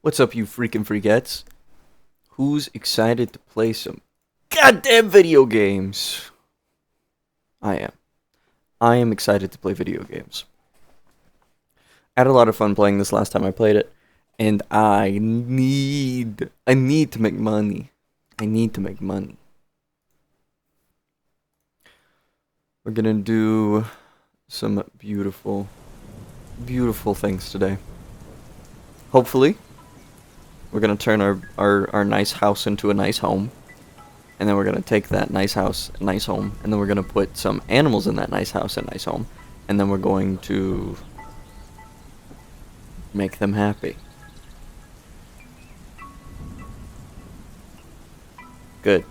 What's up, you freaking freakettes? Who's excited to play some goddamn video games? I am. I am excited to play video games. I had a lot of fun playing this last time I played it, and I need to make money. I need to make money. We're gonna do some beautiful, beautiful things today. Hopefully, we're gonna turn our nice house into a nice home. And then we're gonna take that nice house, nice home, and then we're gonna put some animals in that nice house and nice home. And then we're going to make them happy. Good.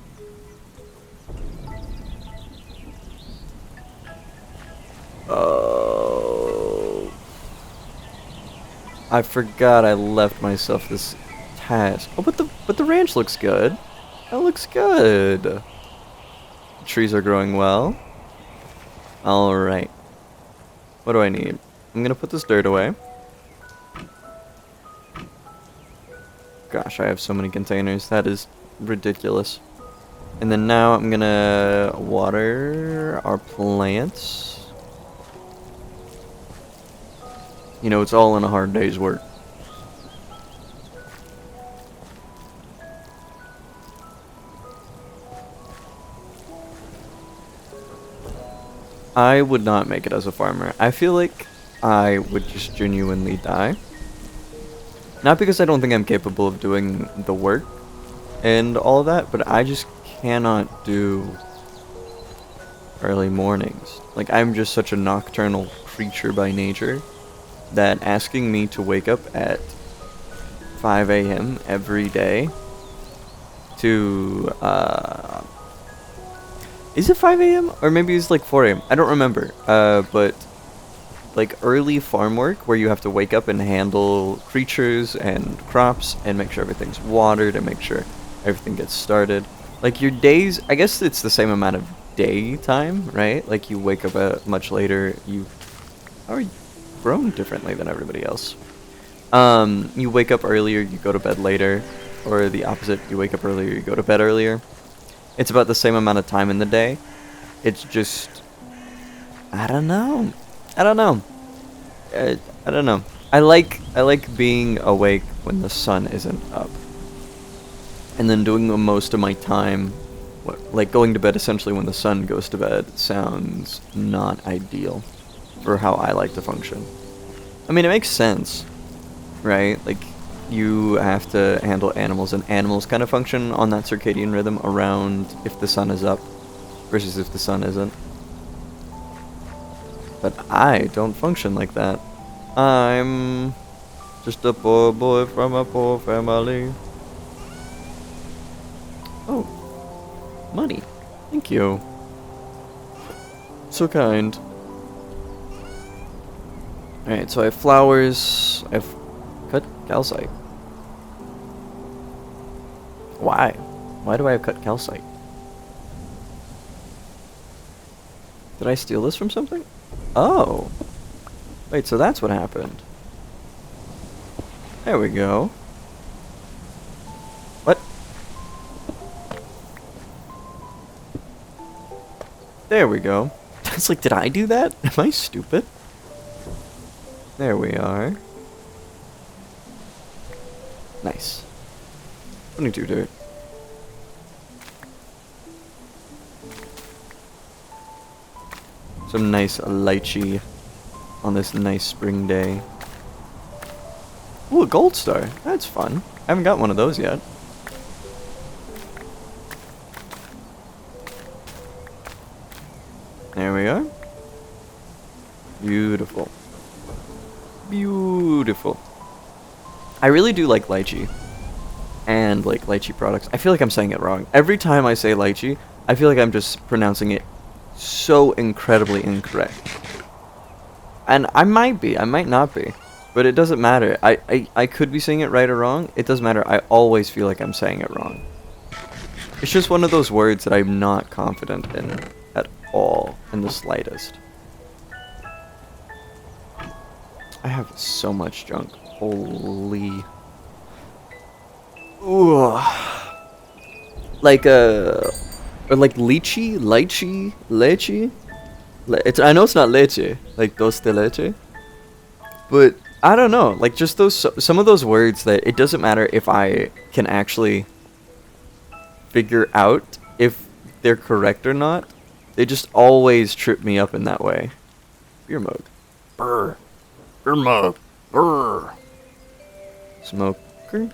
Oh, I forgot I left myself this task. Oh, but the ranch looks good. That looks good. The trees are growing well. All right. What do I need? I'm gonna put this dirt away. Gosh, I have so many containers. That is ridiculous. And then now I'm gonna water our plants. You know, it's all in a hard day's work. I would not make it as a farmer. I feel like I would just genuinely die. Not because I don't think I'm capable of doing the work and all of that, but I just cannot do early mornings. Like, I'm just such a nocturnal creature by nature that asking me to wake up at 5 a.m. every day to, is it 5 a.m.? Or maybe it's like 4 a.m. I don't remember. But like early farm work where you have to wake up and handle creatures and crops and make sure everything's watered and make sure everything gets started. Like your days, I guess it's the same amount of daytime, right? Like you wake up much later, you are grown differently than everybody else. You wake up earlier, you go to bed later, or the opposite, you wake up earlier, you go to bed earlier. It's about the same amount of time in the day. It's just, I don't know. I don't know. I like being awake when the sun isn't up, and then doing the most of my time, like going to bed essentially when the sun goes to bed, sounds not ideal for how I like to function. I mean, it makes sense, right? Like, you have to handle animals, and animals kind of function on that circadian rhythm around if the sun is up versus if the sun isn't. But I don't function like that. I'm just a poor boy from a poor family. Oh, money. Thank you. So kind. Alright, so I have flowers. I've cut calcite. Why? Why do I have cut calcite? Did I steal this from something? Oh. Wait, so that's what happened. There we go. What? There we go. It's like, did I do that? Am I stupid? There we are. Nice. 22 dirt. Some nice lychee on this nice spring day. Ooh, a gold star. That's fun. I haven't got one of those yet. There we are. Beautiful. Beautiful. I really do like lychee. And like lychee products. I feel like I'm saying it wrong. Every time I say lychee, I feel like I'm just pronouncing it so incredibly incorrect. And I might be, I might not be. But it doesn't matter. I could be saying it right or wrong. It doesn't matter. I always feel like I'm saying it wrong. It's just one of those words that I'm not confident in at all, in the slightest. I have so much junk. Holy. Ooh. Like or like lychee, leche. I know it's not leche, like dos de leche. But I don't know, like just those some of those words that it doesn't matter if I can actually figure out if they're correct or not. They just always trip me up in that way. Beer mug. Brr. Beer mug. Brr. Smoker.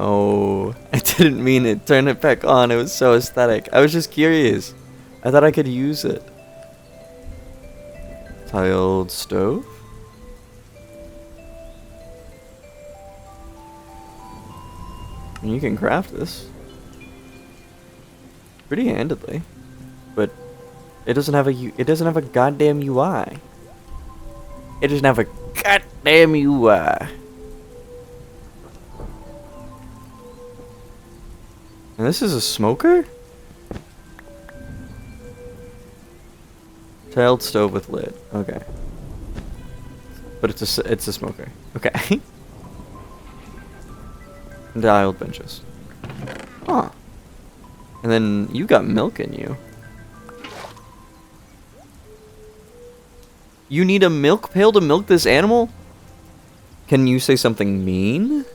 Oh, I didn't mean it. Turn it back on. It was so aesthetic. I was just curious. I thought I could use it. Tiled stove? You can craft this pretty handedly, but it doesn't have a goddamn UI. It doesn't have a goddamn UI. And this is a smoker? Tiled stove with lid. Okay. But it's a smoker. Okay. Dialed benches. Huh. And then you got milk in you. You need a milk pail to milk this animal? Can you say something mean?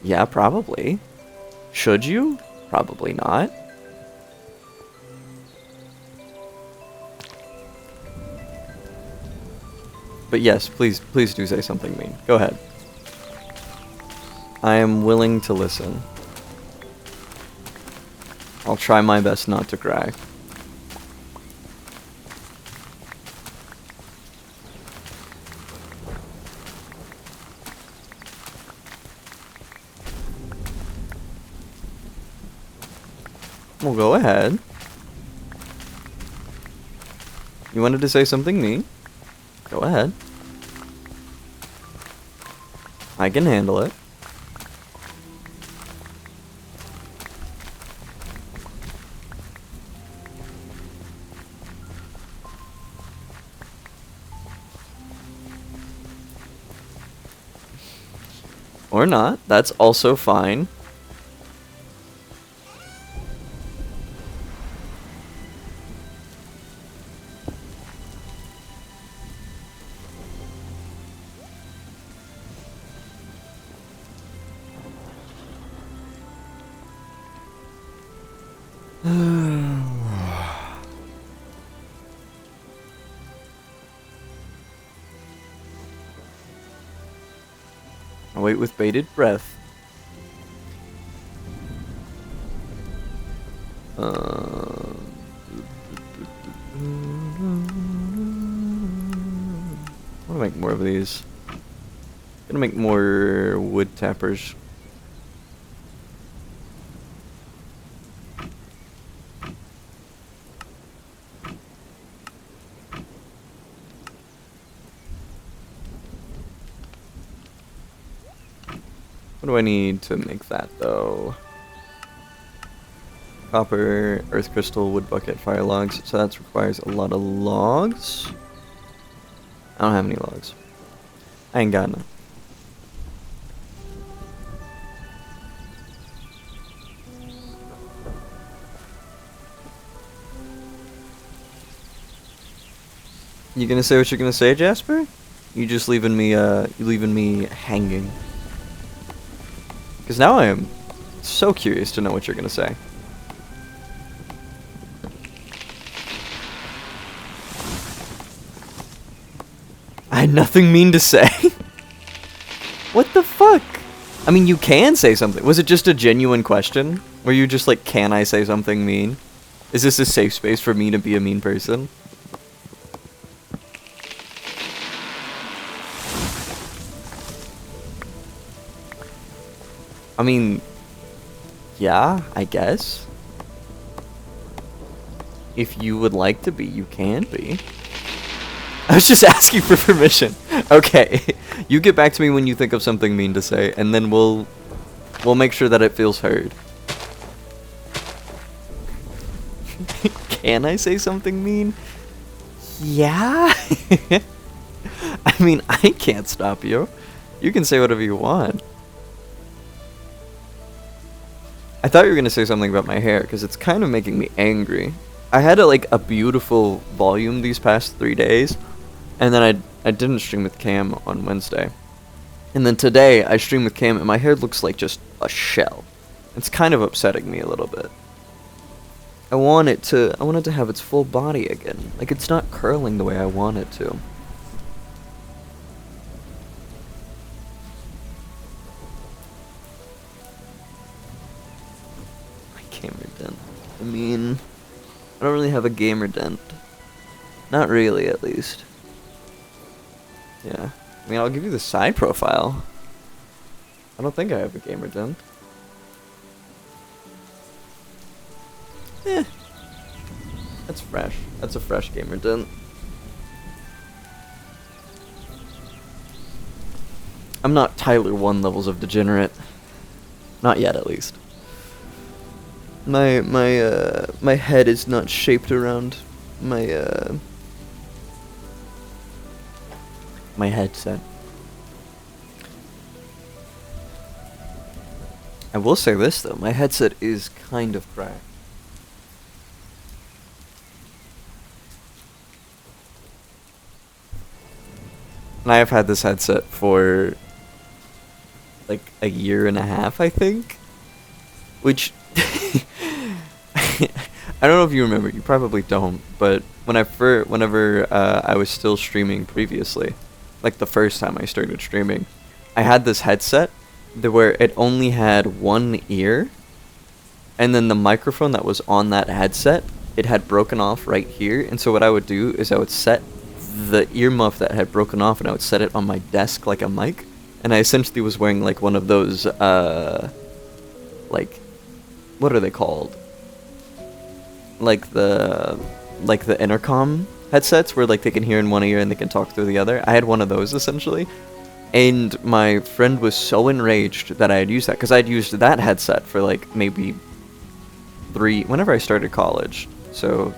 Yeah, probably. Should you? Probably not. But yes, please do say something mean. Go ahead. I am willing to listen. I'll try my best not to cry. Well, go ahead. You wanted to say something mean? Go ahead. I can handle it. Or not. That's also fine. I wait with bated breath. I want to make more of these. Gonna make more wood tappers. What do I need to make that, though? Copper, earth crystal, wood bucket, fire logs. So that requires a lot of logs. I don't have any logs. I ain't got none. You gonna say what you're gonna say, Jasper? You just leaving me hanging. Because now I am so curious to know what you're gonna say. I had nothing mean to say. What the fuck? I mean, you can say something. Was it just a genuine question? Were you just like, can I say something mean? Is this a safe space for me to be a mean person? I mean, yeah, I guess. If you would like to be, you can be. I was just asking for permission. Okay, you get back to me when you think of something mean to say, and then we'll make sure that it feels heard. Can I say something mean? Yeah? I mean, I can't stop you. You can say whatever you want. I thought you were gonna say something about my hair, because it's kind of making me angry. I had a beautiful volume these past 3 days, and then I didn't stream with Cam on Wednesday. And then today, I streamed with Cam, and my hair looks like just a shell. It's kind of upsetting me a little bit. I want it to have its full body again. Like, it's not curling the way I want it to. Gamer dent. I mean, I don't really have a gamer dent. Not really, at least. Yeah. I mean, I'll give you the side profile. I don't think I have a gamer dent. Eh. That's fresh. That's a fresh gamer dent. I'm not Tyler 1 levels of degenerate. Not yet, at least. My head is not shaped around my headset. I will say this though, my headset is kind of cracked. And I have had this headset for like a year and a half, I think, which I don't know if you remember. You probably don't. But whenever I was still streaming previously, like the first time I started streaming, I had this headset where it only had one ear, and then the microphone that was on that headset, it had broken off right here. And so what I would do is I would set the earmuff that had broken off, and I would set it on my desk like a mic. And I essentially was wearing like one of those like, what are they called? Like the intercom headsets where like they can hear in one ear and they can talk through the other. I had one of those essentially, and my friend was so enraged that I had used that, because I'd used that headset for like maybe whenever I started college. So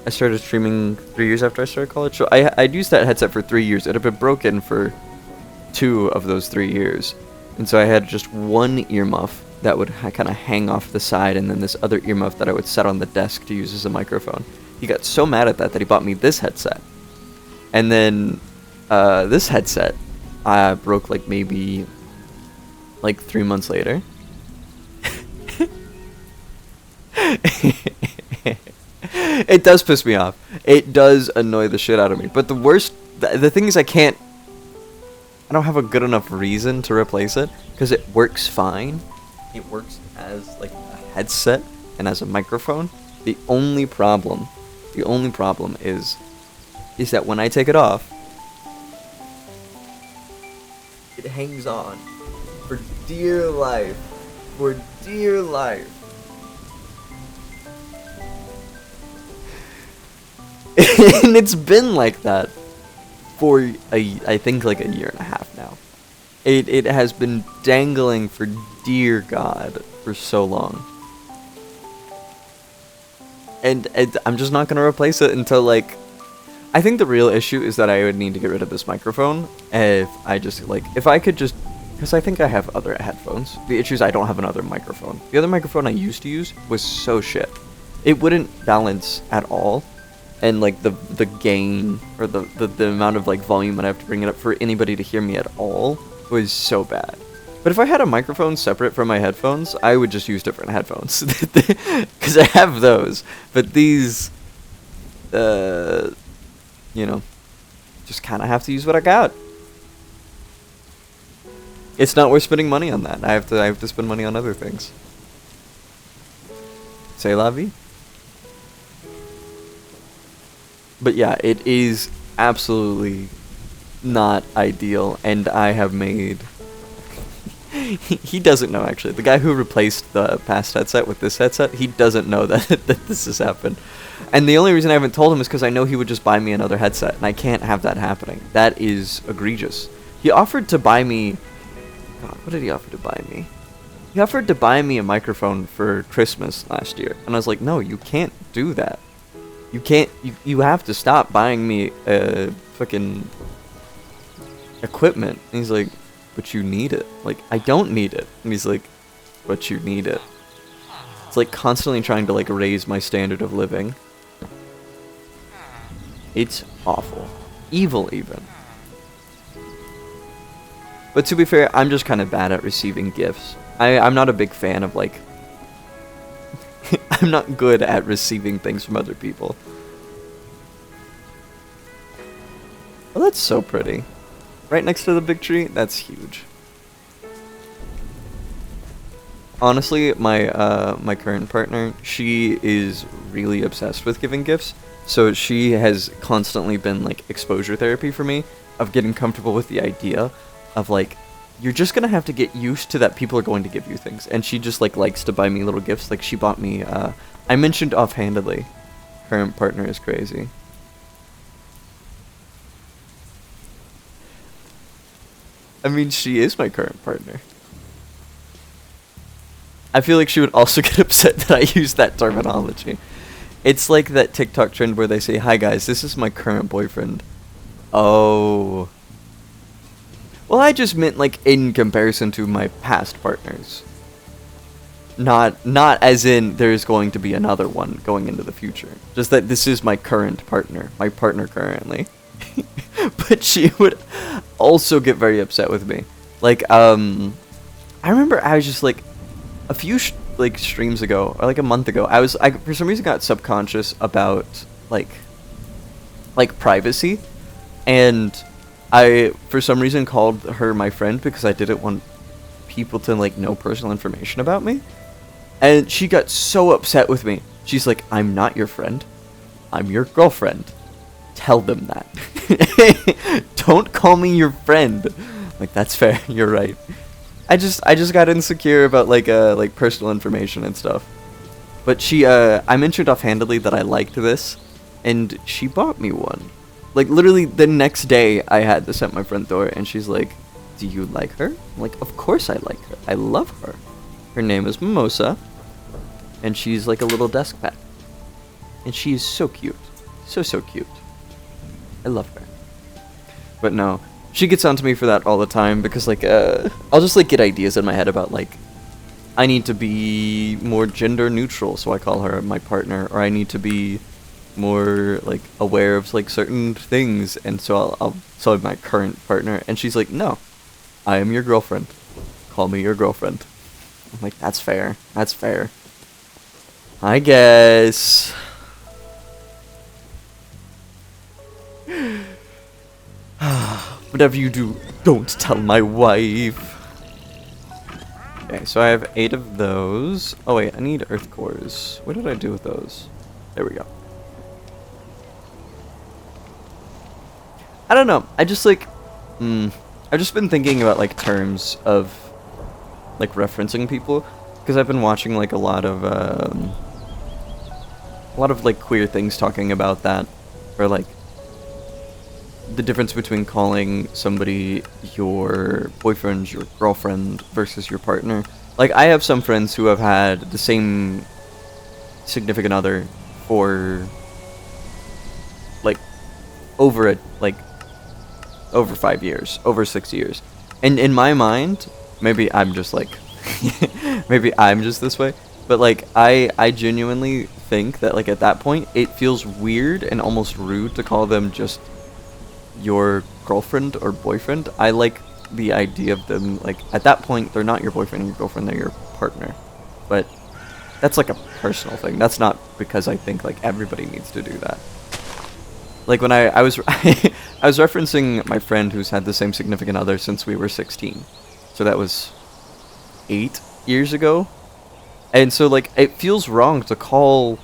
I started streaming 3 years after I started college. So I'd used that headset for 3 years. It had been broken for 2 of those 3 years, and so I had just one earmuff that would kind of hang off the side, and then this other earmuff that I would set on the desk to use as a microphone. He got so mad at that he bought me this headset. And then this headset I broke like maybe like 3 months later. It does piss me off. It does annoy the shit out of me. But the thing is, I don't have a good enough reason to replace it, because it works fine. It works as like a headset and as a microphone. The only problem is that when I take it off, it hangs on for dear life. For dear life. And it's been like that for I think like a year and a half now. It has been dangling for dear God for so long. And I'm just not gonna replace it until like, I think the real issue is that I would need to get rid of this microphone if I could just, because I think I have other headphones. The issue is I don't have another microphone. The other microphone I used to use was so shit. It wouldn't balance at all. And like the gain or the amount of like volume that I have to bring it up for anybody to hear me at all was so bad. But if I had a microphone separate from my headphones, I would just use different headphones, because I have those. But these, you know, just kind of have to use what I got. It's not worth spending money on that. I have to spend money on other things. C'est la vie. But yeah, it is absolutely not ideal, and I have made... he doesn't know, actually. The guy who replaced the past headset with this headset, he doesn't know that this has happened. And the only reason I haven't told him is because I know he would just buy me another headset, and I can't have that happening. That is egregious. He offered to buy me... God, what did he offer to buy me? He offered to buy me a microphone for Christmas last year, and I was like, no, you can't do that. You can't, you have to stop buying me fucking equipment. And he's like, but you need it. Like, I don't need it. And he's like, but you need it. It's like constantly trying to like raise my standard of living. It's awful. Evil even. But to be fair, I'm just kind of bad at receiving gifts. I'm not a big fan of like... I'm not good at receiving things from other people. Oh, that's so pretty. Right next to the big tree? That's huge. Honestly, my current partner, she is really obsessed with giving gifts. So she has constantly been like exposure therapy for me of getting comfortable with the idea of like, you're just gonna have to get used to that people are going to give you things. And she just like likes to buy me little gifts. Like she bought me, I mentioned offhandedly, current partner is crazy. I mean, she is my current partner. I feel like she would also get upset that I use that terminology. It's like that TikTok trend where they say, "Hi guys, this is my current boyfriend." Oh. Well, I just meant like in comparison to my past partners. Not as in there's going to be another one going into the future. Just that this is my current partner. My partner currently. But she would also get very upset with me. Like, I remember I was just like, a few like streams ago, or like a month ago, I for some reason got subconscious about like privacy, and I for some reason called her my friend because I didn't want people to like know personal information about me, and she got so upset with me. She's like, "I'm not your friend, I'm your girlfriend. Tell them that. Don't call me your friend." Like, that's fair. You're right. I just got insecure about like personal information and stuff. But she I mentioned offhandedly that I liked this, and she bought me one. Like literally the next day I had this at my front door, and she's like, "Do you like her?" I'm like, "Of course I like her. I love her. Her name is Mimosa, and she's like a little desk pet. And she is so cute. So cute. I love her." But no, she gets onto me for that all the time because like I'll just like get ideas in my head about like I need to be more gender neutral, so I call her my partner, or I need to be more like aware of like certain things, and so I'll so I'm my current partner, and she's like, "No, I am your girlfriend. Call me your girlfriend." I'm like, "That's fair. That's fair. I guess." Whatever you do, don't tell my wife. Okay, so I have 8 of those. Oh wait, I need earth cores. What did I do with those? There we go. I don't know. I just like, I've just been thinking about like terms of like referencing people, because I've been watching like a lot of like queer things talking about that, or like the difference between calling somebody your boyfriend, your girlfriend, versus your partner. Like, I have some friends who have had the same significant other for like over 5 years, over 6 years. And in my mind, maybe I'm just like maybe I'm just this way, but like I genuinely think that like at that point it feels weird and almost rude to call them just your girlfriend or boyfriend. I like the idea of them, like, at that point, they're not your boyfriend or your girlfriend, they're your partner. But that's like a personal thing. That's not because I think like everybody needs to do that. Like when I was I was referencing my friend who's had the same significant other since we were 16. So that was 8 years ago. And so like it feels wrong to call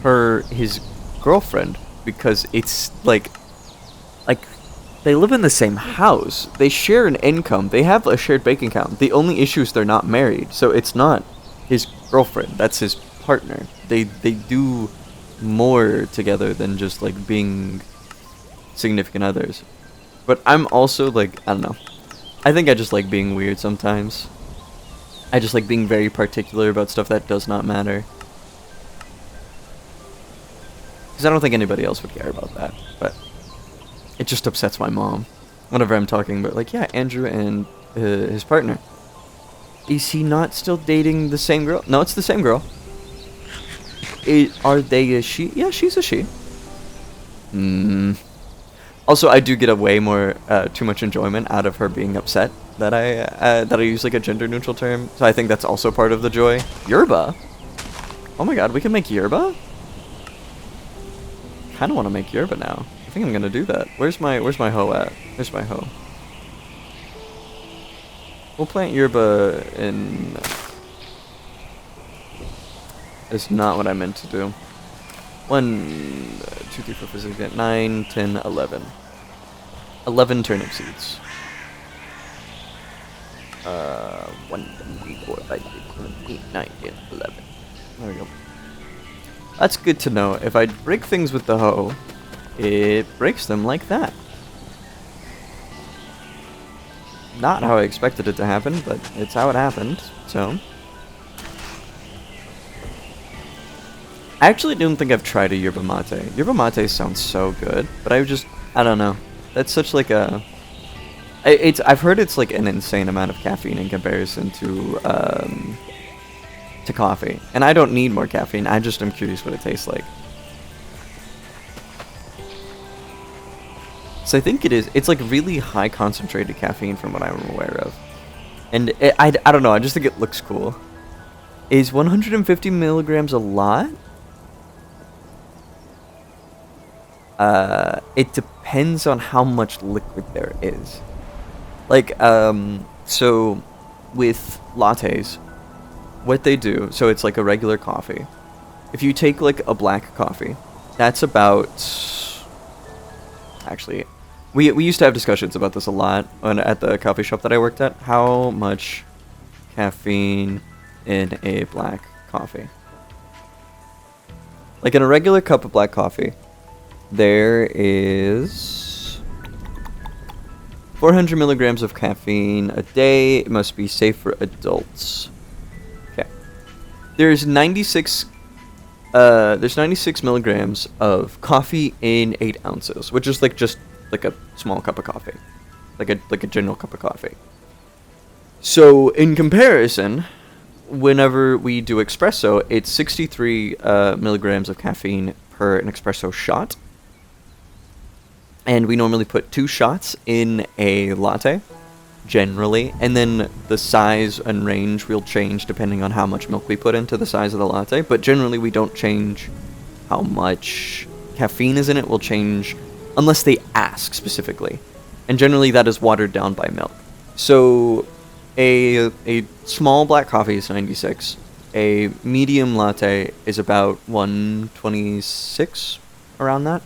her his girlfriend because it's like they live in the same house. They share an income. They have a shared bank account. The only issue is they're not married. So it's not his girlfriend. That's his partner. They do more together than just like being significant others. But I'm also like, I don't know. I think I just like being weird sometimes. I just like being very particular about stuff that does not matter. Because I don't think anybody else would care about that. But it just upsets my mom whenever I'm talking about, like, yeah, Andrew and his partner. Is he not still dating the same girl? No, it's the same girl. Are they a she? Yeah, she's a she. Also, I do get a way more too much enjoyment out of her being upset that I use like a gender neutral term. So I think that's also part of the joy. Yerba. Oh my god, we can make yerba? Kinda wanna make yerba now. I think I'm gonna do that. Where's my hoe at? Where's my hoe? We'll plant yerba in... It's not what I meant to do. 1, 2, 3, 4, 5, 6, 7, 8, 9, 10, 11. 11 turnip seeds. 1, 2, 3, 4, 5, 6, 7, 8, 9, 10, 11. There we go. That's good to know. If I break things with the hoe, it breaks them like that. Not how I expected it to happen, but it's how it happened, so. I actually don't think I've tried a yerba mate. Yerba mate sounds so good, but I don't know. That's such like a... I've heard it's like an insane amount of caffeine in comparison to coffee. And I don't need more caffeine, I just am curious what it tastes like. So I think it's like really high concentrated caffeine from what I'm aware of. And I don't know, I just think it looks cool. Is 150 milligrams a lot? It depends on how much liquid there is. Like, so with lattes, what they do, so it's like a regular coffee. If you take like a black coffee, that's about... Actually, we used to have discussions about this a lot at the coffee shop that I worked at. How much caffeine in a black coffee? Like in a regular cup of black coffee, there is 400 milligrams of caffeine a day. It must be safe for adults. Okay. There's 96 milligrams of coffee in 8 ounces, which is like just like a small cup of coffee, like a general cup of coffee. So in comparison, whenever we do espresso, it's 63 milligrams of caffeine per an espresso shot. And we normally put 2 shots in a latte, generally, and then the size and range will change depending on how much milk we put into the size of the latte, but generally we don't change how much caffeine is in it. We'll change unless they ask specifically, and generally that is watered down by milk. So a small black coffee is 96, a medium latte is about 126, around that.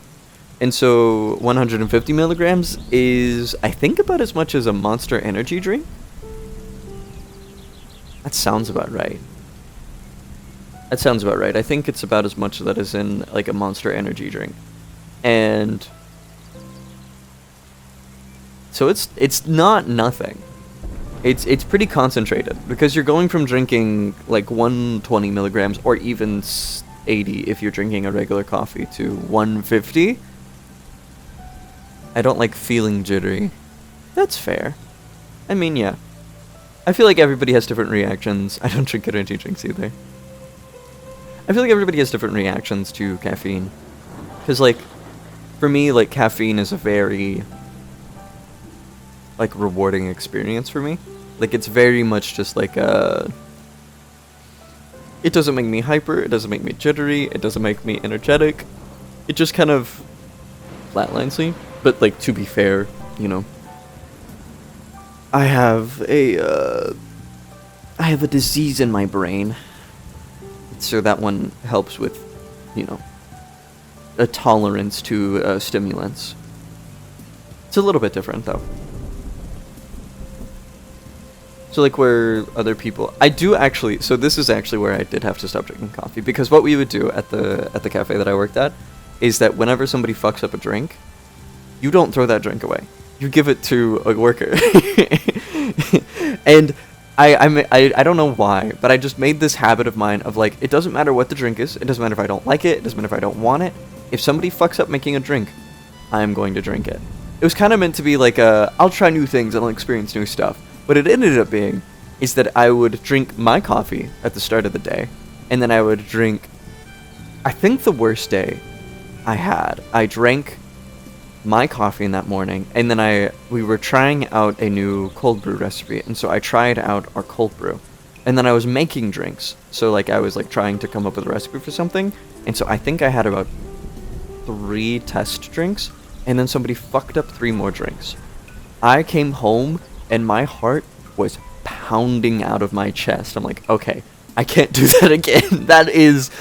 And so 150 milligrams is, I think, about as much as a Monster energy drink. That sounds about right. That sounds about right. I think it's about as much that is in like a Monster energy drink. And so it's not nothing. It's pretty concentrated because you're going from drinking like 120 milligrams or even 80 if you're drinking a regular coffee to 150. I don't like feeling jittery. That's fair. I mean, yeah. I feel like everybody has different reactions. I don't drink energy drinks either. I feel like everybody has different reactions to caffeine. Because, like, for me, like, caffeine is a very, like, rewarding experience for me. Like, it's very much just like a... It doesn't make me hyper, it doesn't make me jittery, it doesn't make me energetic. It just kind of flatlines me. But, like, to be fair, you know, I have a disease in my brain. So that one helps with, you know, a tolerance to stimulants. It's a little bit different, though. So, like, where other people... I do actually... So this is actually where I did have to stop drinking coffee. Because what we would do at the cafe that I worked at is that whenever somebody fucks up a drink... You don't throw that drink away. You give it to a worker. And I don't know why, but I just made this habit of mine of like, it doesn't matter what the drink is. It doesn't matter if I don't like it. It doesn't matter if I don't want it. If somebody fucks up making a drink, I'm going to drink it. It was kind of meant to be like I'll try new things and I'll experience new stuff. What it ended up being is that I would drink my coffee at the start of the day, and then I would drink I think the worst day I drank my coffee in that morning, and then we were trying out a new cold brew recipe, and so I tried out our cold brew. And then I was making drinks, so like I was like trying to come up with a recipe for something, and so I think I had about 3 test drinks, and then somebody fucked up 3 more drinks. I came home, and my heart was pounding out of my chest. I'm like, okay, I can't do that again. That is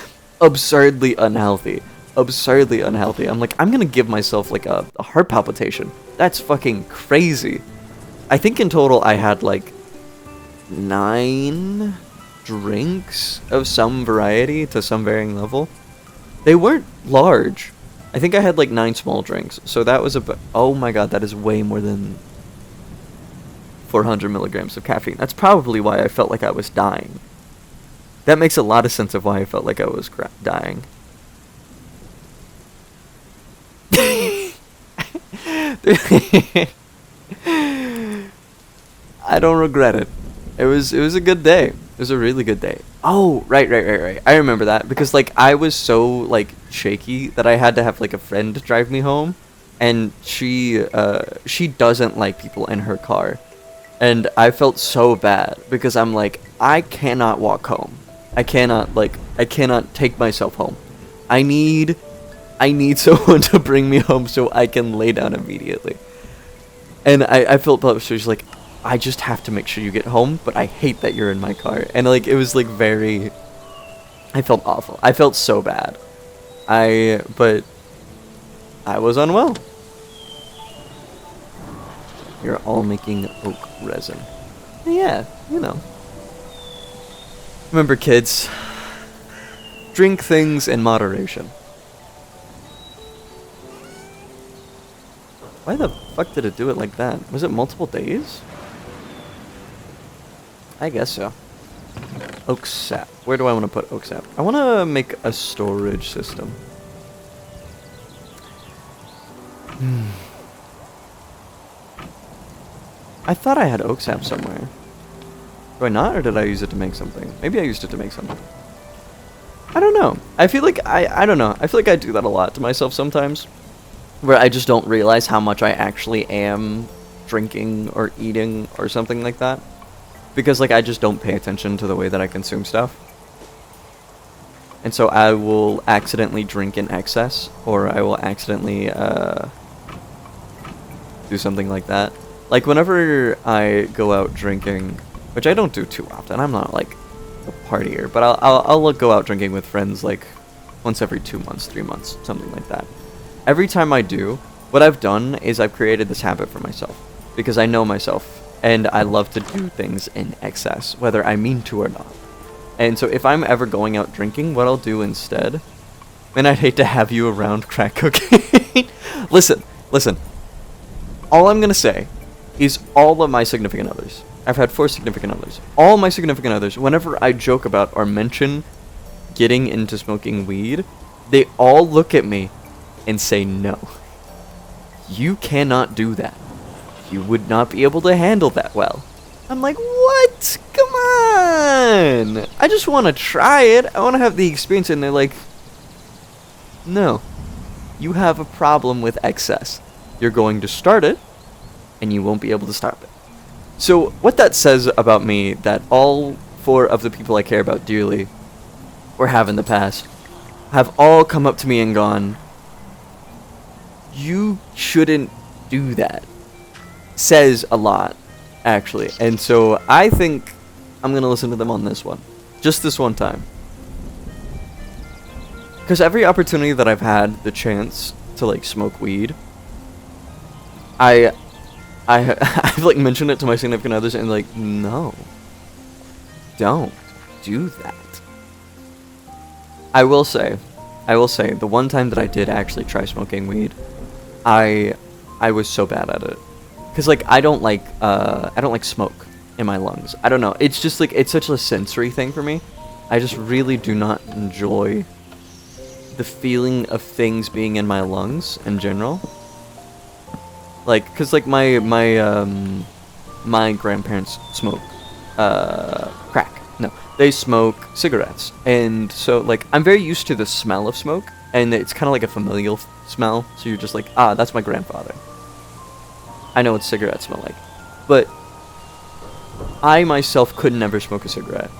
absurdly unhealthy. Absurdly unhealthy. I'm like, I'm gonna give myself like a heart palpitation. That's fucking crazy. I think in total I had like 9 drinks of some variety to some varying level. They weren't large. I think I had like 9 small drinks. So that was oh my god, that is way more than 400 milligrams of caffeine. That's probably why I felt like I was dying. That makes a lot of sense of why I felt like I was dying. I don't regret it. It was a good day. It was a really good day. Oh, right. I remember that because like I was so like shaky that I had to have like a friend drive me home, and she doesn't like people in her car, and I felt so bad because I'm like, I cannot walk home. I cannot take myself home. I need someone to bring me home so I can lay down immediately. And I felt bad, so she's like, I just have to make sure you get home, but I hate that you're in my car. And like, it was like I felt awful. I felt so bad. But I was unwell. You're all making oak resin. Yeah, you know. Remember, kids, drink things in moderation. Why the fuck did it do it like that? Was it multiple days? I guess so. Oak sap. Where do I want to put oak sap? I want to make a storage system. I thought I had oak sap somewhere. Do I not, or did I use it to make something? Maybe I used it to make something. I don't know. I feel like I don't know. I feel like I do that a lot to myself sometimes, where I just don't realize how much I actually am drinking or eating or something like that. Because, like, I just don't pay attention to the way that I consume stuff. And so I will accidentally drink in excess, or I will accidentally do something like that. Like, whenever I go out drinking, which I don't do too often, I'm not, like, a partier, but I'll go out drinking with friends, like, once every 2 months, 3 months, something like that. Every time I do, what I've done is I've created this habit for myself, because I know myself, and I love to do things in excess, whether I mean to or not. And so if I'm ever going out drinking, what I'll do instead, and I'd hate to have you around crack cocaine. Listen, all I'm gonna say is all of my significant others, I've had 4 significant others, all my significant others, whenever I joke about or mention getting into smoking weed, they all look at me and say, no, you cannot do that. You would not be able to handle that well. I'm like, what? Come on! I just want to try it. I want to have the experience. And they're like, no, you have a problem with excess. You're going to start it, and you won't be able to stop it. So what that says about me, that all 4 of the people I care about dearly, or have in the past, have all come up to me and gone, you shouldn't do that, says a lot, actually. And so I think I'm going to listen to them on this one. Just this one time. Because every opportunity that I've had the chance to, like, smoke weed, I've, like, mentioned it to my significant others, and, like, no. Don't do that. I will say, the one time that I did actually try smoking weed, I was so bad at it. Because, like, I don't like smoke in my lungs. I don't know. It's just, like, it's such a sensory thing for me. I just really do not enjoy the feeling of things being in my lungs in general. Like, because, like, my grandparents smoke crack. No, they smoke cigarettes. And so, like, I'm very used to the smell of smoke, and it's kind of like a familial smell, so you're just like, ah, that's my grandfather. I know what cigarettes smell like. But I myself could never smoke a cigarette.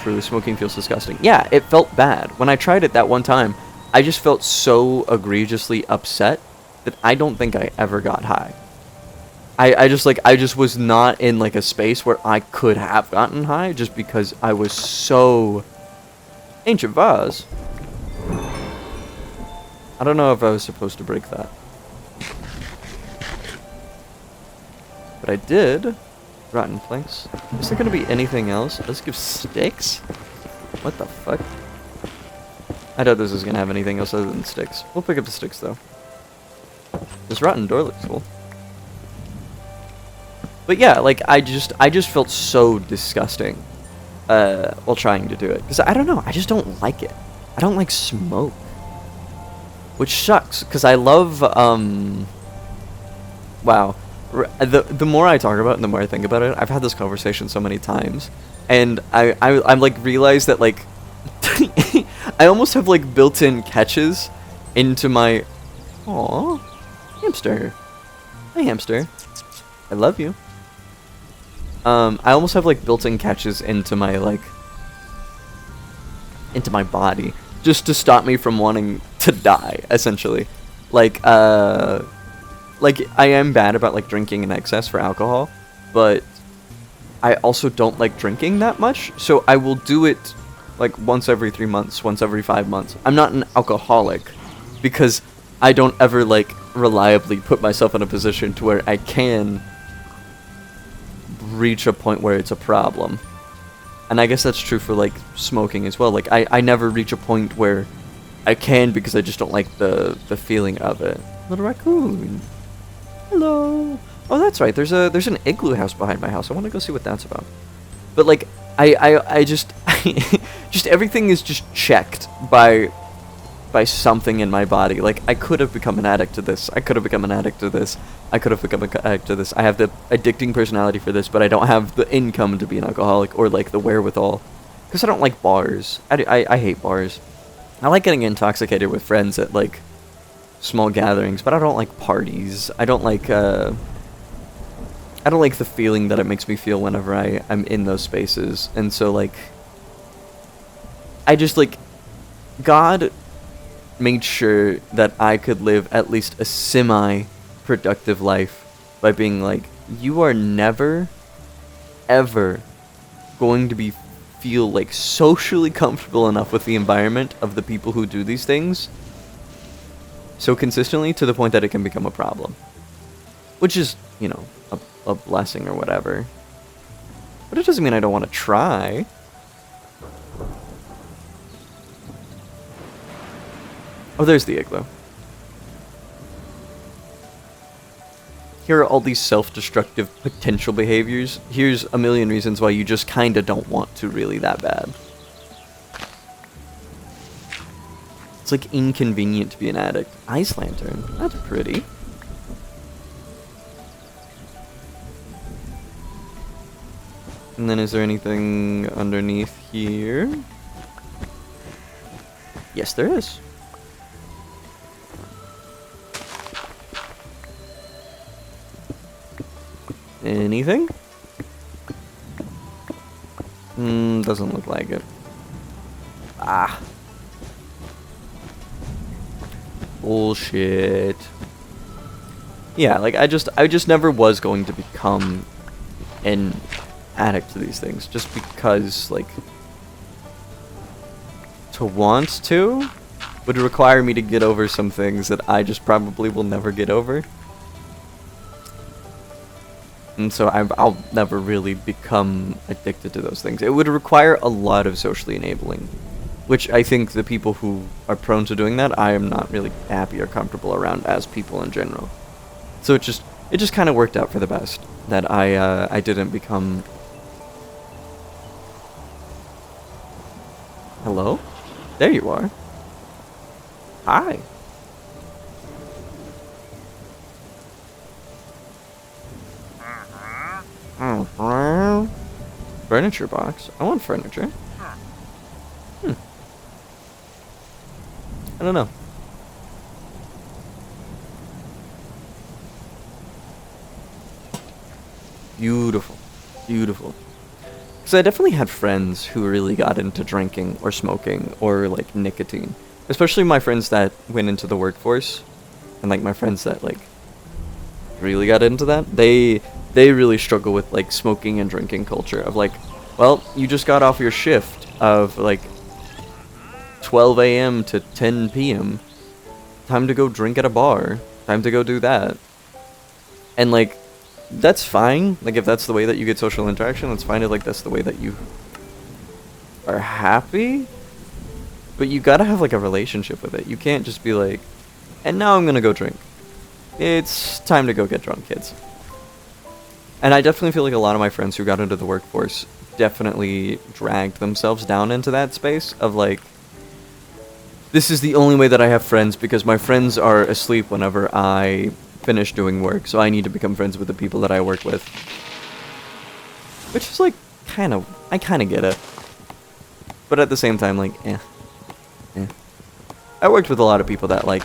Truly, smoking feels disgusting. Yeah, it felt bad. When I tried it that one time, I just felt so egregiously upset that I don't think I ever got high. I just was not in like a space where I could have gotten high just because I was so ancient vase. I don't know if I was supposed to break that. But I did. Rotten planks. Is there gonna be anything else? Let's give sticks? What the fuck? I doubt this is gonna have anything else other than sticks. We'll pick up the sticks though. This rotten door looks cool. But yeah, like I just felt so disgusting while trying to do it. Because I don't know, I just don't like it. I don't like smoke. Which sucks, because I love, wow. The more I talk about it and the more I think about it, I've had this conversation so many times. And I'm like realized that like, I almost have like built-in catches into my, aw, hamster. Hi hamster. I love you. I almost have like built-in catches into my like into my body just to stop me from wanting to die, essentially. Like I am bad about like drinking in excess for alcohol, but I also don't like drinking that much, so I will do it like once every 3 months, once every 5 months. I'm not an alcoholic because I don't ever like reliably put myself in a position to where I can reach a point where it's a problem. And I guess that's true for like smoking as well. Like I never reach a point where I can because I just don't like the feeling of it. Little raccoon. Hello. Oh, that's right. There's an igloo house behind my house. I want to go see what that's about. But like I just just everything is just checked by something in my body. Like, I could have become an addict to this. I could have become an addict to this. I could have become an addict to this. I have the addicting personality for this, but I don't have the income to be an alcoholic or, like, the wherewithal. Because I don't like bars. I hate bars. I like getting intoxicated with friends at, like, small gatherings, but I don't like parties. I don't like the feeling that it makes me feel whenever I'm in those spaces. And so, like, I just, like, God made sure that I could live at least a semi-productive life by being like, you are never, ever going to feel like socially comfortable enough with the environment of the people who do these things so consistently to the point that it can become a problem. Which is, you know, a blessing or whatever. But it doesn't mean I don't want to try. Oh, there's the igloo. Here are all these self-destructive potential behaviors. Here's a million reasons why you just kinda don't want to really that bad. It's like inconvenient to be an addict. Ice lantern. That's pretty. And then is there anything underneath here? Yes, there is. Anything? Doesn't look like it. Ah. Bullshit. Yeah, like I just never was going to become an addict to these things just because, like, to want to would require me to get over some things that I just probably will never get over. And so I'll never really become addicted to those things. It would require a lot of socially enabling, which I think the people who are prone to doing that, I am not really happy or comfortable around as people in general. So it just kind of worked out for the best that I didn't become. Hello? There you are. Hi. Furniture box. I want furniture. don't know. Beautiful. Beautiful. Because I definitely had friends who really got into drinking or smoking or like nicotine. Especially my friends that went into the workforce. And like my friends that like really got into that. They really struggle with like smoking and drinking culture of like, well, you just got off your shift of like 12 a.m. to 10 p.m. Time to go drink at a bar. Time to go do that. And like, that's fine. Like, if that's the way that you get social interaction, that's fine. If like that's the way that you are happy. But you gotta have like a relationship with it. You can't just be like, and now I'm gonna go drink. It's time to go get drunk, kids. And I definitely feel like a lot of my friends who got into the workforce definitely dragged themselves down into that space of like, this is the only way that I have friends because my friends are asleep whenever I finish doing work, so I need to become friends with the people that I work with. Which is like, I kind of get it. But at the same time, like, eh. I worked with a lot of people that like,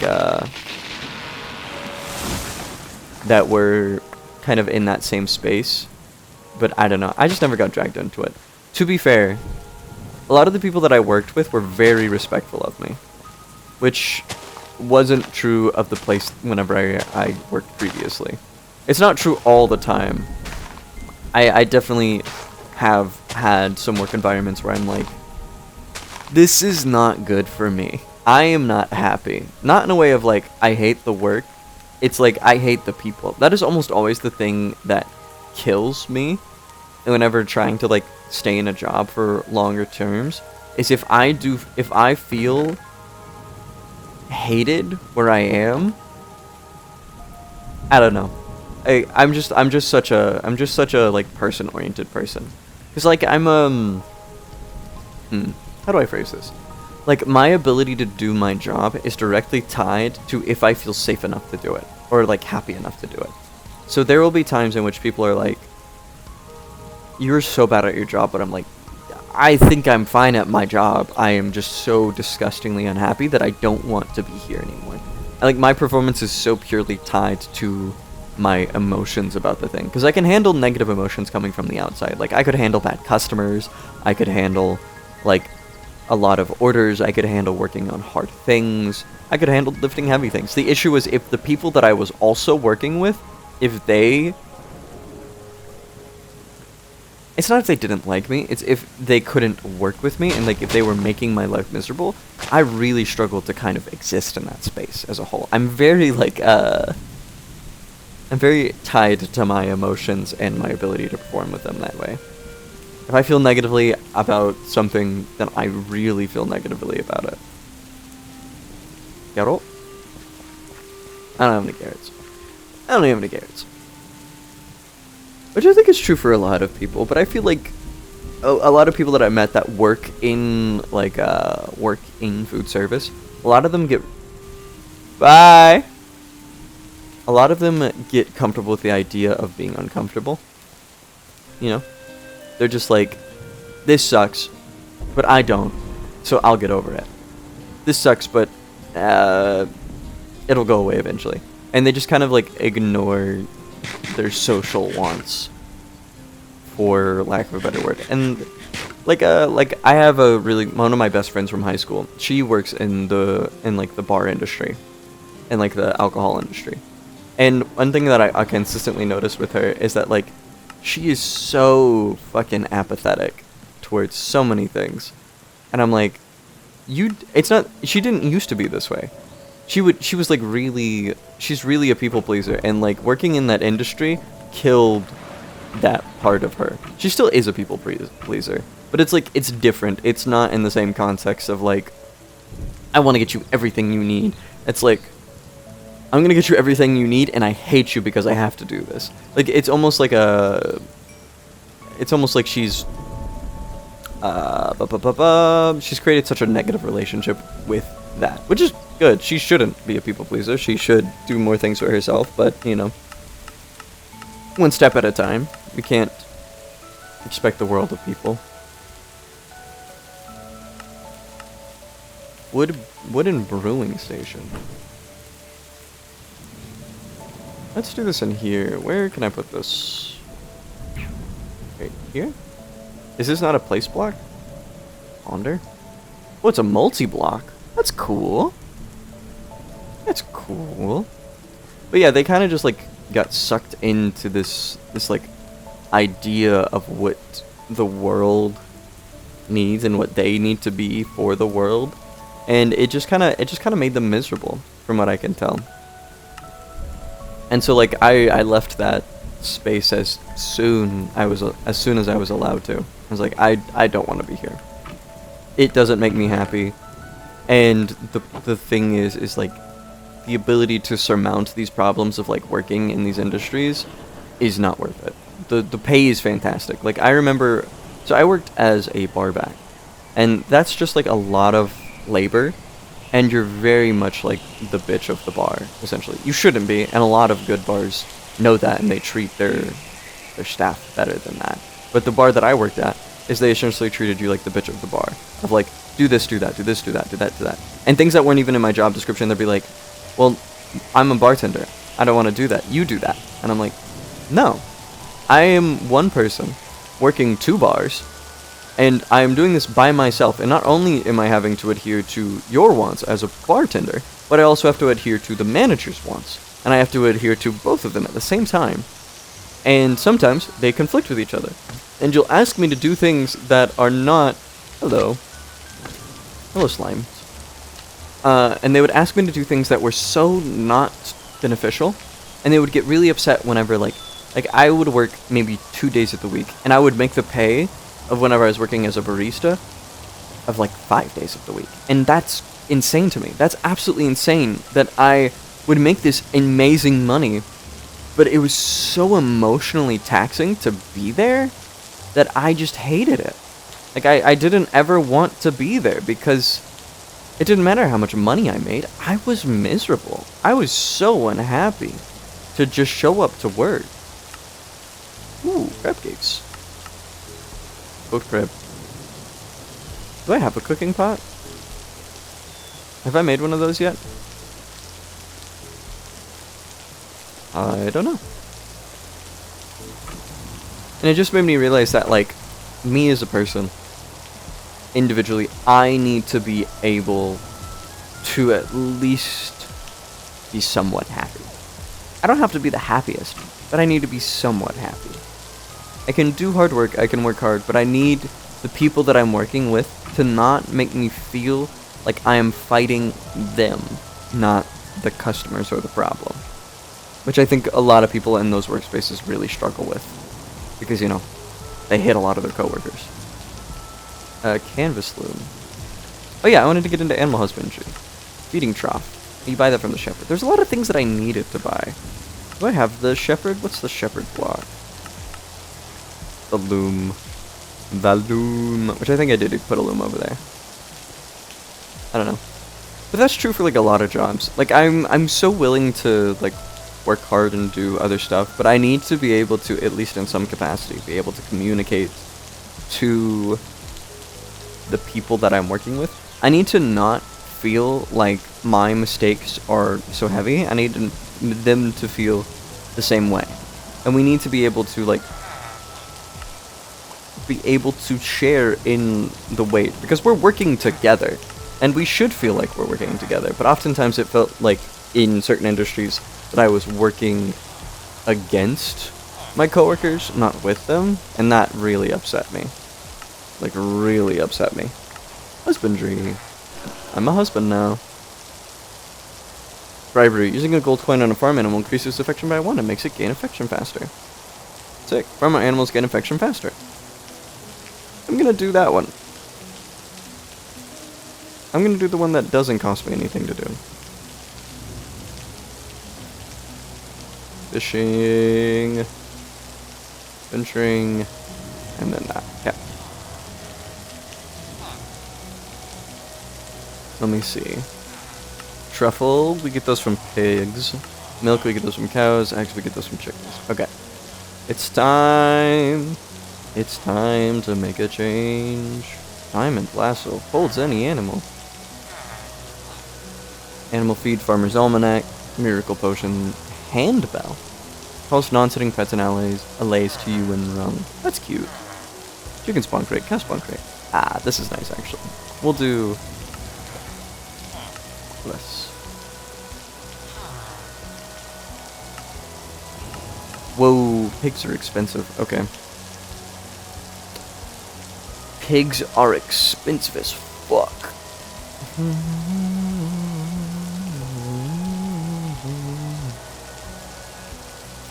that were kind of in that same space. But I don't know, I just never got dragged into it. To be fair, a lot of the people that I worked with were very respectful of me. Which wasn't true of the place whenever I worked previously. It's not true all the time. I definitely have had some work environments where I'm like, this is not good for me. I am not happy. Not in a way of like, I hate the work. It's like, I hate the people. That is almost always the thing that kills me whenever trying to like stay in a job for longer terms, is if I feel hated where I am. I don't know. I'm just such a like person-oriented person. Cause like I'm how do I phrase this? Like my ability to do my job is directly tied to if I feel safe enough to do it or like happy enough to do it. So there will be times in which people are like, "You're so bad at your job," but I'm like, I think I'm fine at my job. I am just so disgustingly unhappy that I don't want to be here anymore. And, like, my performance is so purely tied to my emotions about the thing. Because I can handle negative emotions coming from the outside. Like, I could handle bad customers. I could handle, like, a lot of orders. I could handle working on hard things. I could handle lifting heavy things. The issue is if the people that I was also working with, if they... It's not if they didn't like me, it's if they couldn't work with me and like if they were making my life miserable, I really struggled to kind of exist in that space as a whole. I'm very like, I'm very tied to my emotions and my ability to perform with them that way. If I feel negatively about something, then I really feel negatively about it. Carol? I don't have any carrots. I don't have any carrots. Which I think is true for a lot of people, but I feel like a lot of people that I met that work in, like, work in food service, a lot of them get... Bye! A lot of them get comfortable with the idea of being uncomfortable. You know? They're just like, this sucks, but I don't, so I'll get over it. This sucks, but, it'll go away eventually. And they just kind of, like, ignore their social wants, for lack of a better word. And like I have one of my best friends from high school. She works in like the bar industry and like the alcohol industry. And one thing that I consistently notice with her is that like she is so fucking apathetic towards so many things. And I'm like, she didn't used to be this way. She's really a people pleaser, and like working in that industry killed that part of her. She still is a people pleaser, but it's like, it's different. It's not in the same context of like, I want to get you everything you need. It's like, I'm gonna get you everything you need, and I hate you because I have to do this. Like, it's almost like she's she's created such a negative relationship with that, which is good. She shouldn't be a people pleaser. She should do more things for herself, but you know, one step at a time. We can't expect the world of people. Wooden brewing station. Let's do this in here. Where can I put this? Right here? Is this not a place block? Ponder? Oh, it's a multi-block. That's cool. That's cool. But yeah, they kind of just like got sucked into this like idea of what the world needs and what they need to be for the world, and it just kind of made them miserable, from what I can tell. And so like I left that space as soon as I was allowed to. I was like, I don't want to be here. It doesn't make me happy. And the thing is like the ability to surmount these problems of like working in these industries is not worth it. The pay is fantastic. Like I remember, so I worked as a barback, and that's just like a lot of labor, and you're very much like the bitch of the bar, essentially. You shouldn't be, and a lot of good bars know that, and they treat their staff better than that. But the bar that I worked at is they essentially treated you like the bitch of the bar, of like, do this, do that, do this, do that, do that, do that. And things that weren't even in my job description, they'd be like, well, I'm a bartender. I don't want to do that. You do that. And I'm like, no. I am one person working 2 bars, and I am doing this by myself. And not only am I having to adhere to your wants as a bartender, but I also have to adhere to the manager's wants. And I have to adhere to both of them at the same time. And sometimes they conflict with each other. And you'll ask me to do things that are not... Hello. Hello, slime. And they would ask me to do things that were so not beneficial. And they would get really upset whenever, like I would work maybe 2 days of the week, and I would make the pay of whenever I was working as a barista of like 5 days of the week. And that's insane to me. That's absolutely insane that I would make this amazing money, but it was so emotionally taxing to be there that I just hated it. Like I didn't ever want to be there because it didn't matter how much money I made. I was miserable. I was so unhappy to just show up to work. Ooh, crab cakes. Cooked crab. Do I have a cooking pot? Have I made one of those yet? I don't know. And it just made me realize that, like, me as a person, individually, I need to be able to at least be somewhat happy. I don't have to be the happiest, but I need to be somewhat happy. I can do hard work, I can work hard, but I need the people that I'm working with to not make me feel like I am fighting them, not the customers or the problem. Which I think a lot of people in those workspaces really struggle with. Because, you know, they hit a lot of their coworkers. Canvas loom. Oh yeah, I wanted to get into animal husbandry. Feeding trough. You buy that from the shepherd. There's a lot of things that I needed to buy. Do I have the shepherd? What's the shepherd block? The loom. The loom. Which I think I did put a loom over there. I don't know. But that's true for, like, a lot of jobs. Like, I'm so willing to, like, work hard and do other stuff, but I need to be able to, at least in some capacity, be able to communicate to the people that I'm working with. I need to not feel like my mistakes are so heavy. I need them to feel the same way. And we need to be able to, like, be able to share in the weight, because we're working together, and we should feel like we're working together. But oftentimes it felt like in certain industries that I was working against my coworkers, not with them, and that really upset me. Like, really upset me. Husbandry. I'm a husband now. Bribery. Using a gold coin on a farm animal increases affection by 1 and makes it gain affection faster. Sick. Farm animals gain affection faster. I'm gonna do that one. I'm gonna do the one that doesn't cost me anything to do. Fishing. Venturing. And then that. Yeah. Let me see. Truffle, we get those from pigs. Milk, we get those from cows. Eggs, we get those from chickens. Okay. It's time. It's time to make a change. Diamond lasso holds any animal. Animal feed, farmer's almanac, miracle potion, handbell. Calls non-sitting pets and allays to you when rung. That's cute. Chicken spawn crate, cow spawn crate. Ah, this is nice actually. We'll do this. Whoa, pigs are expensive. Okay. Pigs are expensive as fuck.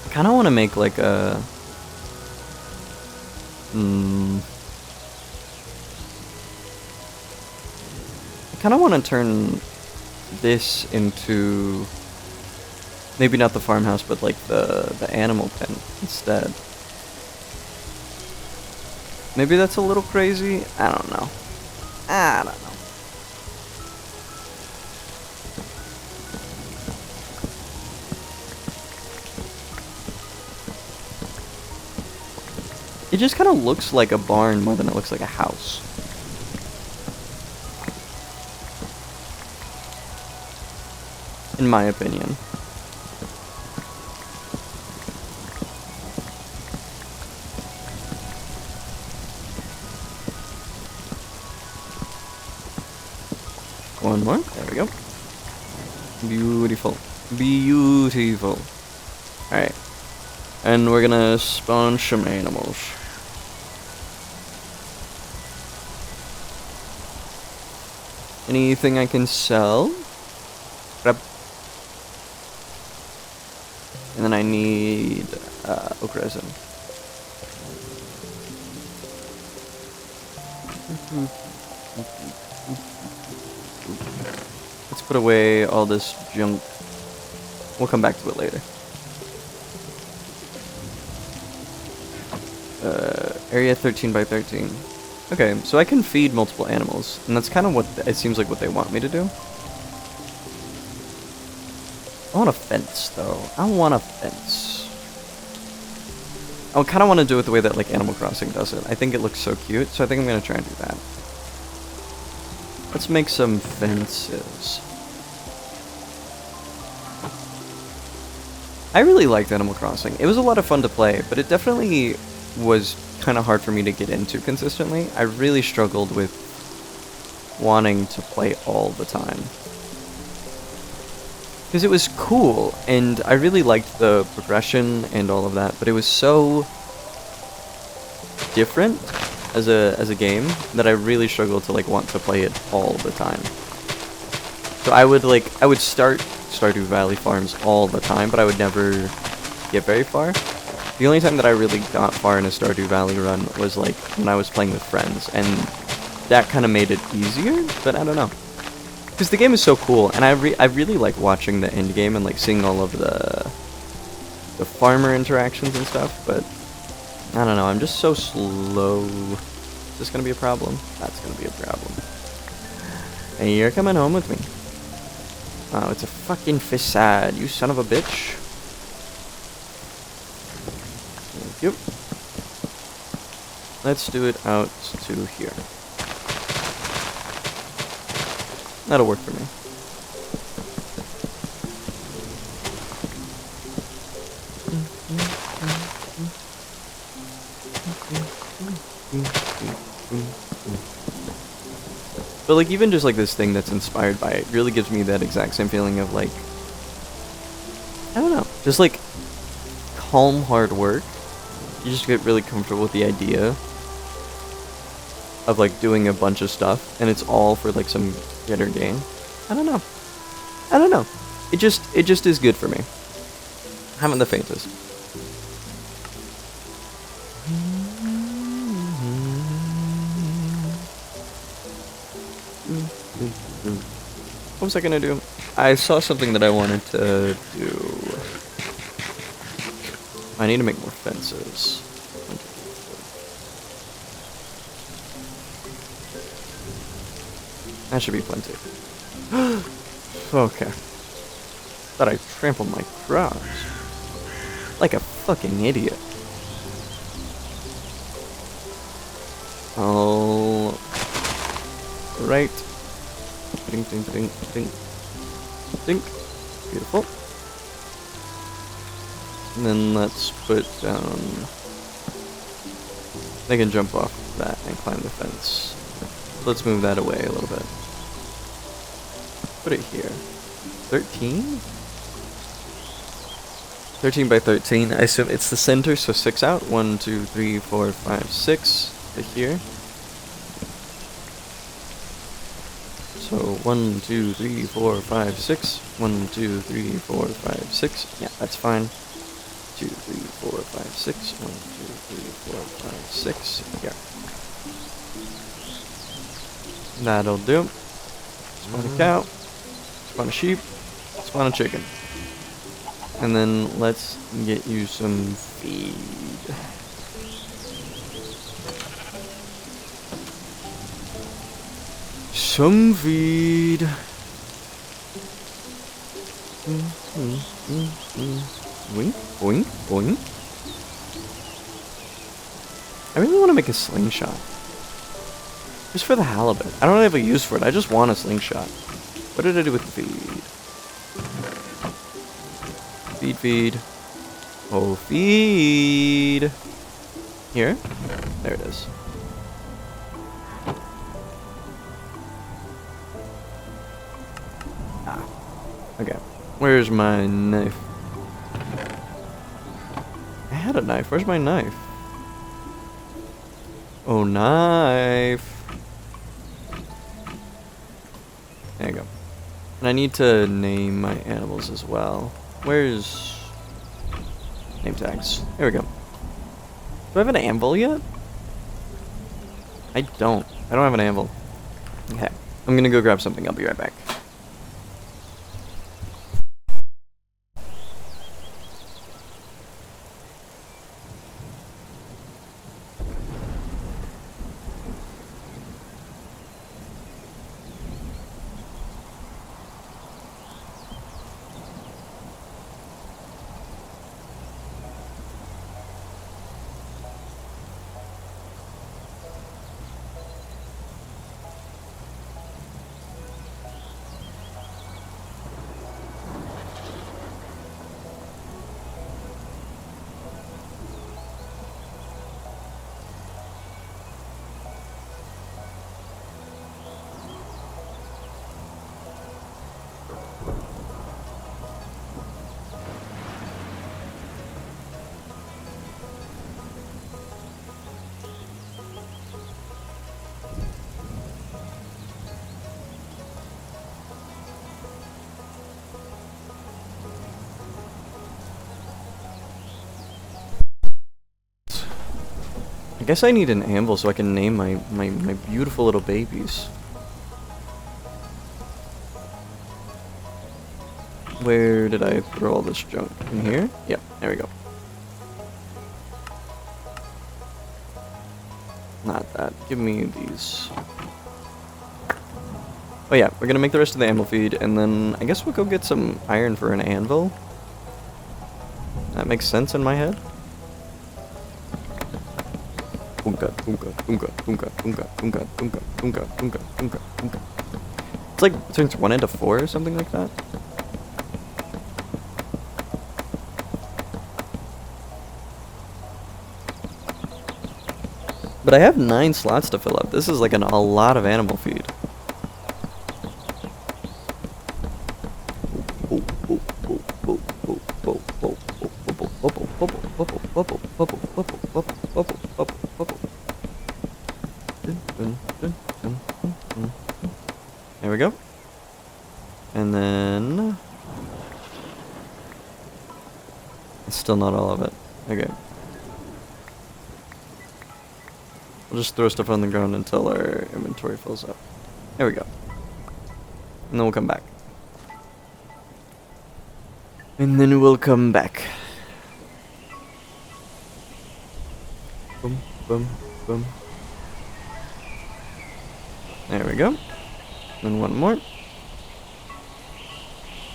I kind of want to make like a... I kind of want to turn this into... Maybe not the farmhouse, but like the animal pen instead. Maybe that's a little crazy? I don't know. I don't know. It just kind of looks like a barn more than it looks like a house. In my opinion. One more. There we go. Beautiful. Beautiful. Alright. And we're gonna spawn some animals. Anything I can sell? Grab. And then I need oak resin. Let's put away all this junk. We'll come back to it later. Area 13 by 13. Okay, so I can feed multiple animals, and that's kind of what it seems like what they want me to do. I want a fence, though. I want a fence. I kind of want to do it the way that like Animal Crossing does it. I think it looks so cute, so I think I'm gonna try and do that. Let's make some fences. I really liked Animal Crossing. It was a lot of fun to play, but it definitely was kind of hard for me to get into consistently. I really struggled with wanting to play all the time. Because it was cool, and I really liked the progression and all of that, but it was so different as a game that I really struggled to like want to play it all the time. So I would start Stardew Valley farms all the time, but I would never get very far. The only time that I really got far in a Stardew Valley run was like when I was playing with friends, and that kind of made it easier, but I don't know. Because the game is so cool, and I really like watching the end game and like seeing all of the farmer interactions and stuff, but I don't know, I'm just so slow. Is this gonna be a problem? That's gonna be a problem. And you're coming home with me. Oh, it's a fucking facade, you son of a bitch. Thank you. Let's do it out to here. That'll work for me. But like even just like this thing that's inspired by it really gives me that exact same feeling of like, I don't know, just like calm hard work. You just get really comfortable with the idea of like doing a bunch of stuff, and it's all for like some greater gain. I don't know. I don't know. It just is good for me. I haven't the faintest. What was I gonna do? I saw something that I wanted to do. I need to make more fences. That should be plenty. Okay. Thought I trampled my crops. Like a fucking idiot. All right. Ding, ding, ding, ding. Think. Beautiful. And then let's put down... They can jump off that and climb the fence. Let's move that away a little bit. Put it here. 13? 13 by 13. I assume it's the center, so 6 out. 1, 2, 3, 4, 5, 6 to here. So 1, 2, 3, 4, 5, 6. 1, 2, 3, 4, 5, 6. Yeah, that's fine. 2, 3, 4, 5, 6. 1, 2, 3, 4, 5, 6. Here. That'll do. Spawn a cow. Spawn a sheep. Spawn a chicken. And then let's get you some feed. Some feed. Boing, boing, boing. I really want to make a slingshot. Just for the halibut. I don't have a use for it. I just want a slingshot. What did I do with the feed? Feed, feed. Oh, feed. Here? There it is. Ah. Okay. Where's my knife? I had a knife. Where's my knife? Oh, knife. There you go. And I need to name my animals as well. Where's... name tags? There we go. Do I have an anvil yet? I don't. I don't have an anvil. Okay. I'm gonna go grab something. I'll be right back. I guess I need an anvil so I can name my beautiful little babies. Where did I throw all this junk? In here? Yep, there we go. Not that. Give me these. Oh yeah, we're gonna make the rest of the anvil feed, and then I guess we'll go get some iron for an anvil. That makes sense in my head. It's like it turns 1 into 4 or something like that. But I have 9 slots to fill up. This is like a lot of animal feed. There we go. And then... it's still not all of it. Okay. We'll just throw stuff on the ground until our inventory fills up. There we go. And then we'll come back. And then we'll come back. Boom, boom, boom. There we go. And one more.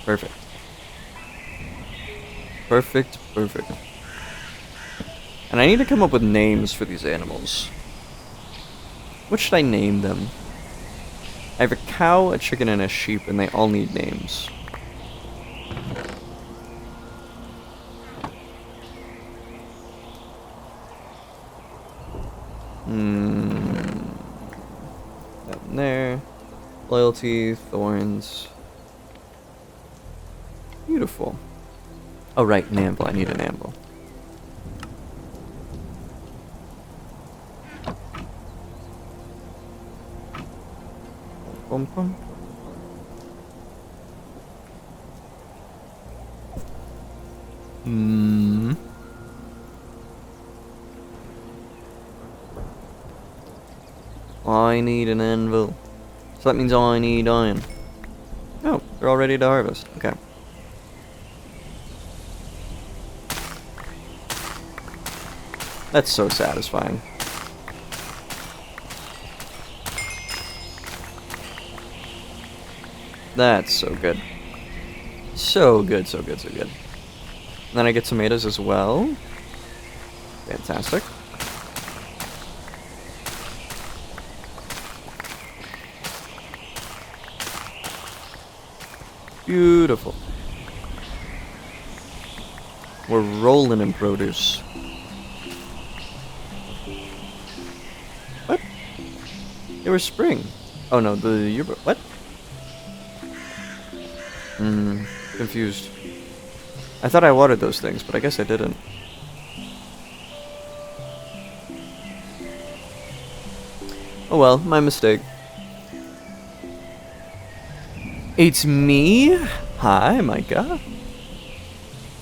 Perfect. Perfect, perfect. And I need to come up with names for these animals. What should I name them? I have a cow, a chicken, and a sheep, and they all need names. Down there. Loyalty, thorns. Beautiful. Oh, right, an anvil. I need an anvil. Bum, bum. I need an anvil. So that means I need iron. Oh, they're all ready to harvest. Okay. That's so satisfying. That's so good. So good, so good, so good. And then I get tomatoes as well. Fantastic. Beautiful. We're rolling in produce. What? It was spring. Oh no, the yearbook. What? Confused. I thought I watered those things, but I guess I didn't. Oh well, my mistake. It's me? Hi, Micah.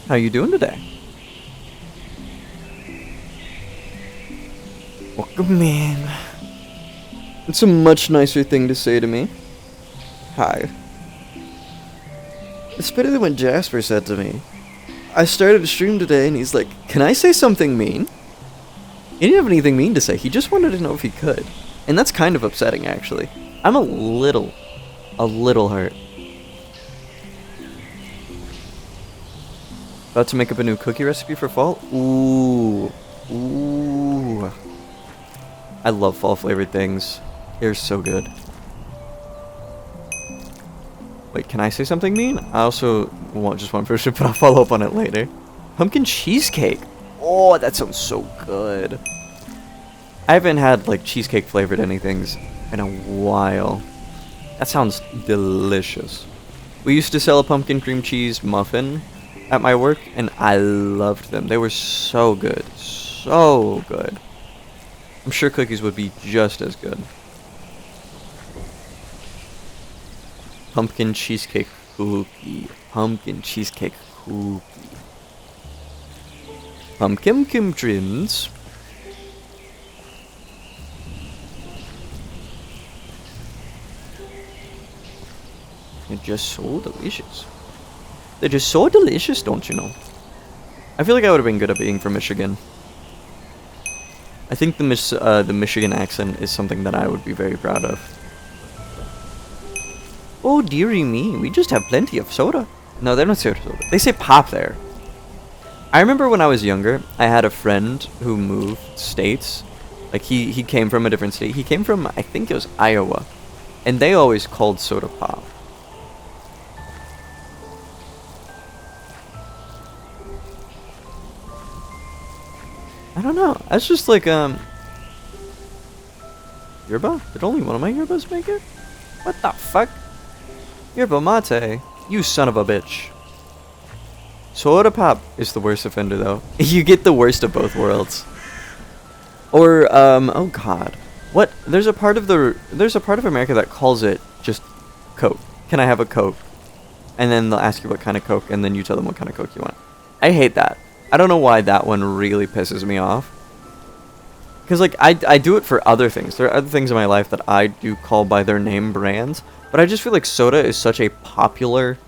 How you doing today? Welcome in. It's a much nicer thing to say to me. Hi. It's better than what Jasper said to me. I started a stream today and he's like, can I say something mean? He didn't have anything mean to say, he just wanted to know if he could. And that's kind of upsetting, actually. I'm a little hurt. About to make up a new cookie recipe for fall? Ooh. I love fall flavored things. They're so good. Wait, can I say something mean? I also just want first, but I'll follow up on it later. Pumpkin cheesecake. Oh, that sounds so good. I haven't had like cheesecake flavored anythings in a while. That sounds delicious. We used to sell a pumpkin cream cheese muffin at my work, and I loved them. They were so good. So good. I'm sure cookies would be just as good. Pumpkin cheesecake cookie. Pumpkin cheesecake cookie. Pumpkin Kim Trims. They're just so delicious. They're just so delicious, don't you know? I feel like I would have been good at being from Michigan. I think the Michigan accent is something that I would be very proud of. Oh dearie me, we just have plenty of soda. No, they don't say soda. They say pop there. I remember when I was younger, I had a friend who moved states. Like he came from a different state. He came from, I think it was Iowa. And they always called soda pop. I don't know. That's just like, yerba? Did only one of my yerbas make it? What the fuck? Yerba mate. You son of a bitch. Soda pop is the worst offender, though. You get the worst of both worlds. Or, oh god. What? There's a part of America that calls it just Coke. Can I have a Coke? And then they'll ask you what kind of Coke, and then you tell them what kind of Coke you want. I hate that. I don't know why that one really pisses me off. Because, like, I do it for other things. There are other things in my life that I do call by their name brands. But I just feel like soda is such a popular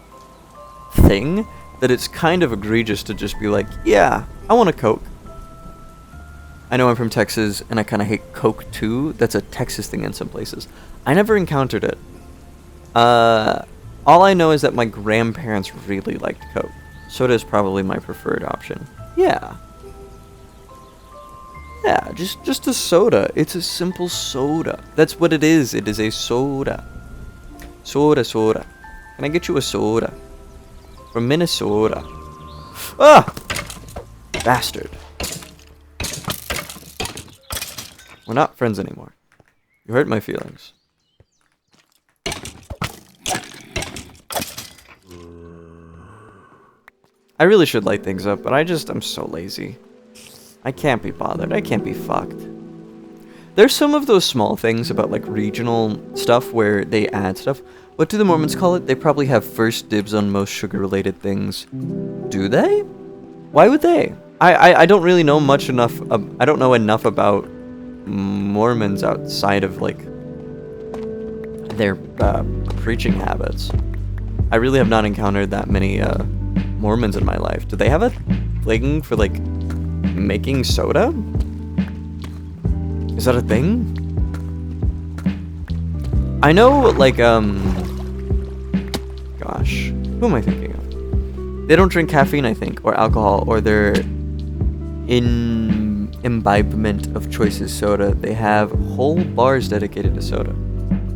thing that it's kind of egregious to just be like, yeah, I want a Coke. I know I'm from Texas, and I kind of hate Coke, too. That's a Texas thing in some places. I never encountered it. All I know is that my grandparents really liked Coke. Soda is probably my preferred option. Yeah. Yeah, just a soda. It's a simple soda. That's what it is. It is a soda. Soda. Can I get you a soda? From Minnesota. Ah! Bastard. We're not friends anymore. You hurt my feelings. I really should light things up, but I'm so lazy. I can't be bothered. I can't be fucked. There's some of those small things about, like, regional stuff where they add stuff. What do the Mormons call it? They probably have first dibs on most sugar-related things. Do they? Why would they? I don't really know much enough. I don't know enough about Mormons outside of, like, their preaching habits. I really have not encountered that many Mormons in my life. Do they have a thing for, like, making soda? Is that a thing? I know, like, gosh, who am I thinking of? They don't drink caffeine, I think, or alcohol, or their imbibement of choices soda. They have whole bars dedicated to soda.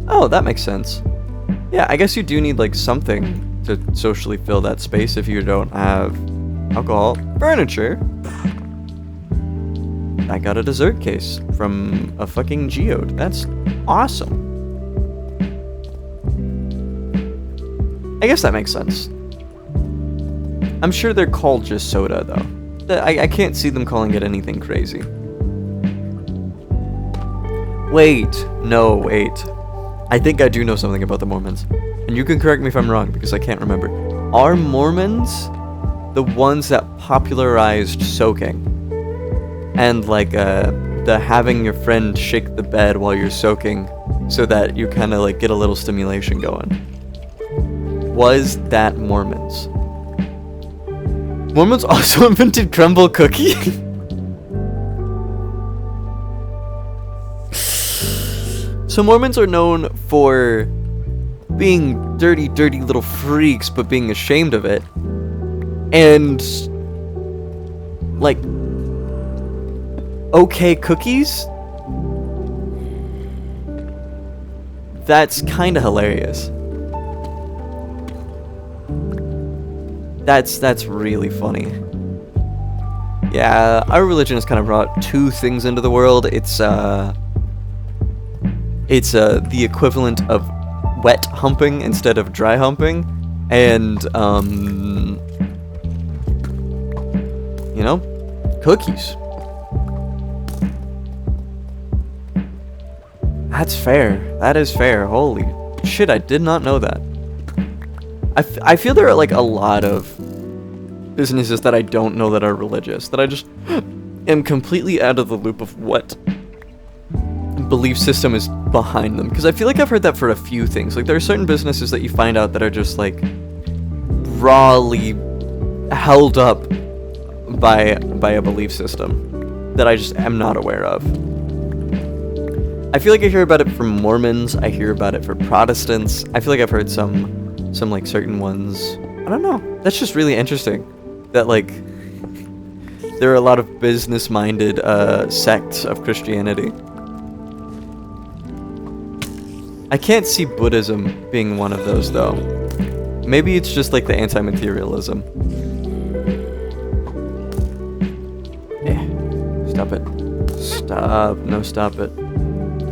Oh, that makes sense. Yeah, I guess you do need, like, something to socially fill that space if you don't have alcohol. Furniture. I got a dessert case from a fucking geode. That's awesome. I guess that makes sense. I'm sure they're called just soda, though. I can't see them calling it anything crazy. Wait. I think I do know something about the Mormons. And you can correct me if I'm wrong, because I can't remember. Are Mormons the ones that popularized soaking? And, like, the having your friend shake the bed while you're soaking so that you kind of, like, get a little stimulation going. Was that Mormons? Mormons also invented crumble cookie? So Mormons are known for being dirty little freaks, but being ashamed of it. And, like, okay cookies? That's kinda hilarious. That's really funny. Yeah, our religion has kind of brought two things into the world. It's the equivalent of wet humping instead of dry humping, and you know, cookies. That's fair. That is fair. Holy shit, I did not know that. I feel there are, like, a lot of businesses that I don't know that are religious, that I just am completely out of the loop of what belief system is behind them. Because I feel like I've heard that for a few things. Like, there are certain businesses that you find out that are just, like, rawly held up by a belief system that I just am not aware of. I feel like I hear about it from Mormons, I hear about it for Protestants, I feel like I've heard some like certain ones. I don't know. That's just really interesting. That, like, there are a lot of business-minded sects of Christianity. I can't see Buddhism being one of those, though. Maybe it's just, like, the anti-materialism. Yeah. Stop it. Stop. No, stop it.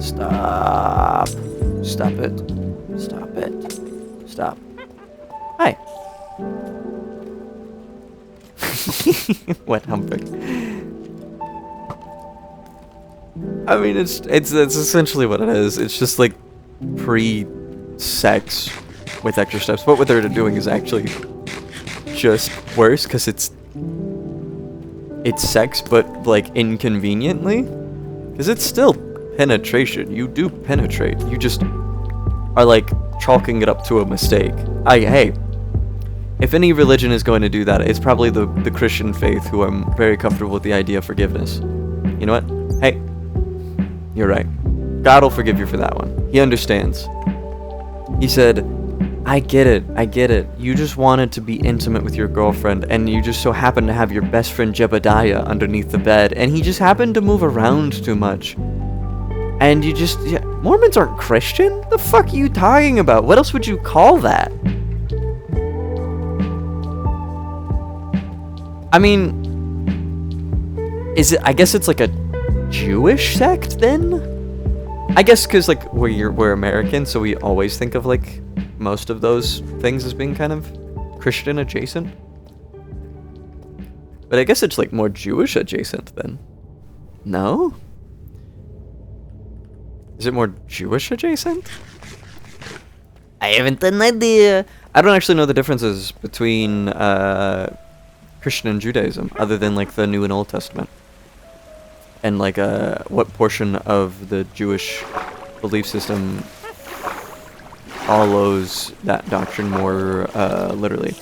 Stop. Stop it. Stop it. Stop. Hi. Wet humping. I mean, it's essentially what it is. It's just, like, pre-sex with extra steps. But what they're doing is actually just worse, because it's sex, but, like, inconveniently. Because it's still penetration. You do penetrate. You just are, like, chalking it up to a mistake. Hey, if any religion is going to do that, it's probably the Christian faith, who I'm very comfortable with the idea of forgiveness. You know what? Hey, you're right. God will forgive you for that one. He understands. He said, I get it. You just wanted to be intimate with your girlfriend, and you just so happened to have your best friend Jebediah underneath the bed, and he just happened to move around too much. And you just... Yeah, Mormons aren't Christian? The fuck are you talking about? What else would you call that? I mean... I guess it's like a Jewish sect then? I guess because like we're American, so we always think of like most of those things as being kind of Christian adjacent. But I guess it's like more Jewish adjacent then. No? Is it more Jewish adjacent? I haven't an idea. I don't actually know the differences between Christian and Judaism, other than like the New and Old Testament. And like what portion of the Jewish belief system follows that doctrine more literally.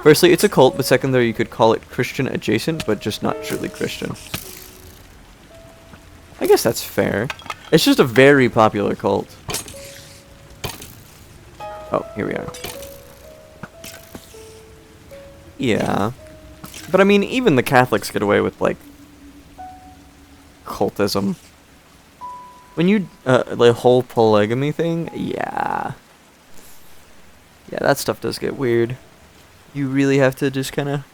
Firstly, it's a cult, but secondly, you could call it Christian adjacent, but just not truly Christian. I guess that's fair. It's just a very popular cult. Oh, here we are. Yeah. But I mean, even the Catholics get away with, like, cultism. When you, the whole polygamy thing, yeah. Yeah, that stuff does get weird. You really have to just kind of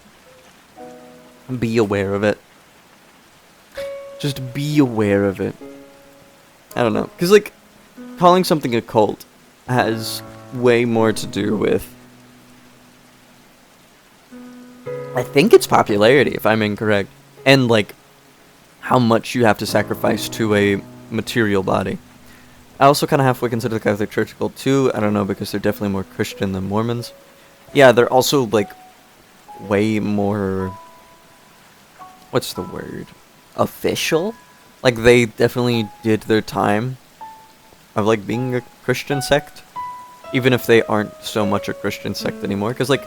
be aware of it. Just be aware of it. I don't know. Because, like, calling something a cult has way more to do with, I think it's popularity, if I'm incorrect. And, like, how much you have to sacrifice to a material body. I also kind of halfway consider the Catholic Church a cult, too. I don't know, because they're definitely more Christian than Mormons. Yeah, they're also, like, way more, what's the word? Official? Like, they definitely did their time of, like, being a Christian sect. Even if they aren't so much a Christian sect anymore. Because, like,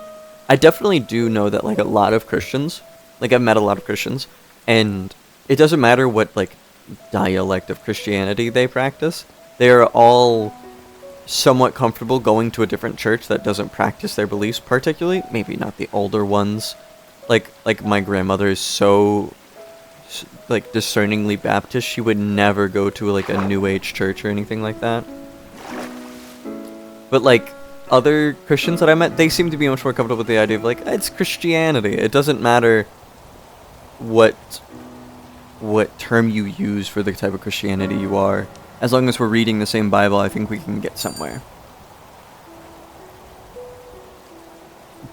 I definitely do know that, like, a lot of Christians, like, I've met a lot of Christians, and it doesn't matter what, like, dialect of Christianity they practice. They are all somewhat comfortable going to a different church that doesn't practice their beliefs particularly. Maybe not the older ones. Like my grandmother is so, like, discerningly Baptist, she would never go to, like, a New Age church or anything like that. But, like, other Christians that I met, they seem to be much more comfortable with the idea of, like, it's Christianity. It doesn't matter what term you use for the type of Christianity you are. As long as we're reading the same Bible, I think we can get somewhere.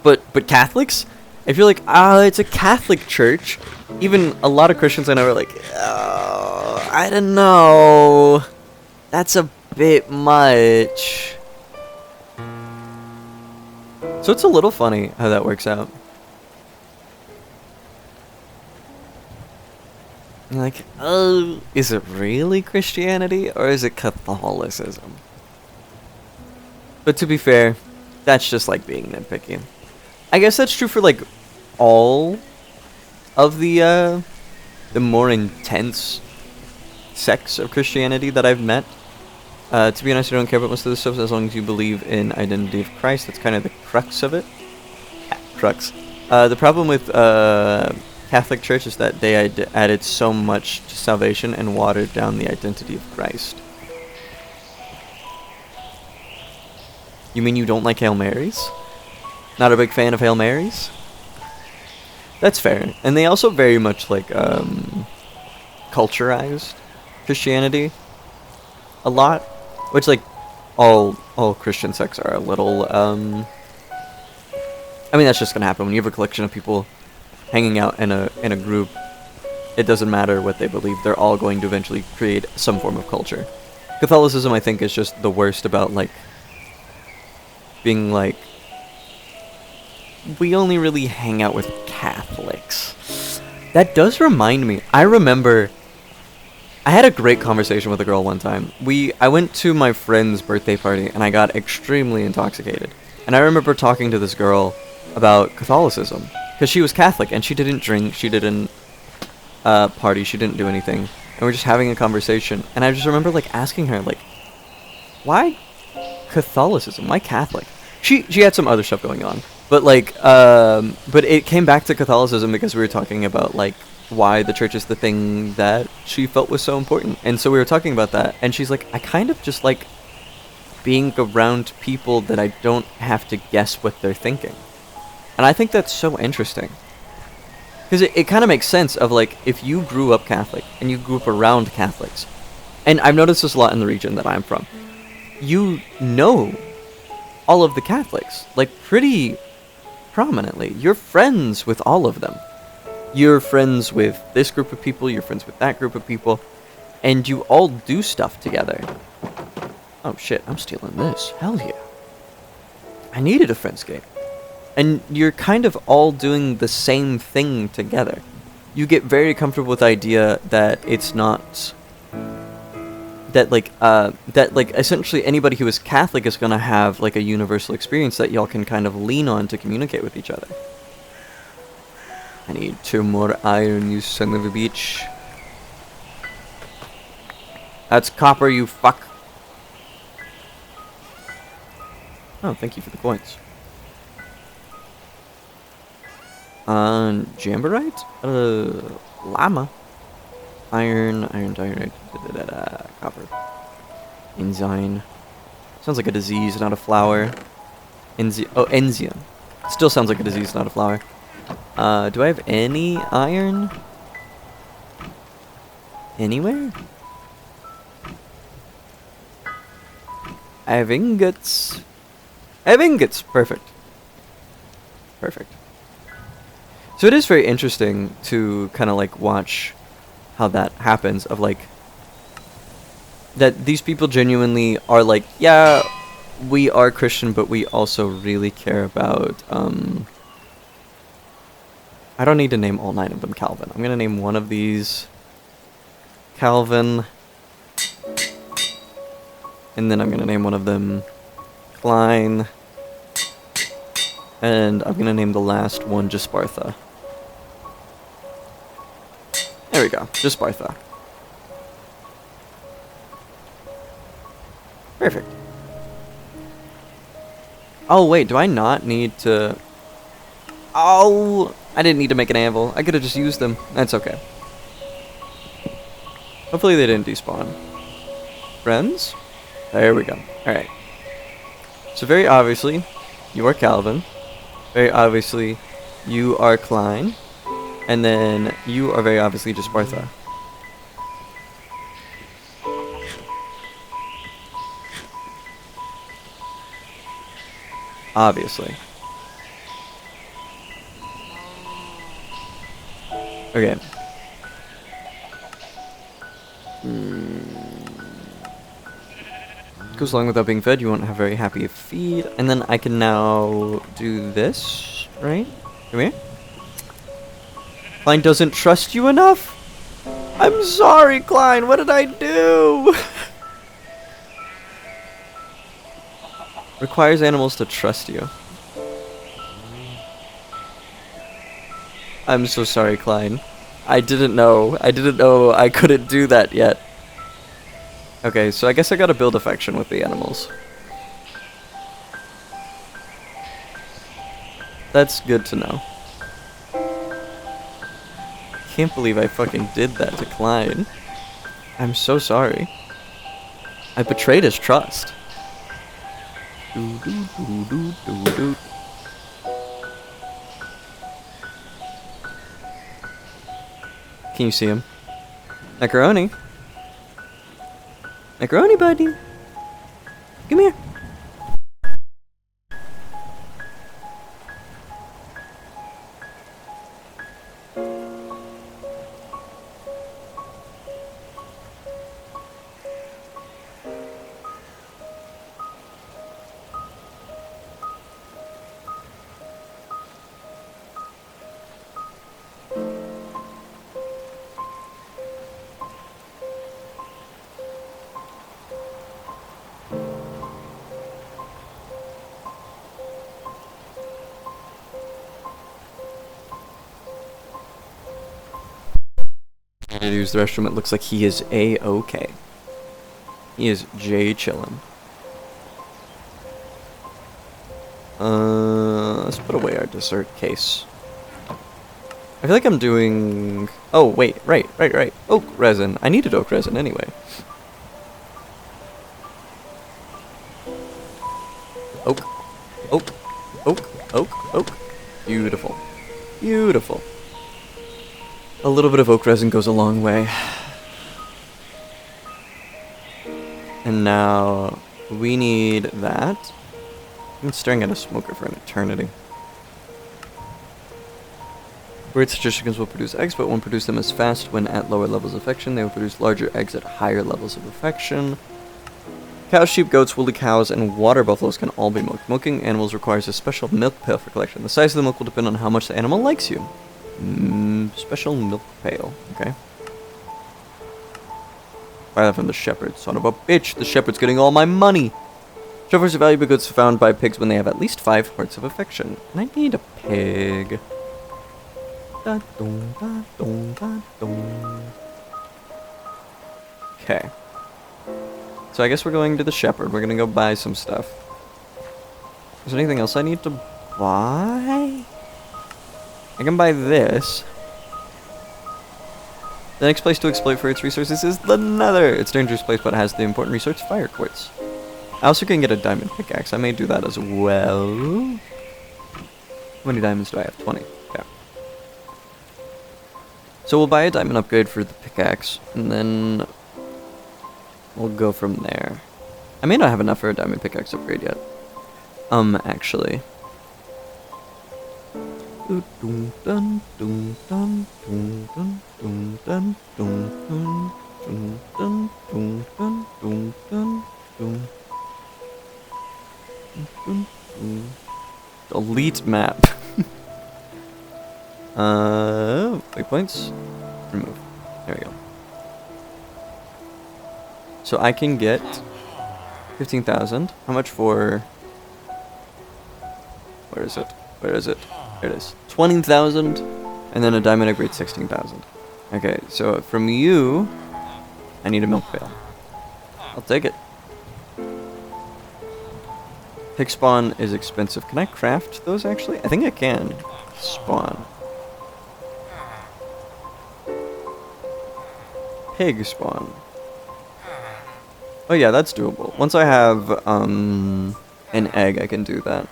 But Catholics, if you're like, it's a Catholic church, even a lot of Christians I know are like, oh, I don't know, that's a bit much. So it's a little funny how that works out. You're like, oh, is it really Christianity or is it Catholicism? But to be fair, that's just like being nitpicky. I guess that's true for like all of the more intense sects of Christianity that I've met. To be honest, I don't care about most of this stuff as long as you believe in identity of Christ. That's kind of the crux of it. Crux. The problem with Catholic Church is that they added so much to salvation and watered down the identity of Christ. You mean you don't like Hail Marys? Not a big fan of Hail Marys? That's fair. And they also very much like culturized Christianity a lot, which like all Christian sects are a little I mean, that's just gonna happen when you have a collection of people hanging out in a group. It doesn't matter what they believe, they're all going to eventually create some form of culture. Catholicism, I think, is just the worst about, like, being like, we only really hang out with Catholics. That does remind me, I remember I had a great conversation with a girl one time. I went to my friend's birthday party and I got extremely intoxicated. And I remember talking to this girl about Catholicism. Because she was Catholic, and she didn't drink, she didn't party, she didn't do anything. And we're just having a conversation. And I just remember, like, asking her, like, why Catholicism? Why Catholic? She had some other stuff going on. But, like, but it came back to Catholicism because we were talking about, like, why the church is the thing that she felt was so important. And so we were talking about that, and she's like, I kind of just like being around people that I don't have to guess what they're thinking. And I think that's so interesting. Because it kind of makes sense of, like, if you grew up Catholic and you grew up around Catholics, and I've noticed this a lot in the region that I'm from, you know all of the Catholics, like, pretty prominently. You're friends with all of them. You're friends with this group of people, you're friends with that group of people, and you all do stuff together. Oh shit, I'm stealing this. Hell yeah. I needed a friend's game. And you're kind of all doing the same thing together. You get very comfortable with the idea that it's not... That, like, essentially anybody who is Catholic is gonna have, like, a universal experience that y'all can kind of lean on to communicate with each other. I need 2 more iron, you son of a bitch. That's copper, you fuck. Oh, thank you for the coins. Jamborite? Llama. Iron, copper. Enzyme. Sounds like a disease, not a flower. Enzium. Still sounds like a disease, not a flower. Do I have any iron? Anywhere? I have ingots. I have ingots! Perfect. Perfect. So it is very interesting to kind of, like, watch how that happens, of, like, that these people genuinely are like, yeah, we are Christian, but we also really care about, I don't need to name all 9 of them Calvin. I'm gonna name one of these Calvin, and then I'm gonna name one of them Klein, and I'm gonna name the last one Jaspartha. There we go, Jaspartha. Perfect. Oh wait, do I not need to... Oh, I didn't need to make an anvil. I could have just used them. That's okay. Hopefully they didn't despawn. Friends? There we go. Alright. So very obviously, you are Calvin. Very obviously, you are Klein. And then you are very obviously Jaspartha. Obviously. Okay. Goes along without being fed, you won't have very happy feed. And then I can now do this, right? Come here. Klein doesn't trust you enough? I'm sorry, Klein, what did I do? Requires animals to trust you. I'm so sorry, Klein. I didn't know I couldn't do that yet. Okay, so I guess I gotta build affection with the animals. That's good to know. Can't believe I fucking did that to Klein. I'm so sorry. I betrayed his trust. Doo doo doo doo doo doo. Can you see him? Macaroni. Macaroni, buddy. Come here. To use the restroom, it looks like he is A-okay. He is J-chillin'. Let's put away our dessert case. I feel like I'm doing... Oh, wait, right. Oak resin. I needed oak resin anyway. Oak. Beautiful. A little bit of oak resin goes a long way. And now we need that. I've been staring at a smoker for an eternity. Bird chickens will produce eggs, but won't produce them as fast when at lower levels of affection. They will produce larger eggs at higher levels of affection. Cows, sheep, goats, woolly cows, and water buffaloes can all be milked. Milking animals requires a special milk pail for collection. The size of the milk will depend on how much the animal likes you. Special milk pail. Okay. Buy that from the shepherd. Son of a bitch. The shepherd's getting all my money. Shepherds are valuable goods found by pigs when they have at least 5 hearts of affection. And I need a pig. Okay. So I guess we're going to the shepherd. We're gonna go buy some stuff. Is there anything else I need to buy? I can buy this. The next place to exploit for its resources is the Nether. It's a dangerous place, but it has the important resource, fire quartz. I also can get a diamond pickaxe. I may do that as well. How many diamonds do I have? 20. Okay. So we'll buy a diamond upgrade for the pickaxe, and then we'll go from there. I may not have enough for a diamond pickaxe upgrade yet. Actually. Delete map. Waypoints. Remove. There we go. So I can get 15,000. How much for? Where is it? Where is it? There it is. 20,000, and then a diamond upgrade 16,000. Okay, so from you, I need a milk pail. I'll take it. Pig spawn is expensive. Can I craft those actually? I think I can. Spawn. Pig spawn. Oh yeah, that's doable. Once I have an egg, I can do that.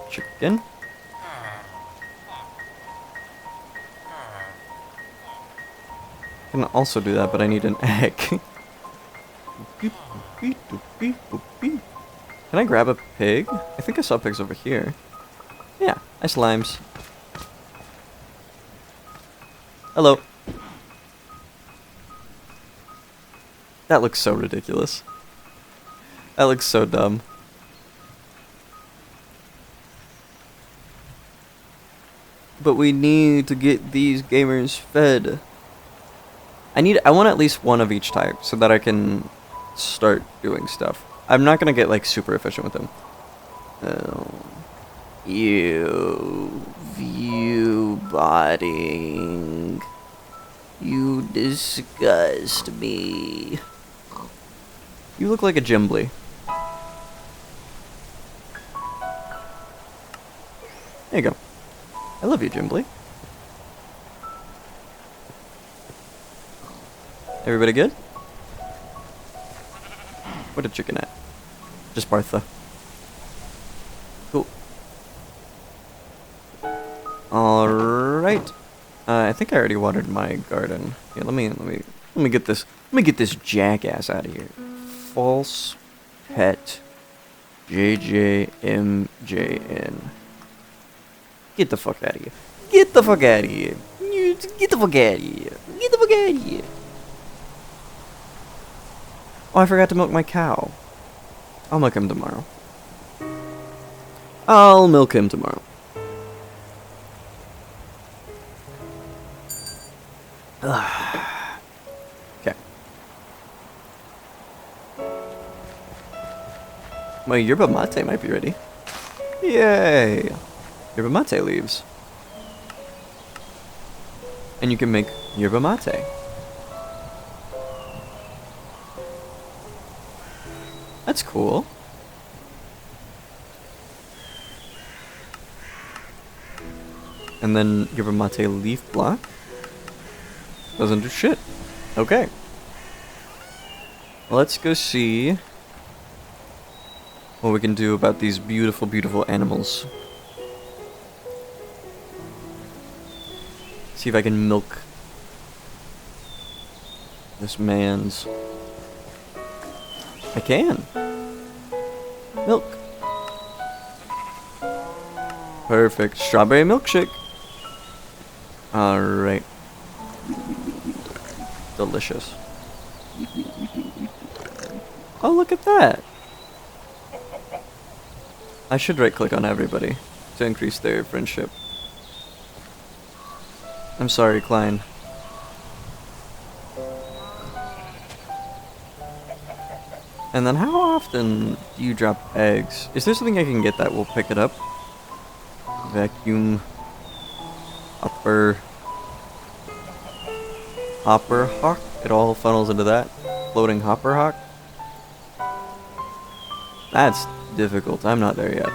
Chicken. I can also do that, but I need an egg. Can I grab a pig? I think I saw pigs over here. Yeah, nice limes. Hello. That looks so ridiculous. That looks so dumb. But we need to get these gamers fed. I want at least one of each type so that I can start doing stuff. I'm not gonna get like super efficient with them. You view botting. You disgust me. You look like a Jimbly. There you go. I love you, Jimbly. Everybody good? What a chicken at? Just Bartha. Cool. Alright. I think I already watered my garden. Yeah, let me get this. Let me get this jackass out of here. False pet JJMJN. Get the fuck out of here. Get the fuck out of here. Get the fuck out of here. Get the fuck out of here. Oh, I forgot to milk my cow. I'll milk him tomorrow. I'll milk him tomorrow. Okay. My yerba mate might be ready. Yay! Yerba mate leaves. And you can make yerba mate. That's cool. And then yerba mate leaf block. Doesn't do shit. Okay. Let's go see what we can do about these beautiful, beautiful animals. See if I can milk this man's. I can. Milk. Perfect. Strawberry milkshake. Alright. Delicious. Oh, look at that. I should right click on everybody to increase their friendship. I'm sorry, Klein. And then how often do you drop eggs? Is there something I can get that will pick it up? Vacuum. Hopper hawk? It all funnels into that. Floating hopper hawk? That's difficult. I'm not there yet.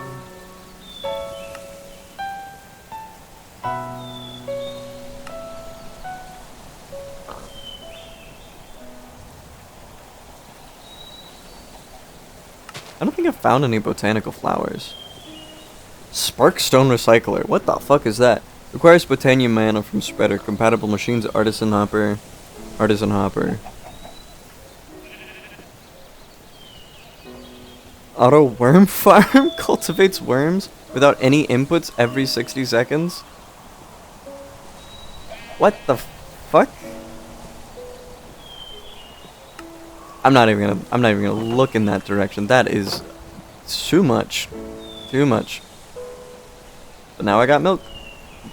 I don't think I've found any botanical flowers. Sparkstone recycler. What the fuck is that? Requires botanium mana from spreader. Compatible machines. Artisan hopper. Artisan hopper. Auto worm farm cultivates worms without any inputs every 60 seconds. What the fuck? I'm not even gonna look in that direction. That is too much. Too much. But now I got milk.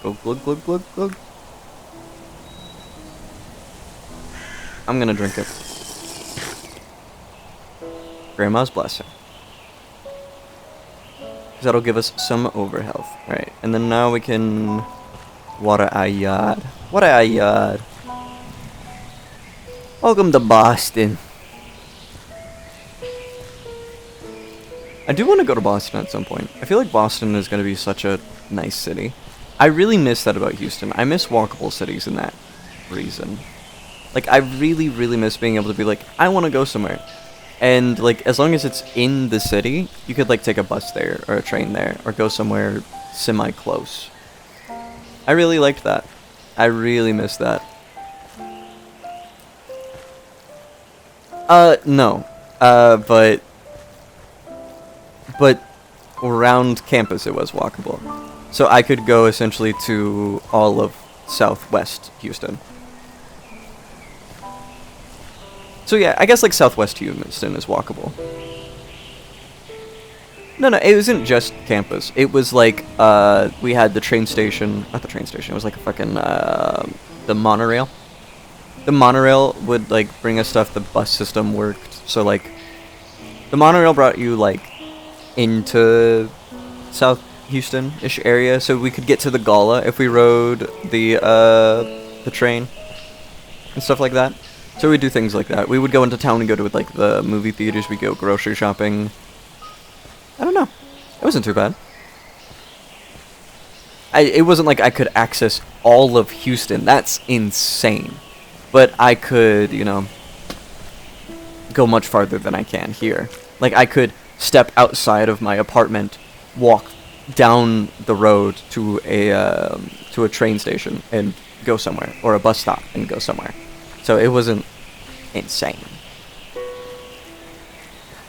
Glug glug glug glug glug. I'm gonna drink it. Grandma's blessing. Because that'll give us some overhealth. Alright, and then now we can... Water ayad. Water ayad. Welcome to Boston. I do want to go to Boston at some point. I feel like Boston is going to be such a nice city. I really miss that about Houston. I miss walkable cities in that reason. Like, I really, really miss being able to be like, I want to go somewhere. And, like, as long as it's in the city, you could, like, take a bus there, or a train there, or go somewhere semi-close. I really liked that. I really miss that. No. But around campus it was walkable. So I could go essentially to all of southwest Houston. So yeah, I guess like southwest Houston is walkable. No, it wasn't just campus. It was like, we had the train station, not the train station, it was like a fucking, the monorail. The monorail would like bring us stuff, the bus system worked. So like, the monorail brought you like into South Houston-ish area, so we could get to the Gala if we rode the train and stuff like that. So we'd do things like that. We would go into town and go to like the movie theaters. We'd go grocery shopping. I don't know. It wasn't too bad. It wasn't like I could access all of Houston. That's insane. But I could, you know, go much farther than I can here. Like I could step outside of my apartment, walk down the road to a train station and go somewhere, or a bus stop and go somewhere. So it wasn't insane.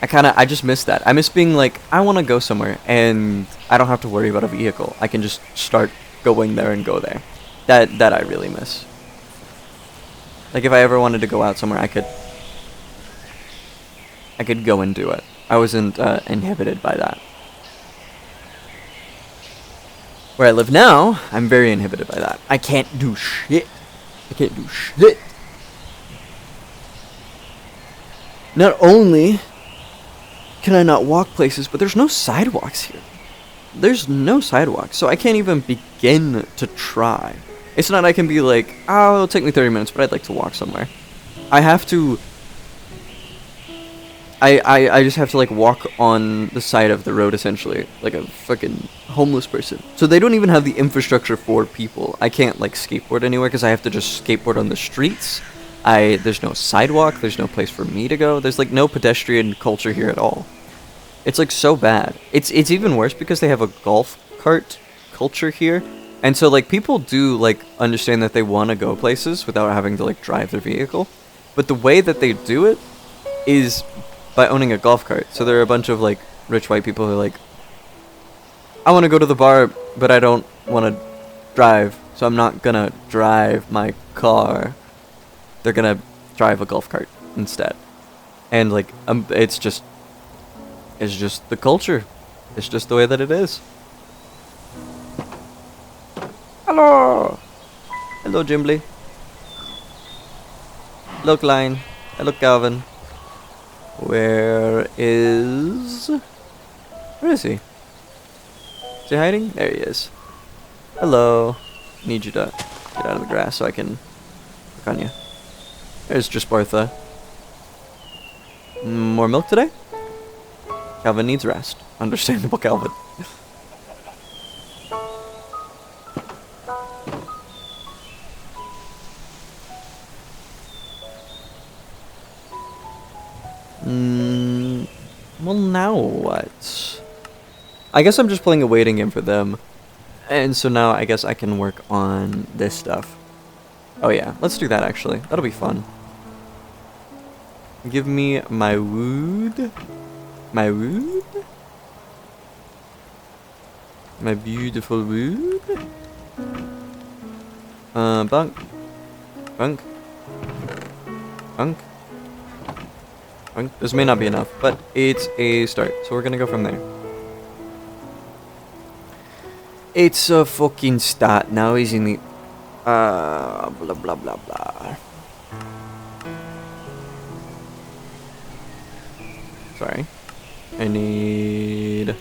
I just miss that. I miss being like, I want to go somewhere and I don't have to worry about a vehicle. I can just start going there and go there. That I really miss. Like if I ever wanted to go out somewhere, I could go and do it. I wasn't inhibited by that. Where I live now, I'm very inhibited by that. I can't do shit. I can't do shit. Not only can I not walk places, but there's no sidewalks here. There's no sidewalks, so I can't even begin to try. It's not I can be like, oh, it'll take me 30 minutes, but I'd like to walk somewhere. I have to... I just have to, like, walk on the side of the road, essentially. Like a fucking homeless person. So they don't even have the infrastructure for people. I can't, like, skateboard anywhere, because I have to just skateboard on the streets. There's no sidewalk, there's no place for me to go. There's, like, no pedestrian culture here at all. It's, like, so bad. It's even worse because they have a golf cart culture here, And so, like, people do, like, understand that they want to go places without having to, like, drive their vehicle. But the way that they do it is by owning a golf cart. So there are a bunch of, like, rich white people who are like, I want to go to the bar, but I don't want to drive. So I'm not going to drive my car. They're going to drive a golf cart instead. And, like, it's just the culture. It's just the way that it is. Hello! Hello, Jimbly. Hello, Klein. Hello, Calvin. Where is he? Is he hiding? There he is. Hello. Need you to get out of the grass so I can look on you. There's just Bartha. More milk today? Calvin needs rest. Understandable, Calvin. Well, now what? I guess I'm just playing a waiting game for them. And so now I guess I can work on this stuff. Oh yeah, let's do that actually. That'll be fun. Give me my wood. My wood? My beautiful wood? Bunk. Bunk. Bunk. This may not be enough, but it's a start, so we're gonna go from there. It's a fucking start now, isn't it? Blah blah blah blah. Sorry. I need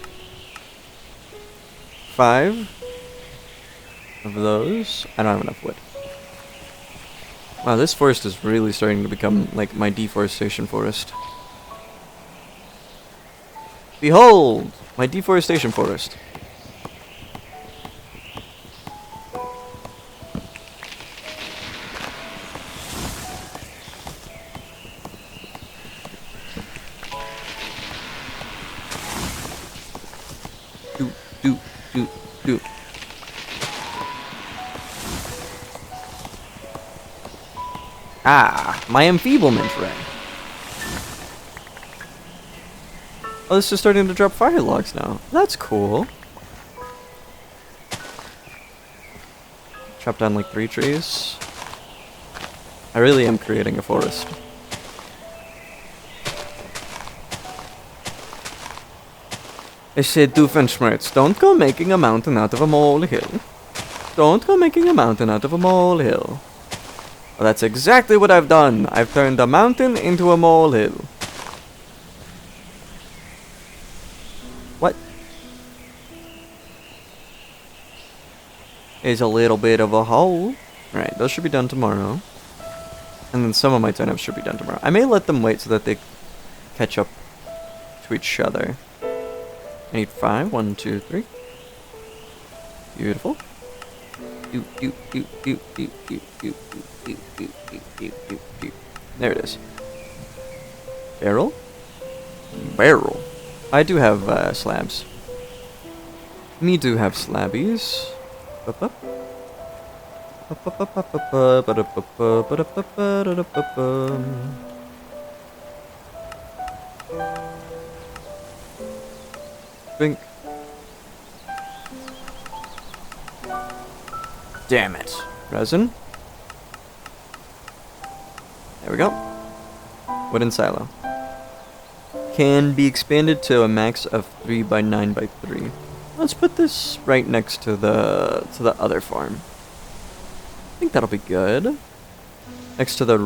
5 of those. I don't have enough wood. Wow, this forest is really starting to become like my deforestation forest. Behold, my deforestation forest. Do. Ah, my enfeeblement ray. Oh, this is starting to drop fire logs now. That's cool. Chop down like 3 trees. I really am creating a forest. I said Doofenshmirtz, don't go making a mountain out of a molehill. Don't go making a mountain out of a molehill. Well, that's exactly what I've done. I've turned a mountain into a molehill. What? There's a little bit of a hole. Right, those should be done tomorrow. And then some of my turnips should be done tomorrow. I may let them wait so that they catch up to each other. I need 5. 1, 2, 3. Beautiful. There it is. Barrel? Barrel. I do have slabs. Me do have slabbies. Bink. Damn it. Resin. There we go. Wooden silo. Can be expanded to a max of 3 by 9 by 3. Let's put this right next to the other farm. I think that'll be good. Next to the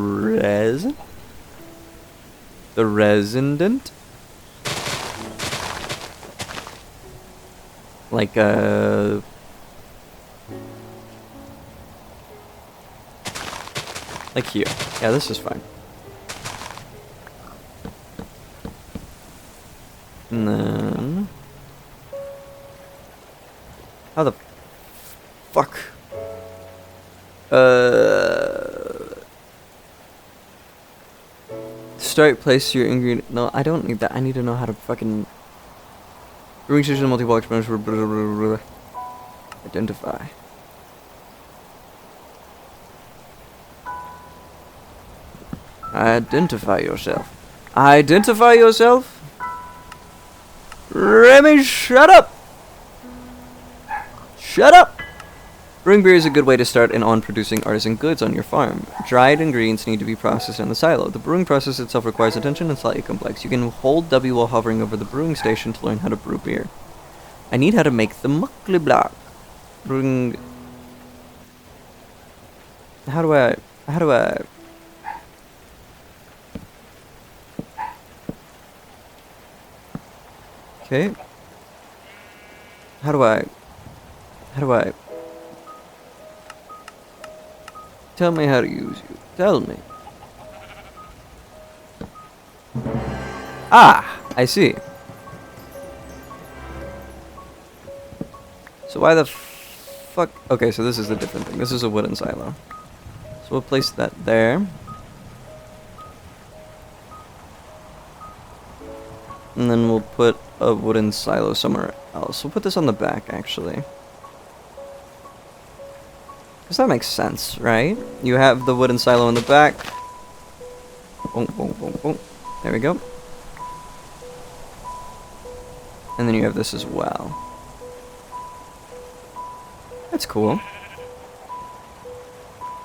resident. Like here. Yeah, this is fine. And then how the fuck? Start place your ingredient. No, I don't need that. I need to know how to fucking brewing station multi-block exponential. Identify. Identify yourself. Identify yourself? Remy, shut up! Shut up! Brewing beer is a good way to start and on producing artisan goods on your farm. Dried ingredients need to be processed in the silo. The brewing process itself requires attention and slightly complex. You can hold W while hovering over the brewing station to learn how to brew beer. I need how to make the muckly block. Brewing... How do I... Okay. How do I... Tell me how to use you. Tell me. Ah! I see. So why the fuck... Okay, so this is a different thing. This is a wooden silo. So we'll place that there. And then we'll put a wooden silo somewhere else. We'll put this on the back, actually. Because that makes sense, right? You have the wooden silo in the back. Boom, boom, boom, boom. There we go. And then you have this as well. That's cool.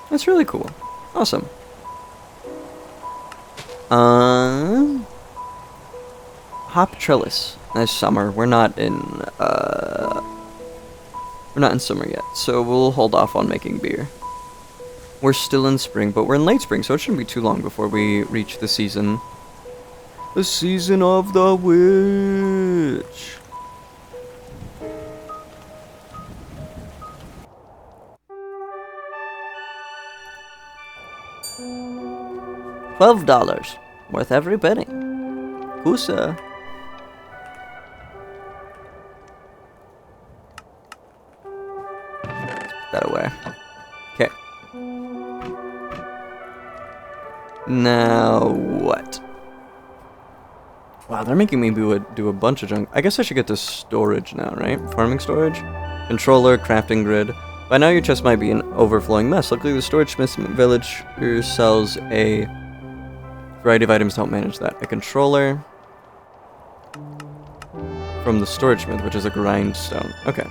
That's really cool. Awesome. Hop trellis. It's summer. We're not in summer yet, so we'll hold off on making beer. We're still in spring, but we're in late spring, so it shouldn't be too long before we reach the season. The season of the witch. $12. Worth every penny. Kusa. That away. Okay. Now what? Wow, they're making me do a bunch of junk. I guess I should get to storage now, right? Farming storage? Controller, crafting grid. By now your chest might be an overflowing mess. Luckily the storage smith village sells a variety of items to help manage that. A controller from the storage smith, which is a grindstone. Okay.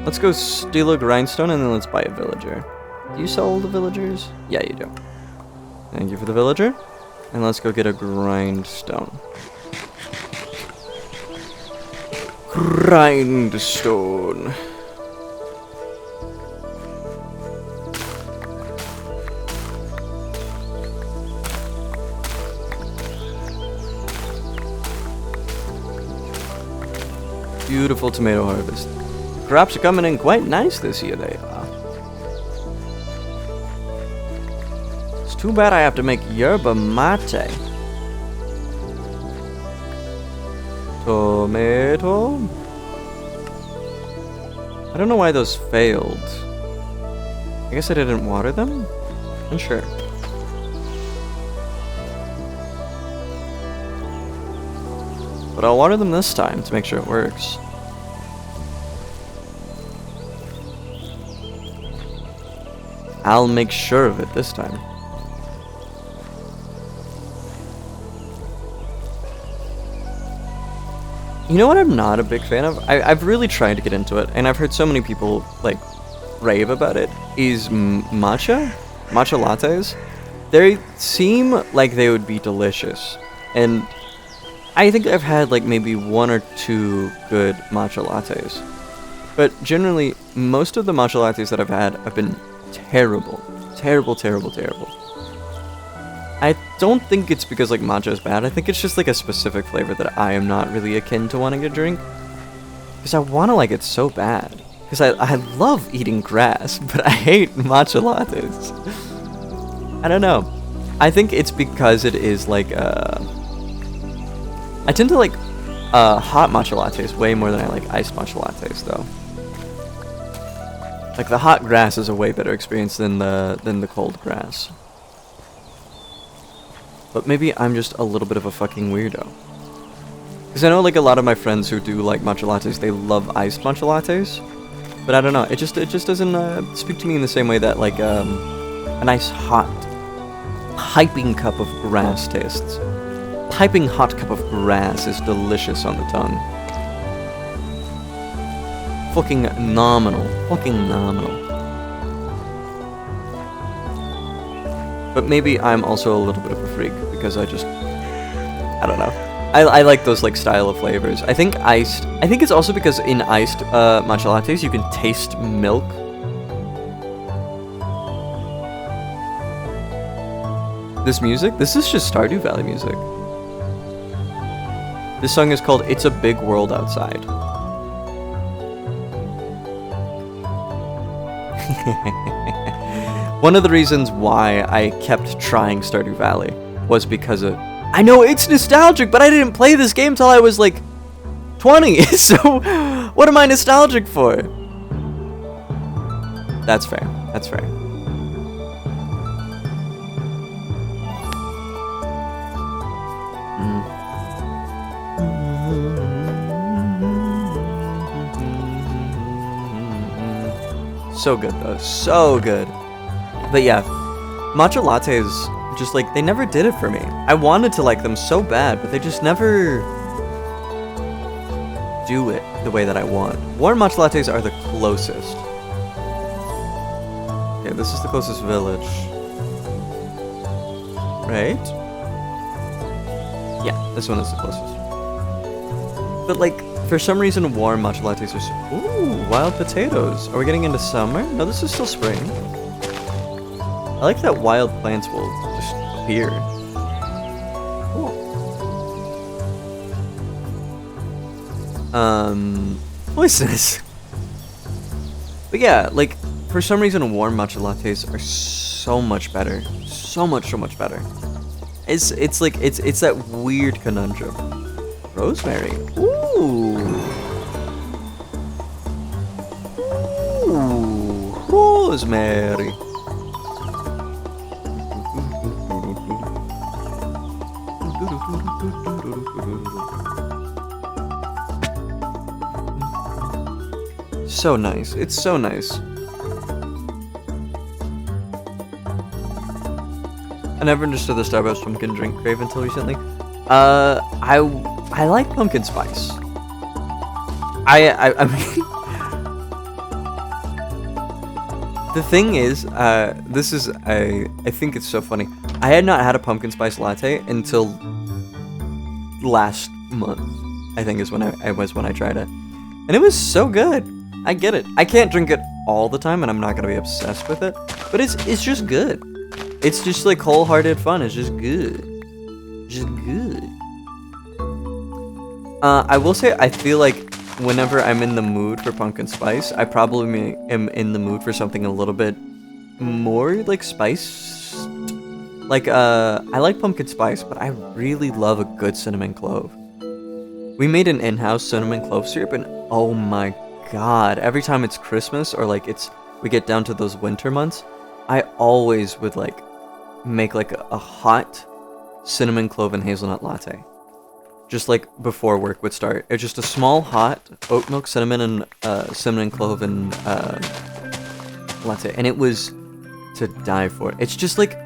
Let's go steal a grindstone and then let's buy a villager. Do you sell all the villagers? Yeah, you do. Thank you for the villager. And let's go get a grindstone. Grindstone. Beautiful tomato harvest. Crops are coming in quite nice this year, they are. It's too bad I have to make yerba mate. Tomato? I don't know why those failed. I guess I didn't water them? Unsure. But I'll water them this time to make sure it works. I'll make sure of it this time. You know what I'm not a big fan of? I've really tried to get into it, and I've heard so many people, like, rave about it, is matcha? Matcha lattes? They seem like they would be delicious, and I think I've had, like, maybe 1 or 2 good matcha lattes. But generally, most of the matcha lattes that I've had have been terrible. Terrible, terrible, terrible. I don't think it's because, like, matcha is bad. I think it's just, like, a specific flavor that I am not really akin to wanting to drink. Because I want to like it so bad. Because I love eating grass, but I hate matcha lattes. I don't know. I think it's because it is, like, I tend to like hot matcha lattes way more than I like iced matcha lattes, though. Like, the hot grass is a way better experience than the cold grass. But maybe I'm just a little bit of a fucking weirdo. Because I know, like, a lot of my friends who do, like, matcha lattes, they love iced matcha lattes. But I don't know, it just doesn't speak to me in the same way that, like, a nice hot piping cup of grass tastes. Piping hot cup of grass is delicious on the tongue. Fucking nominal. Fucking nominal. But maybe I'm also a little bit of a freak because I don't know. I like those like style of flavors. I think it's also because in iced matcha lattes you can taste milk. This music? This is just Stardew Valley music. This song is called It's a Big World Outside. One of the reasons why I kept trying Stardew Valley was because of... I know it's nostalgic, but I didn't play this game till I was like 20, so what am I nostalgic for? That's fair. That's fair. So good though, so good. But yeah, matcha lattes, just like, they never did it for me. I wanted to like them so bad, but they just never do it the way that I want. Warm matcha lattes are the closest. Okay, this is the closest village. Right? Yeah, this one is the closest. But like, for some reason, warm matcha lattes are so... Ooh, wild potatoes. Are we getting into summer? No, this is still spring. I like that wild plants will just appear. Cool. What is this? But yeah, like, for some reason, warm matcha lattes are so much better. So much better. It's that weird conundrum. Rosemary. Ooh. Ooh. Rosemary. So nice. It's so nice. I never understood the Starbucks pumpkin drink crave until recently. I like pumpkin spice. I mean, the thing is, I think it's so funny. I had not had a pumpkin spice latte until last month. I think is when I tried it, and it was so good. I get it. I can't drink it all the time, and I'm not gonna be obsessed with it. But it's just good. It's just like wholehearted fun. It's just good. Just good. I will say I feel like whenever I'm in the mood for pumpkin spice, I probably am in the mood for something a little bit more like spice. Like I like pumpkin spice, but I really love a good cinnamon clove. We made an in-house cinnamon clove syrup, and oh my god, every time it's Christmas or like we get down to those winter months, I always would like make like a hot cinnamon clove and hazelnut latte. Just like before work would start. It's just a small hot oat milk, cinnamon, and cinnamon clove and latte. And it was to die for. It's just like,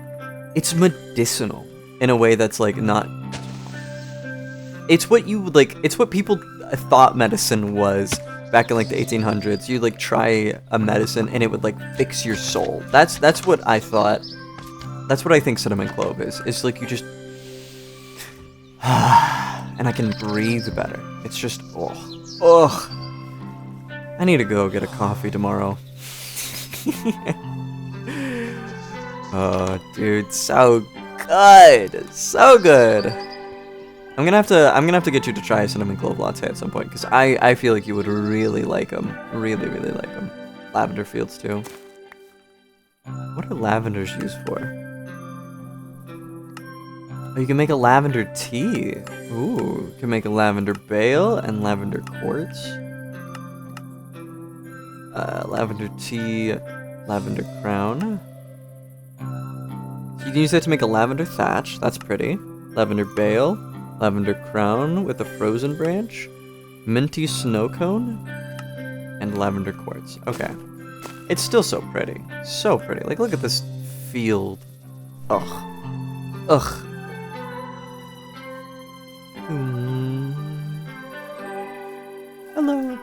it's medicinal in a way that's like not... It's what you would like, it's what people thought medicine was back in like the 1800s. You'd like try a medicine and it would like fix your soul. That's what I thought. That's what I think cinnamon clove is. It's like you just... and I can breathe better. It's just, ugh. I need to go get a coffee tomorrow. Oh, dude, so good, so good. I'm gonna have to get you to try a cinnamon clove latte at some point because I feel like you would really like them, really like them. Lavender fields too. What are lavenders used for? Oh, you can make a lavender tea. Ooh, you can make a lavender bale and lavender quartz. Lavender tea, lavender crown. You can use that to make a lavender thatch. That's pretty. Lavender bale, lavender crown with a frozen branch, minty snow cone, and lavender quartz. Okay. It's still so pretty. So pretty. Like, look at this field. Ugh. Ugh. Hello.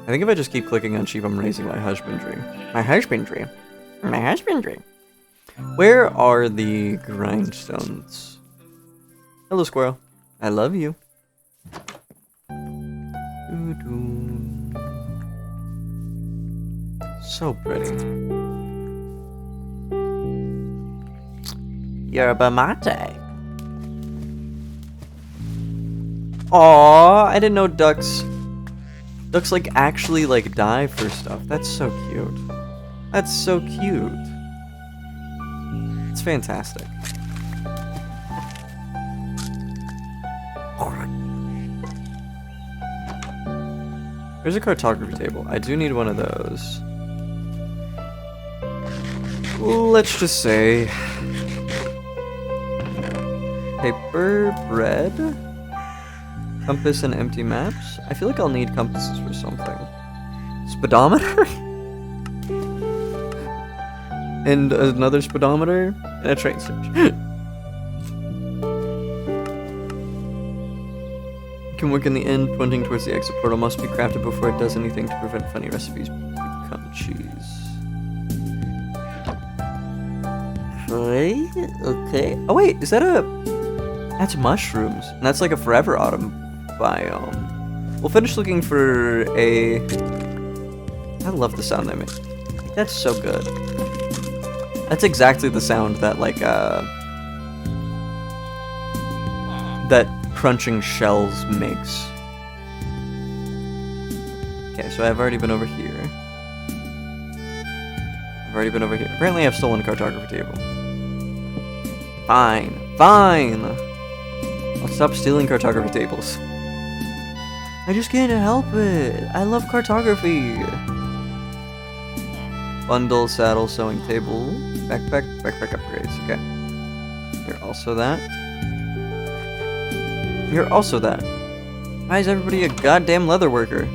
I think if I just keep clicking on sheep, I'm raising my husbandry. My husbandry. My husbandry. Where are the grindstones? Hello, squirrel. I love you. So pretty. Yerba mate. Aww, I didn't know ducks like actually like die for stuff. That's so cute. That's so cute. It's fantastic. There's a cartography table. I do need one of those. Let's just say paper, bread, compass, and empty maps. I feel like I'll need compasses for something. Speedometer? And another speedometer and a train station. Can work in the end, pointing towards the exit portal. Must be crafted before it does anything to prevent funny recipes become cheese. Okay. Oh wait, is that that's mushrooms. And that's like a forever autumn biome. We'll finish looking for I love the sound they make. That's so good. That's exactly the sound that like that crunching shells makes. Okay, so I've already been over here. Apparently I've stolen a cartography table. Fine. I'll stop stealing cartography tables. I just can't help it. I love cartography. Bundle, saddle, sewing table, backpack upgrades. Okay. You're also that. Why is everybody a goddamn leather worker?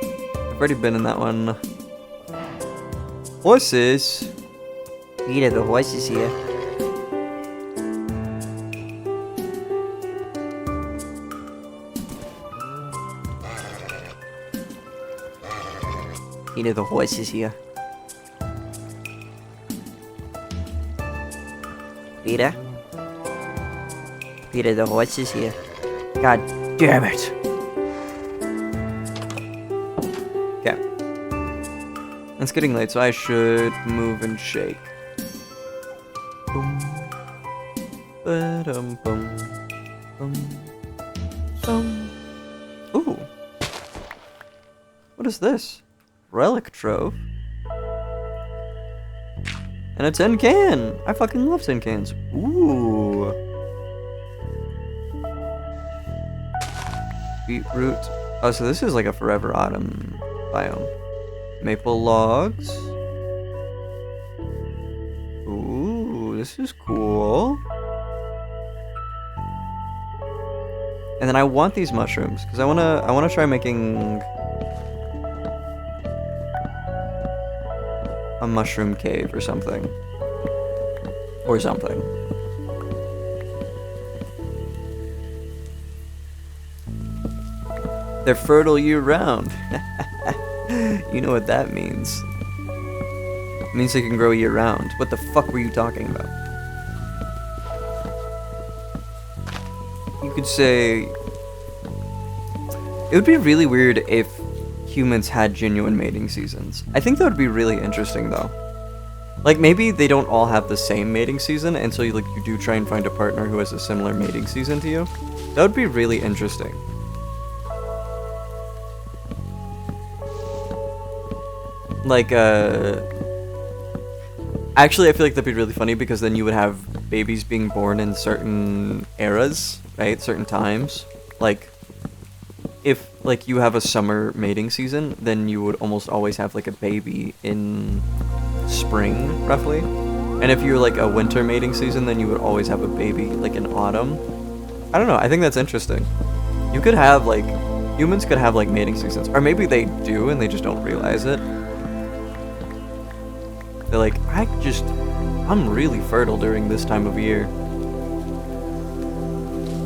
I've already been in that one. Horses. Peter, the horse is here. Peter, the horse is here. Peter? Peter, the horse is here. God damn it. Okay. It's getting late, so I should move and shake. Boom. Ba-dum, boom. Boom. Boom. Ooh. What is this? Relic trove. And a tin can. I fucking love tin cans. Ooh. Beetroot. Oh, so this is like a forever autumn biome. Maple logs. Ooh, this is cool. And then I want these mushrooms because I wanna try making a mushroom cave or something. They're fertile year-round. You know what that means. It means they can grow year-round. What the fuck were you talking about? You could say... It would be really weird if humans had genuine mating seasons. I think that would be really interesting, though. Like, maybe they don't all have the same mating season, and so you do try and find a partner who has a similar mating season to you. That would be really interesting. Like, actually, I feel like that'd be really funny because then you would have babies being born in certain eras, right? Certain times. Like, if, like, you have a summer mating season, then you would almost always have, like, a baby in spring, roughly. And if you're, like, a winter mating season, then you would always have a baby, like, in autumn. I don't know, I think that's interesting. You could have, like, humans could have, like, mating seasons. Or maybe they do and they just don't realize it. They're like, I'm really fertile during this time of year.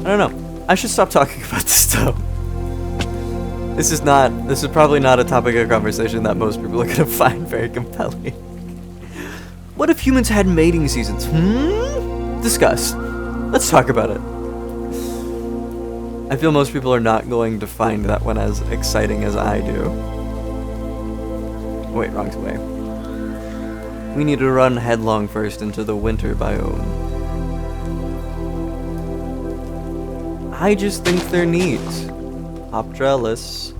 I don't know. I should stop talking about this though. This is probably not a topic of conversation that most people are gonna find very compelling. What if humans had mating seasons? Discuss. Let's talk about it. I feel most people are not going to find that one as exciting as I do. Wait, wrong way. We need to run headlong first into the winter biome. I just think they're neat. Optralis.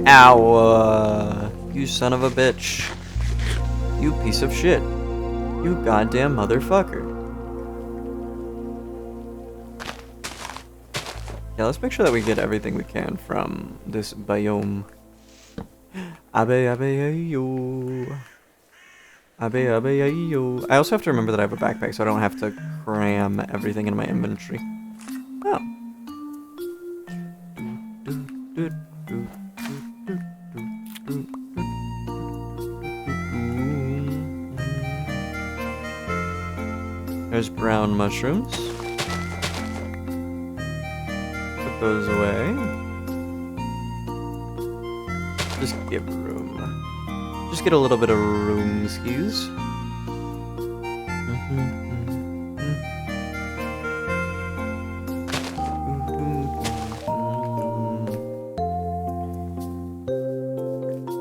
Ow! You son of a bitch. You piece of shit. You goddamn motherfucker. Yeah, let's make sure that we get everything we can from this biome. Abe ayo. Abe ayo. I also have to remember that I have a backpack, so I don't have to cram everything in my inventory. Oh. There's brown mushrooms. Put those away. Just give room. Just get a little bit of room, skis.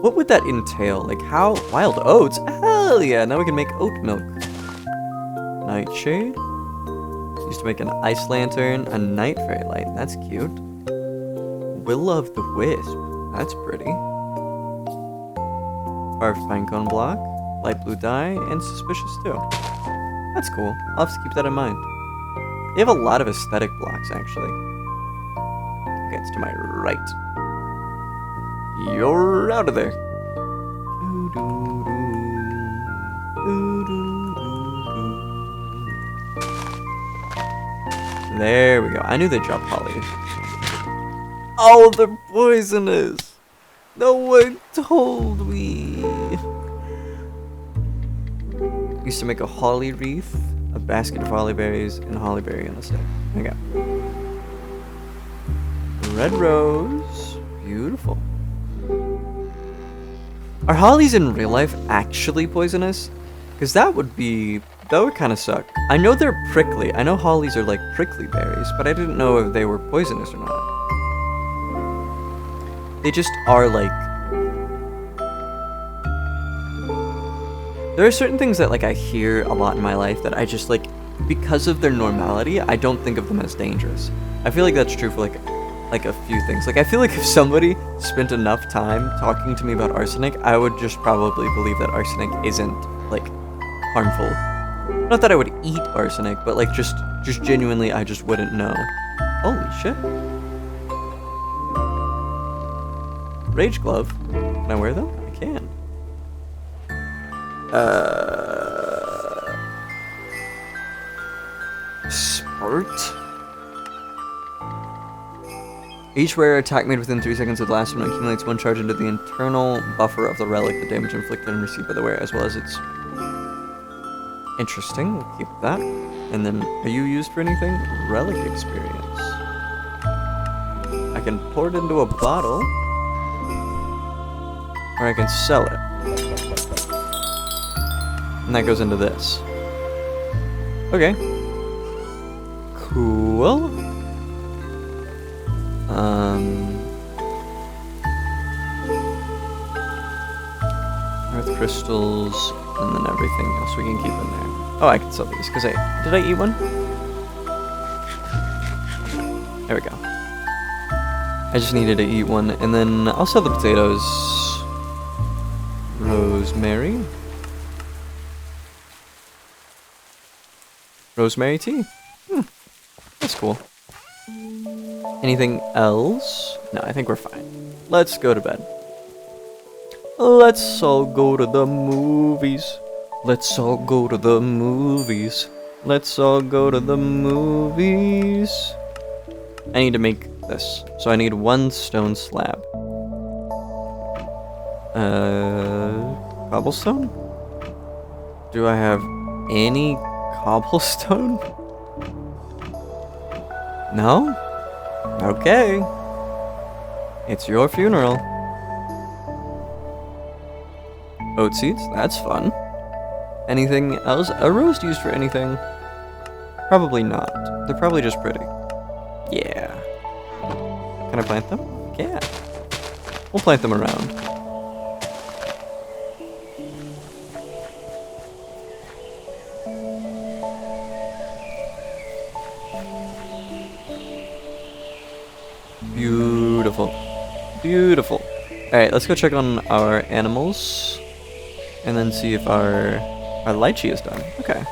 What would that entail? Like how? Wild oats? Hell yeah! Now we can make oat milk. Nightshade. Used to make an ice lantern, a night fairy light. That's cute. Will of the Wisp. That's pretty. Carved pinecone block, light blue dye, and suspicious too. That's cool. I'll have to keep that in mind. They have a lot of aesthetic blocks, actually. Okay, it's to my right. You're out of there. There we go. I knew they dropped holly. Oh, they're poisonous. No one told me. Used to make a holly wreath, a basket of holly berries, and holly berry on the stick. Okay. Red rose. Beautiful. Are hollies in real life actually poisonous? Because that would kind of suck. I know they're prickly. I know hollies are like prickly berries, but I didn't know if they were poisonous or not. They just are like... There are certain things that like I hear a lot in my life that I just like, because of their normality, I don't think of them as dangerous. I feel like that's true for like a few things. Like I feel like if somebody spent enough time talking to me about arsenic, I would just probably believe that arsenic isn't like harmful. Not that I would eat arsenic, but like just genuinely I just wouldn't know. Holy shit. Rage glove. Can I wear them? I can. Spurt? Each rare attack made within 3 seconds of the last one accumulates 1 charge into the internal buffer of the relic, the damage inflicted and received by the wearer, as well as its... Interesting, we'll keep that. And then, are you used for anything? Relic experience. I can pour it into a bottle. Or I can sell it. And that goes into this. Okay. Cool. Earth crystals, and then everything else we can keep in there. Oh, I can sell these, because did I eat one? There we go. I just needed to eat one, and then I'll sell the potatoes. Rosemary. Rosemary tea. That's cool. Anything else? No, I think we're fine. Let's go to bed. Let's all go to the movies. Let's all go to the movies. Let's all go to the movies. I need to make this. So I need 1 stone slab. Cobblestone? Do I have any cobblestone? No? Okay. It's your funeral. Oat seeds? That's fun. Anything else? A rose used for anything? Probably not. They're probably just pretty. Yeah. Can I plant them? Yeah. We'll plant them around. Beautiful. Beautiful. Alright, let's go check on our animals. And then see if our lychee is done. Okay.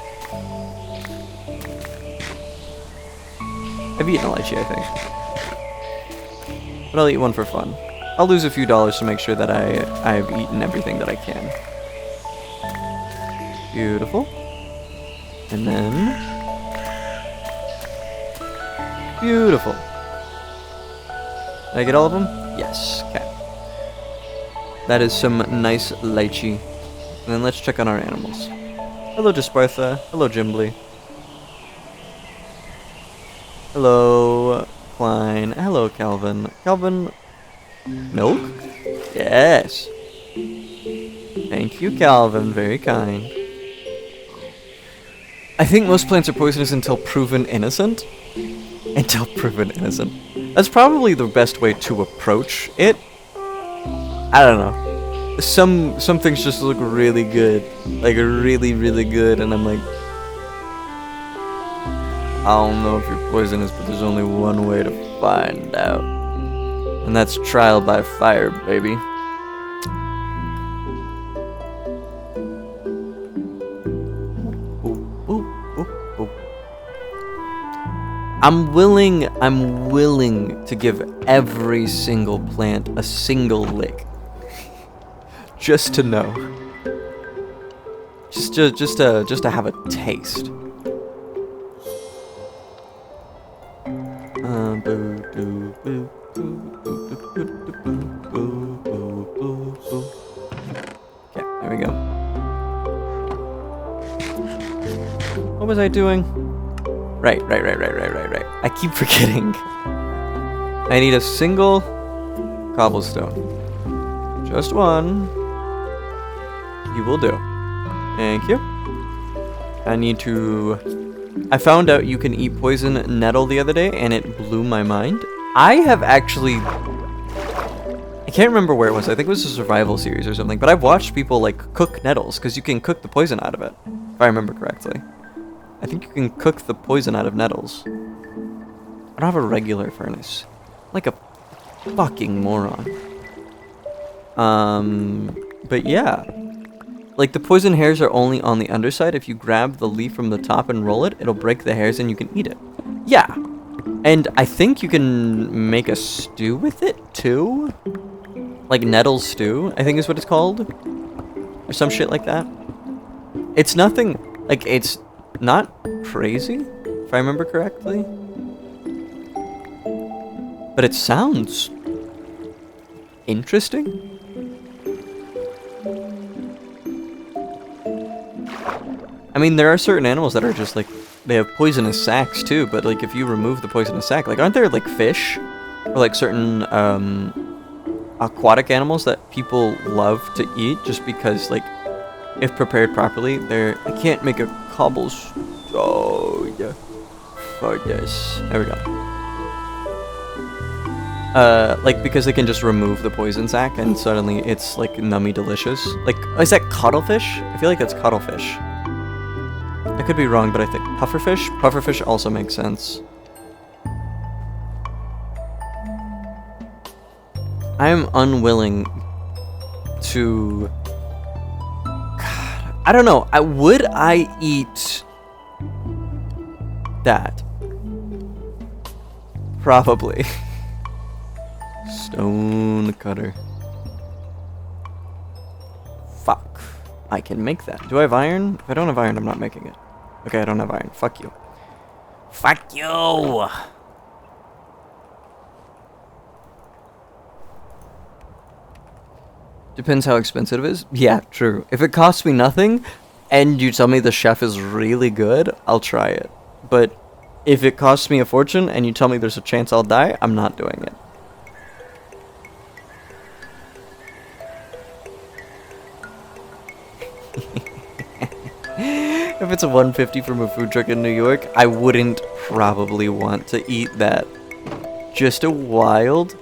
I've eaten a lychee, I think. But I'll eat one for fun. I'll lose a few dollars to make sure that I've eaten everything that I can. Beautiful. And then... beautiful. Did I get all of them? Yes. Okay. That is some nice lychee. And then let's check on our animals. Hello, Despartha. Hello, Jimbly. Hello, Klein. Hello, Calvin. Calvin... milk? Yes. Thank you, Calvin. Very kind. I think most plants are poisonous until proven innocent. Until proven innocent. That's probably the best way to approach it. I don't know. Some things just look really good. Like, really, really good. And I'm like... I don't know if you're poisonous, but there's only one way to find out. And that's trial by fire, baby. Ooh, ooh, ooh, ooh. I'm willing to give every single plant a single lick. Just to know. Just to have a taste. Okay, there we go. What was I doing? Right. I keep forgetting. I need a single cobblestone. Just one. You will do. Thank you. I found out you can eat poison nettle the other day, and it blew my mind. I can't remember where it was. I think it was a survival series or something, but I've watched people, like, cook nettles, because you can cook the poison out of it, if I remember correctly. I think you can cook the poison out of nettles. I don't have a regular furnace. I'm like a fucking moron. But yeah. Like, the poison hairs are only on the underside. If you grab the leaf from the top and roll it, it'll break the hairs and you can eat it. Yeah. And I think you can make a stew with it, too. Like, nettle stew, I think is what it's called. Or some shit like that. It's nothing... like, it's not crazy, if I remember correctly. But it sounds... interesting. I mean, there are certain animals that are just, like, they have poisonous sacs, too, but, like, if you remove the poisonous sac, like, aren't there, like, fish? Or, like, certain, aquatic animals that people love to eat just because, like, if prepared properly, I can't make a cobblestone. Oh, yeah. Oh, yes. There we go. Like, because they can just remove the poison sac, and suddenly it's, like, nummy delicious. Like, is that cuttlefish? I feel like that's cuttlefish. I could be wrong, but I think pufferfish? Pufferfish also makes sense. I am unwilling to... God, I don't know. Would I eat that? Probably. Stone cutter. Fuck. I can make that. Do I have iron? If I don't have iron, I'm not making it. Okay, I don't have iron. Fuck you. Fuck you! Depends how expensive it is. Yeah, true. If it costs me nothing, and you tell me the chef is really good, I'll try it. But if it costs me a fortune, and you tell me there's a chance I'll die, I'm not doing it. If it's a 150 from a food truck in New York, I wouldn't probably want to eat that. Just a wild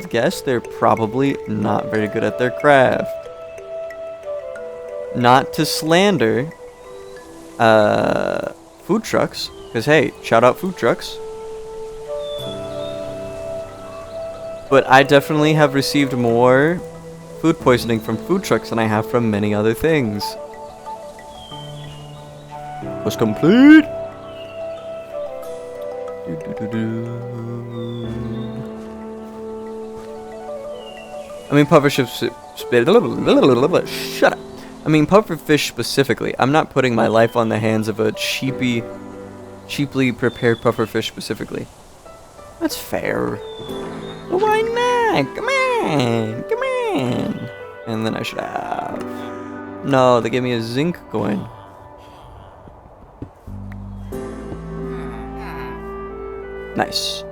guess, they're probably not very good at their craft. Not to slander food trucks, because hey, shout out food trucks. But I definitely have received more food poisoning from food trucks than I have from many other things. Was complete. I mean, pufferfish. Shut up. I mean, pufferfish specifically. I'm not putting my life on the hands of a cheaply prepared pufferfish specifically. That's fair. Well, why not? Come on. And then I should have. No, they gave me a zinc coin. Nice.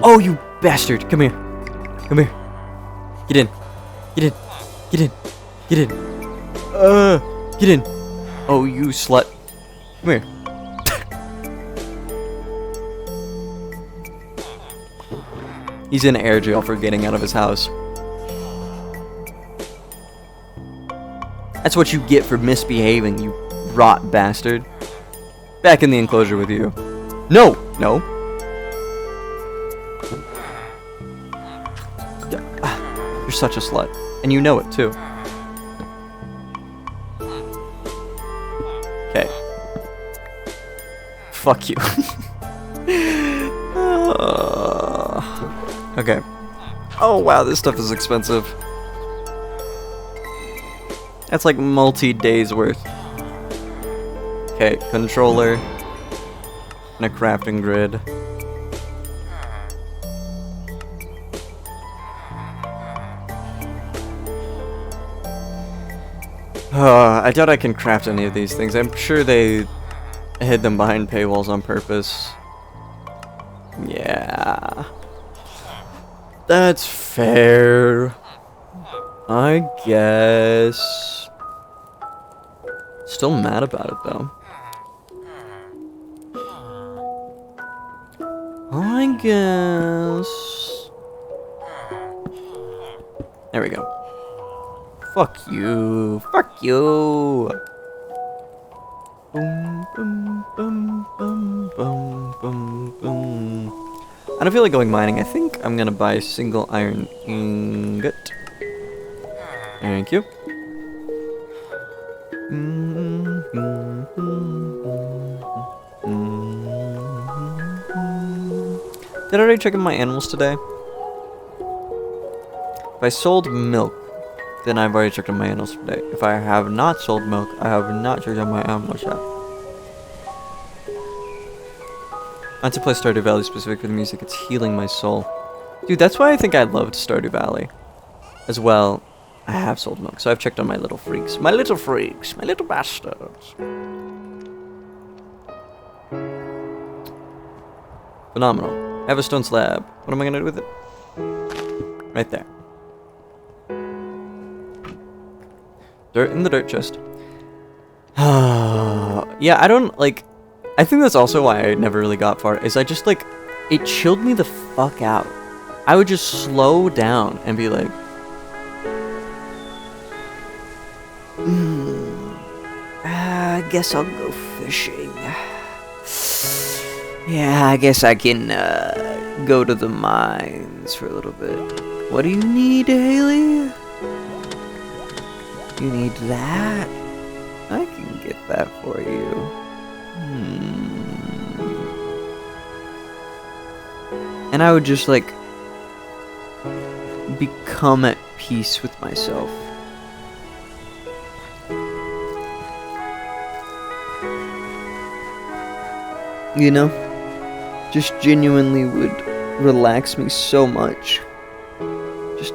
Oh, you bastard! Come here. Come here. Get in. Get in. Get in. Get in. Get in. Oh, you slut. Come here. He's in air jail for getting out of his house. That's what you get for misbehaving, you rot bastard. Back in the enclosure with you. No! No. You're such a slut. And you know it, too. Okay. Fuck you. Okay. Oh, wow, this stuff is expensive. That's like multi-days worth. Okay, controller. And a crafting grid. I doubt I can craft any of these things. I'm sure they hid them behind paywalls on purpose. Yeah. That's fair. I guess. Still mad about it though. I guess. There we go. Fuck you. Fuck you. Boom, boom, boom, boom, boom, boom, boom. I don't feel like going mining. I think I'm gonna buy a single iron ingot. Thank you. Did I already check on my animals today? If I sold milk, then I've already checked on my animals today. If I have not sold milk, I have not checked on my animals yet. I want to play Stardew Valley specific for the music. It's healing my soul. Dude, that's why I think I loved Stardew Valley. As well, I have sold milk, so I've checked on my little freaks. My little freaks. My little bastards. Phenomenal. I have a stone slab. What am I gonna do with it? Right there. Dirt in the dirt chest. Yeah, I don't, like... I think that's also why I never really got far, is I just, like... It chilled me the fuck out. I would just slow down and be like... I guess I'll go fishing. Yeah, I guess I can, go to the mines for a little bit. What do you need, Haley? You need that? I can get that for you. And I would just, like, become at peace with myself. You know? Just genuinely would relax me so much. Just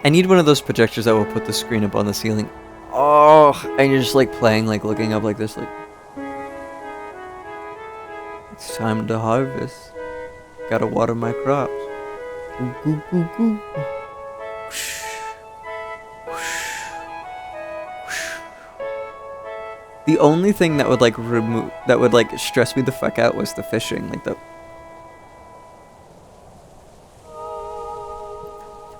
I need one of those projectors that will put the screen up on the ceiling. Oh, and you're just like playing, like looking up like this, like it's time to harvest. Gotta water my crops. Ooh, ooh, ooh, ooh. Whoosh. Whoosh. Whoosh. The only thing that would like stress me the fuck out was the fishing, like the.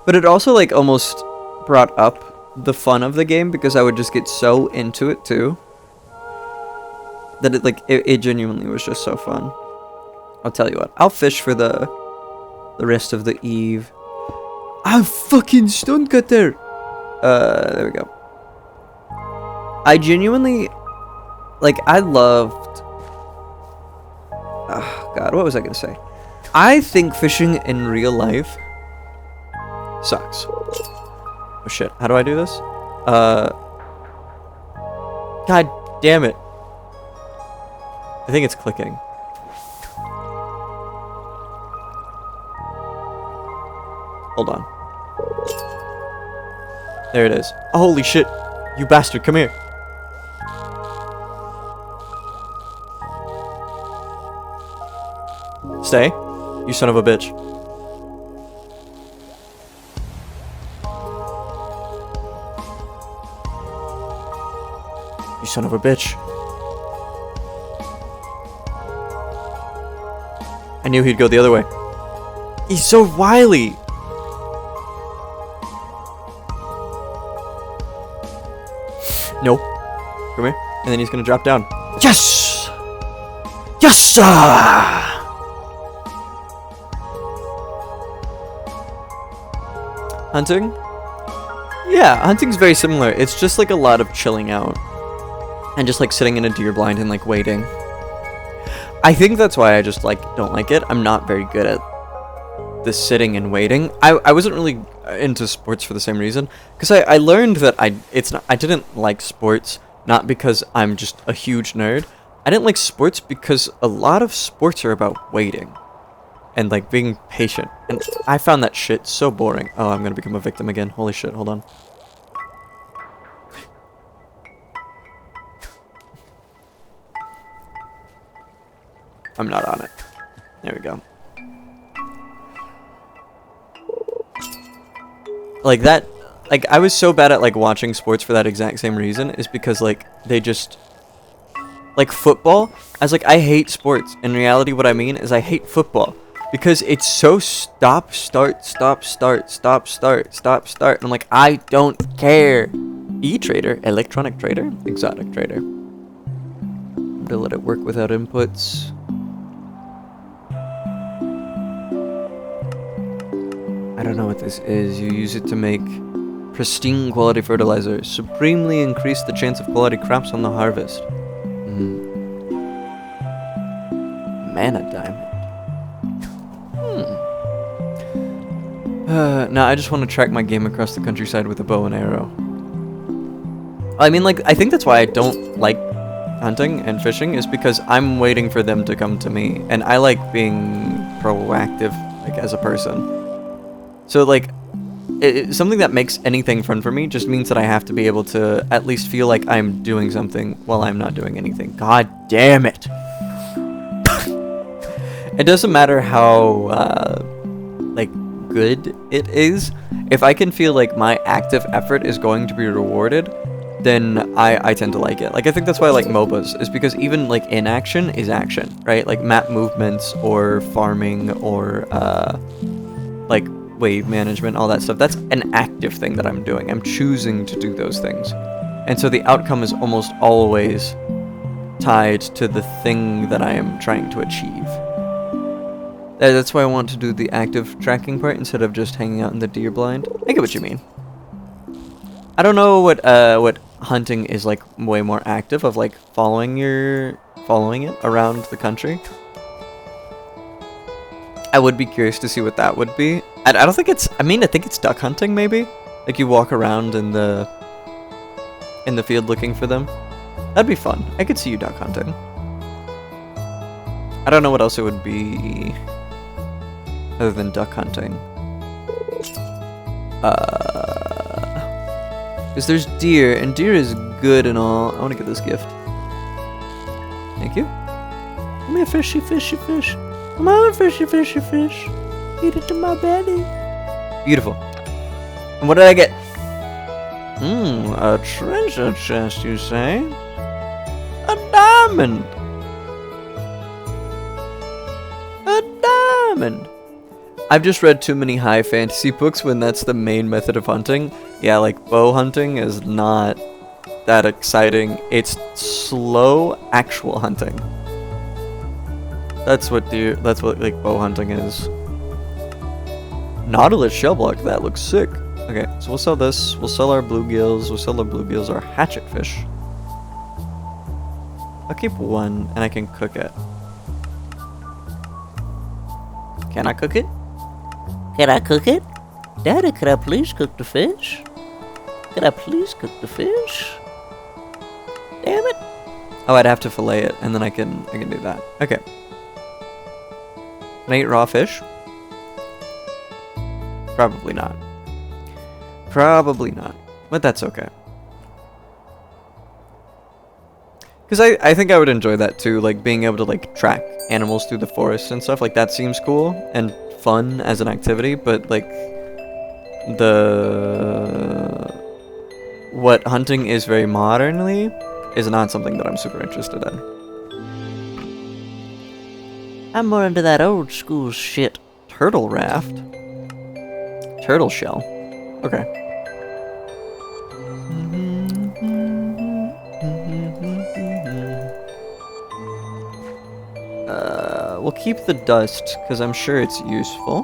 But it also like almost brought up the fun of the game because I would just get so into it too. That it genuinely was just so fun. I'll tell you what, I'll fish for the rest of the eve. I'm fucking stunned cut there. There we go. I genuinely, like, I loved. Oh God, what was I gonna say? I think fishing in real life sucks. Oh shit, how do I do this? God damn it. I think it's clicking. Hold on. There it is. Oh, holy shit. You bastard, come here. Stay. You son of a bitch. You son of a bitch. I knew he'd go the other way. He's so wily. No. Come here. And then he's gonna drop down. Yes! Yes, sir! Hunting? Yeah, hunting's very similar. It's just like a lot of chilling out. And just like sitting in a deer blind and like waiting. I think that's why I just like don't like it. I'm not very good at the sitting and waiting. I wasn't really into sports for the same reason, because I learned that I didn't like sports not because I'm just a huge nerd. I didn't like sports because a lot of sports are about waiting and like being patient, and I found that shit so boring. Oh, I'm gonna become a victim again. Holy shit, hold on. I'm not on it. There we go. Like that, like I was so bad at like watching sports for that exact same reason, is because like they just, like football, I was like, I hate sports. In reality, what I mean is I hate football because it's so stop, start, stop, start, stop, start, stop, start. And I'm like, I don't care. E-trader, electronic trader, exotic trader. I'm gonna let it work without inputs. I don't know what this is. You use it to make pristine quality fertilizer. Supremely increase the chance of quality crops on the harvest. Mana diamond. Nah, I just want to track my game across the countryside with a bow and arrow. I mean, like, I think that's why I don't like hunting and fishing, is because I'm waiting for them to come to me. And I like being proactive, like, as a person. So, like, something that makes anything fun for me just means that I have to be able to at least feel like I'm doing something while I'm not doing anything. God damn it. It doesn't matter how, like, good it is. If I can feel like my active effort is going to be rewarded, then I tend to like it. Like, I think that's why I like MOBAs, is because even, like, inaction is action, right? Like, map movements or farming or, like, wave management, all that stuff. That's an active thing that I'm doing. I'm choosing to do those things. And so the outcome is almost always tied to the thing that I am trying to achieve. That's why I want to do the active tracking part instead of just hanging out in the deer blind. I get what you mean. I don't know what hunting is like way more active, of like following it around the country. I would be curious to see what that would be. I don't think it's, I mean, I think it's duck hunting maybe. Like you walk around in the field looking for them. That'd be fun. I could see you duck hunting. I don't know what else it would be other than duck hunting. Because there's deer, and deer is good and all. I want to get this gift. Thank you. Come here, fishy, fishy, fish. Come on, fishy, fishy, fish. Eat it to my belly. Beautiful. And what did I get? A treasure chest, you say? A diamond. A diamond. I've just read too many high fantasy books when that's the main method of hunting. Yeah, like bow hunting is not that exciting. It's slow actual hunting. That's what like bow hunting is. Nautilus shell block, that looks sick. Okay, so we'll sell this. We'll sell our bluegills. We'll sell our bluegills, our hatchet fish. I'll keep one, and I can cook it. Can I cook it? Can I cook it? Daddy, could I please cook the fish? Could I please cook the fish? Damn it. Oh, I'd have to fillet it, and then I can do that. Okay. Can I eat raw fish? Probably not. Probably not. But that's okay. Because I think I would enjoy that too, like being able to like track animals through the forest and stuff. Like that seems cool and fun as an activity, but like what hunting is very modernly is not something that I'm super interested in. I'm more into that old school shit. Turtle raft. Turtle shell. Okay. We'll keep the dust, because I'm sure it's useful.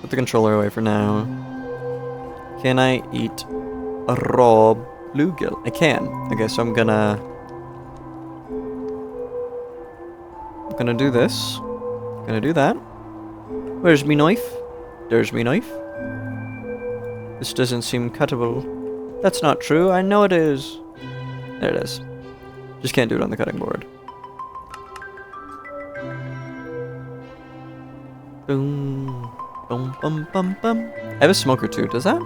Put the controller away for now. Can I eat a raw bluegill? I can. Okay, so I'm gonna do this. Gonna do that. Where's me knife? There's me knife. This doesn't seem cuttable. That's not true. I know it is. There it is. Just can't do it on the cutting board. Boom. Boom, bum, bum, bum. I have a smoker too. Does that?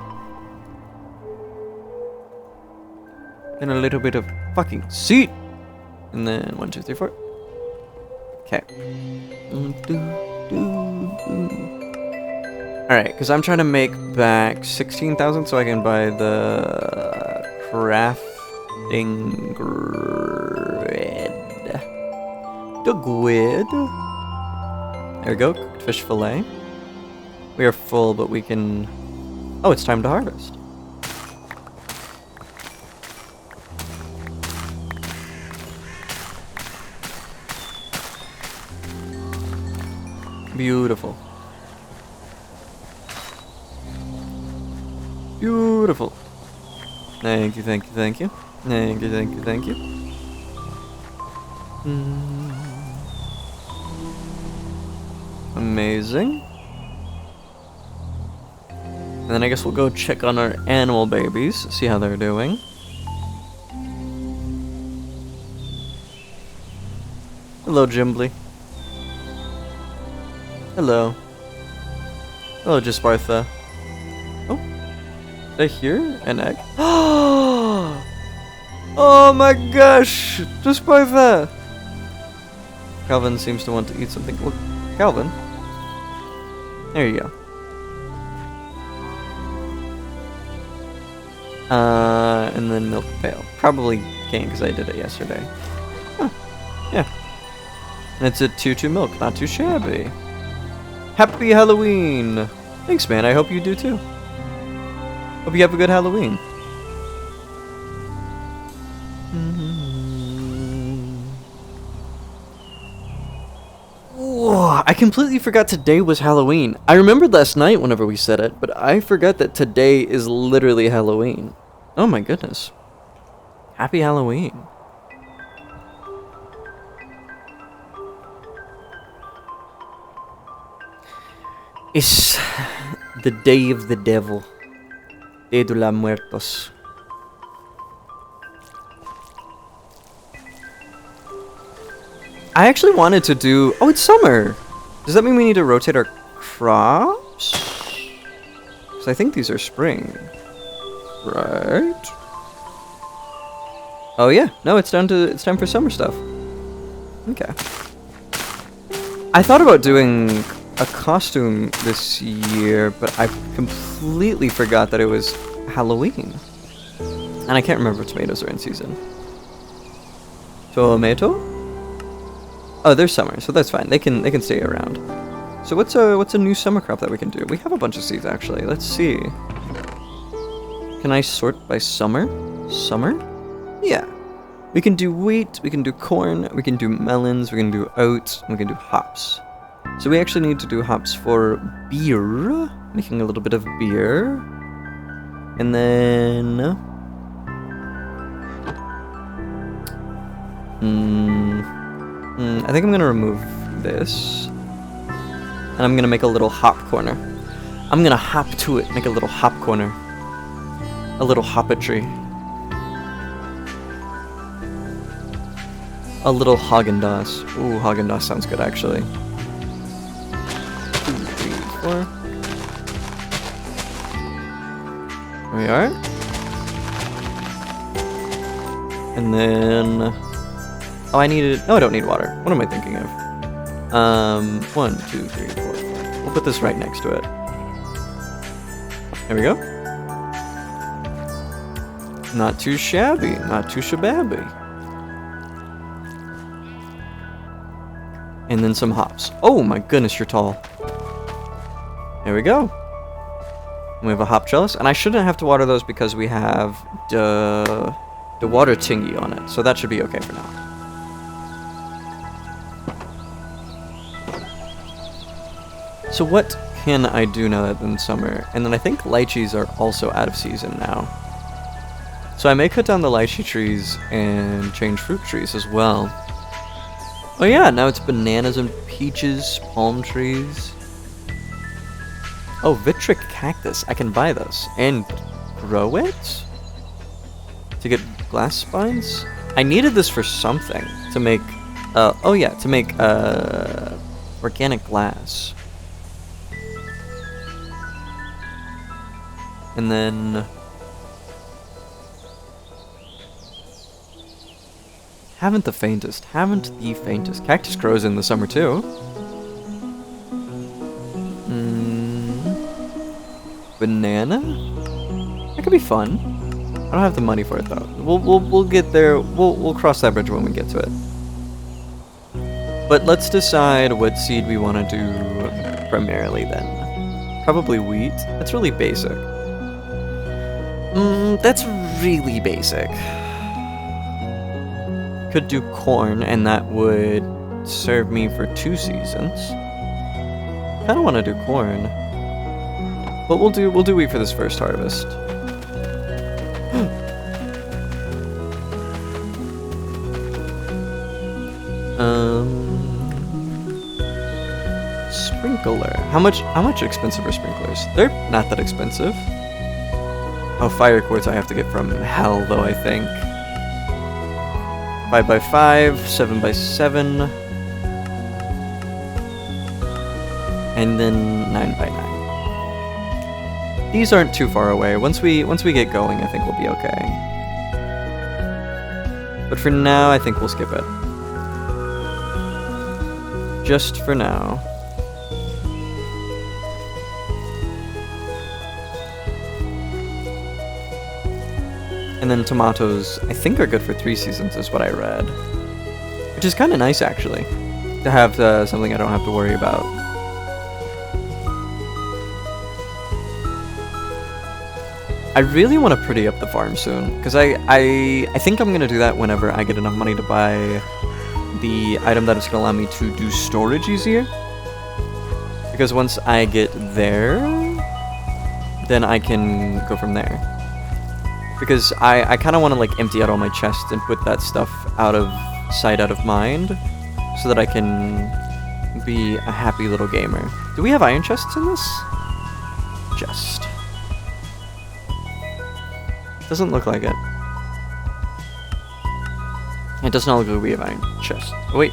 And a little bit of fucking seed. And then 1, 2, 3, 4. Okay. Alright, because I'm trying to make back 16,000 so I can buy the crafting grid. The grid. There we go, cooked fish fillet. We are full, but we can... Oh, it's time to harvest. Beautiful. Beautiful. Thank you, thank you, thank you. Thank you, thank you, thank you. Amazing. And then I guess we'll go check on our animal babies, see how they're doing. Hello, Jimbly. Hello. Hello, Jespartha. Oh. Did I hear an egg? Oh my gosh! Jespartha! Calvin seems to want to eat something. Look, Calvin. There you go. And then milk pail. Probably can't because I did it yesterday. Huh. Yeah. And it's a 2-2 milk. Not too shabby. Happy Halloween! Thanks, man. I hope you do too. Hope you have a good Halloween. Whoa, I completely forgot today was Halloween. I remembered last night whenever we said it, but I forgot that today is literally Halloween. Oh my goodness. Happy Halloween. It's the day of the devil. Day de los Muertos. I actually wanted to do... Oh, it's summer! Does that mean we need to rotate our crops? So I think these are spring. Right? Oh yeah, no, it's time for summer stuff. Okay. I thought about doing a costume this year, but I completely forgot that it was Halloween. And I can't remember if tomatoes are in season. Tomato? Oh, they're summer, so that's fine. They can stay around. So what's a new summer crop that we can do? We have a bunch of seeds actually. Let's see. Can I sort by summer? Summer? Yeah. We can do wheat, we can do corn, we can do melons, we can do oats, and we can do hops. So we actually need to do hops for beer, making a little bit of beer. And then... I think I'm going to remove this. And I'm going to make a little hop corner. I'm going to hop to it, make a little hop corner. A little hoppetry. A little Haagen-Dazs. Ooh, Haagen-Dazs sounds good actually. 2, 3, 4. There we are. And then... Oh, I needed... No, I don't need water. What am I thinking of? 1, 2, 3, 4, 5. We'll put this right next to it. There we go. Not too shabby. Not too shababby. And then some hops. Oh my goodness, you're tall. There we go. We have a hop trellis. And I shouldn't have to water those because we have the water thingy on it. So that should be okay for now. So what can I do now that it's summer? And then I think lychees are also out of season now. So I may cut down the lychee trees and change fruit trees as well. Oh yeah, now it's bananas and peaches, palm trees. Oh, Vitric cactus. I can buy those. And grow it? To get glass spines? I needed this for something. To make, oh yeah, to make, organic glass. And then... Haven't the faintest. Cactus grows in the summer too. Banana? That could be fun. I don't have the money for it though. We'll get there. We'll cross that bridge when we get to it. But let's decide what seed we want to do primarily then. Probably wheat. That's really basic. That's really basic. Could do corn, and that would serve me for 2 seasons. Kinda wanna do corn. But we'll do wheat for this first harvest. Sprinkler. How much expensive are sprinklers? They're not that expensive. Oh, fire quartz I have to get from hell though, I think. 5x5, 7x7, and then 9x9. These aren't too far away. Once we get going, I think we'll be okay. But for now, I think we'll skip it. Just for now. And then tomatoes, I think, are good for 3 seasons, is what I read. Which is kind of nice, actually, to have something I don't have to worry about. I really want to pretty up the farm soon, because I think I'm going to do that whenever I get enough money to buy the item that is going to allow me to do storage easier. Because once I get there, then I can go from there. Because I kind of want to like empty out all my chests and put that stuff out of sight, out of mind, so that I can be a happy little gamer. Do we have iron chests in this? Chest. Doesn't look like it. It does not look like we have iron chests. Oh, wait.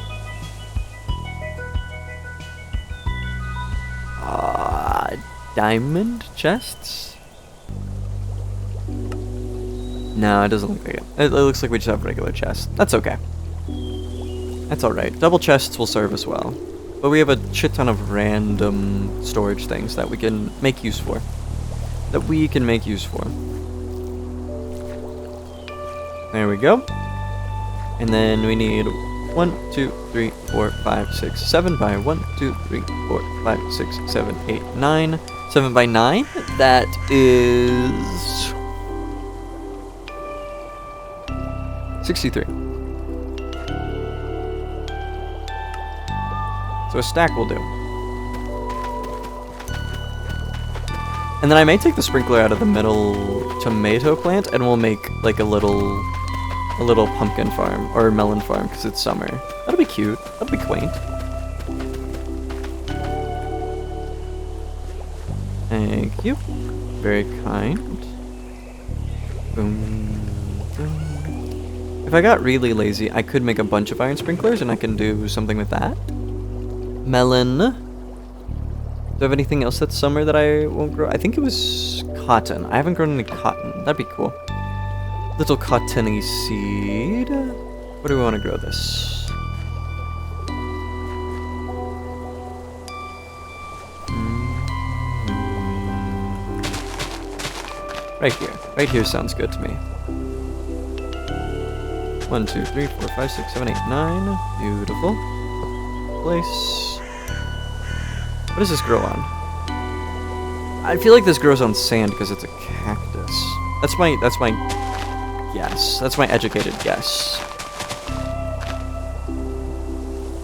diamond chests? No, it doesn't look like it. It looks like we just have regular chests. That's okay. That's alright. Double chests will serve us well. But we have a shit ton of random storage things that we can make use for. There we go. And then we need 1, 2, 3, 4, 5, 6, 7 by 1, 2, 3, 4, 5, 6, 7, 8, 9. 7 by 9. That is 63. So a stack will do. And then I may take the sprinkler out of the middle tomato plant and we'll make like a little pumpkin farm or melon farm because it's summer. That'll be cute. That'll be quaint. Thank you. Very kind. Boom. Boom. If I got really lazy, I could make a bunch of iron sprinklers and I can do something with that. Melon. Do I have anything else that's summer that I won't grow? I think it was cotton. I haven't grown any cotton. That'd be cool. Little cottony seed. Where do we want to grow this? Right here. Right here sounds good to me. 1, 2, 3, 4, 5, 6, 7, 8, 9. Beautiful. Place. What does this grow on? I feel like this grows on sand because it's a cactus. That's my guess. That's my educated guess.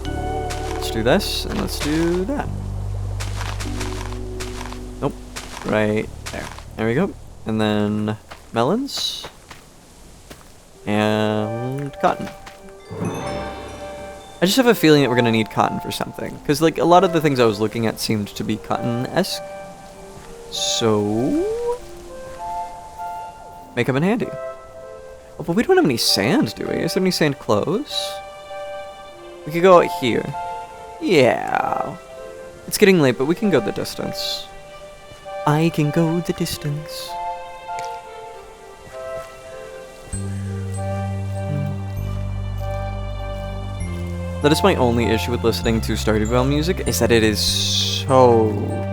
Let's do this and let's do that. Nope. Right there. There we go. And then melons and cotton. I just have a feeling that we're gonna need cotton for something, because like a lot of the things I was looking at seemed to be cotton-esque. So may come in handy. Oh, but we don't have any sand, do we? Is there any sand close? We could go out here. Yeah. It's getting late, but we can go the distance. I can go the distance. That is my only issue with listening to Stardew Valley music, is that it is so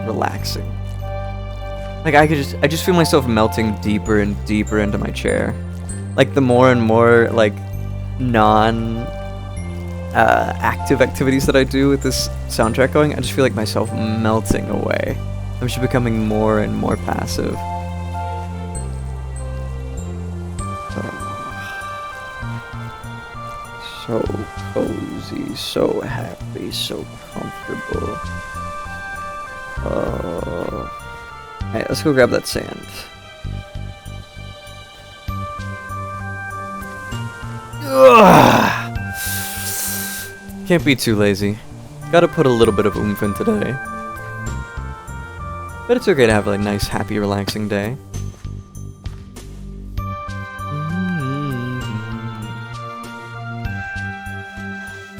relaxing. Like I just feel myself melting deeper and deeper into my chair. Like the more and more like active activities that I do with this soundtrack going, I just feel like myself melting away. I'm just becoming more and more passive. So cozy, so happy, so comfortable. Alright, let's go grab that sand. Ugh. Can't be too lazy. Gotta put a little bit of oomph in today. But it's okay to have a nice, happy, relaxing day.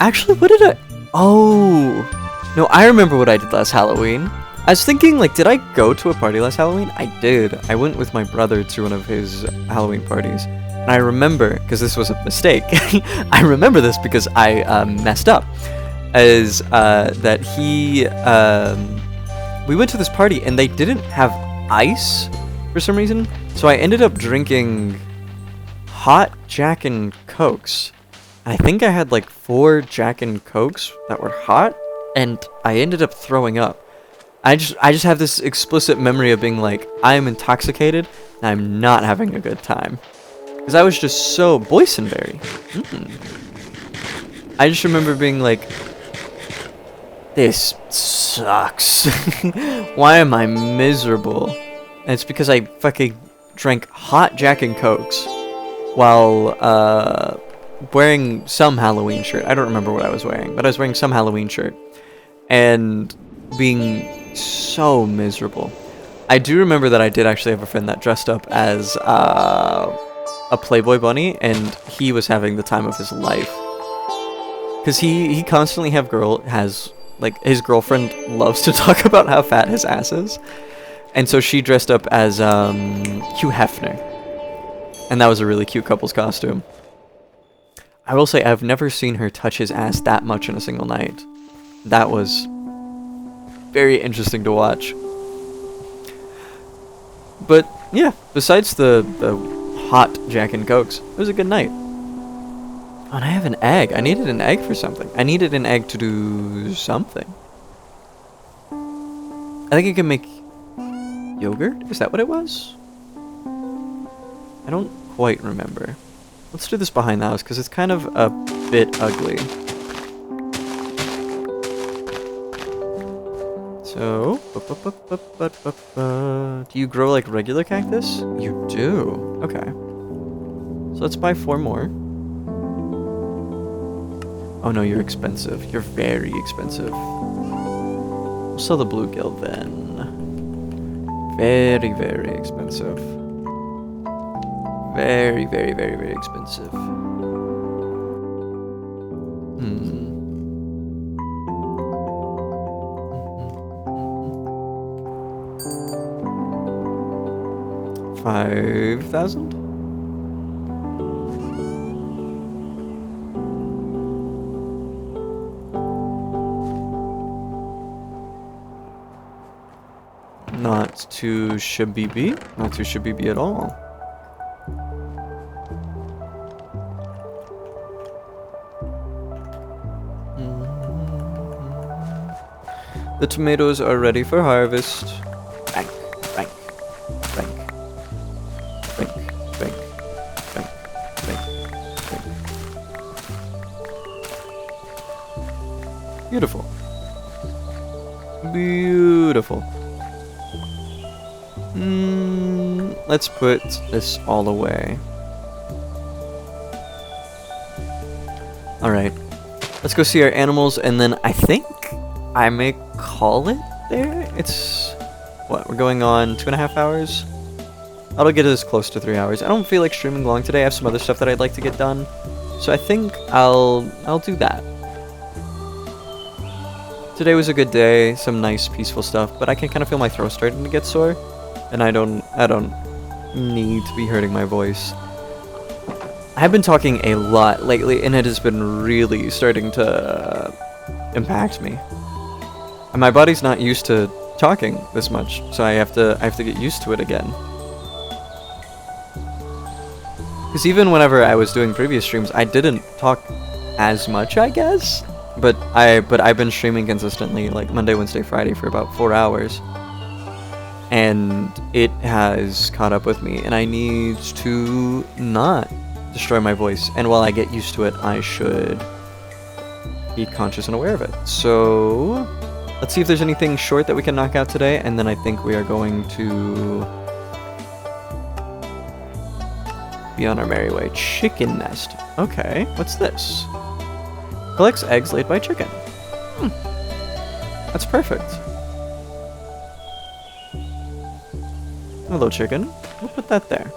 Actually, what did I... Oh! No, I remember what I did last Halloween. I was thinking, like, did I go to a party last Halloween? I did. I went with my brother to one of his Halloween parties. And I remember, because this was a mistake, I remember this because I messed up. As that he... we went to this party and they didn't have ice for some reason. So I ended up drinking hot Jack and Cokes. I think I had like 4 Jack and Cokes that were hot, and I ended up throwing up. I just have this explicit memory of being like, I am intoxicated, and I'm not having a good time. Because I was just so boysenberry. I just remember being like, this sucks. Why am I miserable? And it's because I fucking drank hot Jack and Cokes while, wearing some Halloween shirt. I don't remember what I was wearing, but I was wearing some Halloween shirt and being so miserable. I do remember that I did actually have a friend that dressed up as a Playboy bunny, and he was having the time of his life. Because he constantly has like his girlfriend loves to talk about how fat his ass is. And so she dressed up as Hugh Hefner. And that was a really cute couple's costume. I will say I've never seen her touch his ass that much in a single night. That was very interesting to watch. But yeah, besides the hot Jack and Cokes, it was a good night. Oh, and I have an egg. I needed an egg for something. I needed an egg to do something. I think you can make yogurt? Is that what it was? I don't quite remember. Let's do this behind the house, because it's kind of a bit ugly. So, do you grow like regular cactus? You do. Okay. So let's buy 4 more. Oh no, you're expensive. You're very expensive. We'll sell the bluegill then. Very, very expensive. Very, very, very, very expensive. $5,000? Not too shabby. Not too shabby at all. The tomatoes are ready for harvest. Bank, bank, bank, bank, bank, bank, bank, bank. Beautiful. Beautiful. Let's put this all away. Alright. Let's go see our animals, and then I think I may call it there. It's... what? We're going on 2.5 hours? That'll get us close to 3 hours. I don't feel like streaming long today. I have some other stuff that I'd like to get done. So I think I'll do that. Today was a good day. Some nice, peaceful stuff. But I can kind of feel my throat starting to get sore. And I don't need to be hurting my voice. I've been talking a lot lately, and it has been really starting to impact me. And my body's not used to talking this much, so I have to get used to it again. Because even whenever I was doing previous streams, I didn't talk as much, I guess. But I've been streaming consistently, like Monday, Wednesday, Friday for about 4 hours. And it has caught up with me, and I need to not destroy my voice. And while I get used to it, I should be conscious and aware of it. So let's see if there's anything short that we can knock out today, and then I think we are going to be on our merry way. Chicken nest. Okay, what's this? Collects eggs laid by chicken. That's perfect. Hello, chicken. We'll put that there.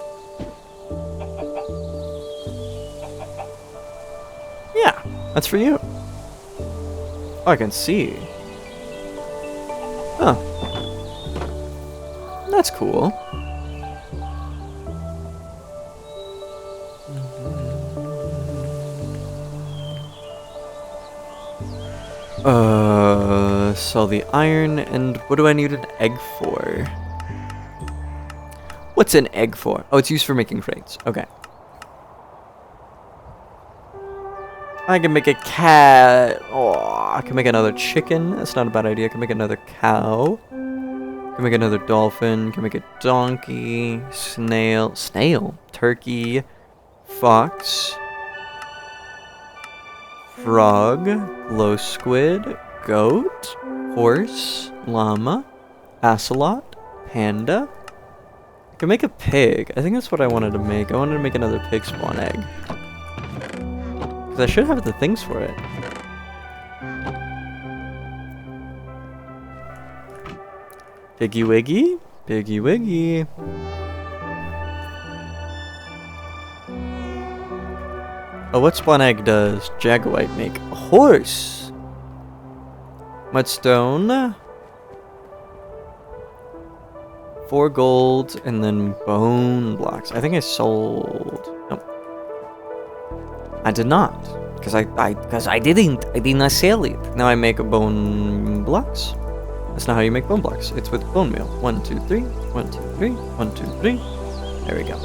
Yeah, that's for you. Oh, I can see. Huh. That's cool. Sell the iron, and what do I need an egg for? What's an egg for? Oh, it's used for making crates. Okay. I can make a cat. Oh, I can make another chicken. That's not a bad idea. I can make another cow. I can make another dolphin. I can make a donkey. Snail. Turkey. Fox. Frog. Glow squid. Goat. Horse. Llama. Ocelot. Panda. I can make a pig. I think that's what I wanted to make. I wanted to make another pig spawn egg. Because I should have the things for it. Piggy wiggy. Piggy wiggy. Oh, what spawn egg does Jaguite make? A horse. Mudstone. 4 gold and then bone blocks. I think I sold. No, I did not, because I did not sell it. Now I make bone blocks. That's not how you make bone blocks. It's with bone meal. 1, 2, 3. 1, 2, 3. 1, 2, 3. There we go.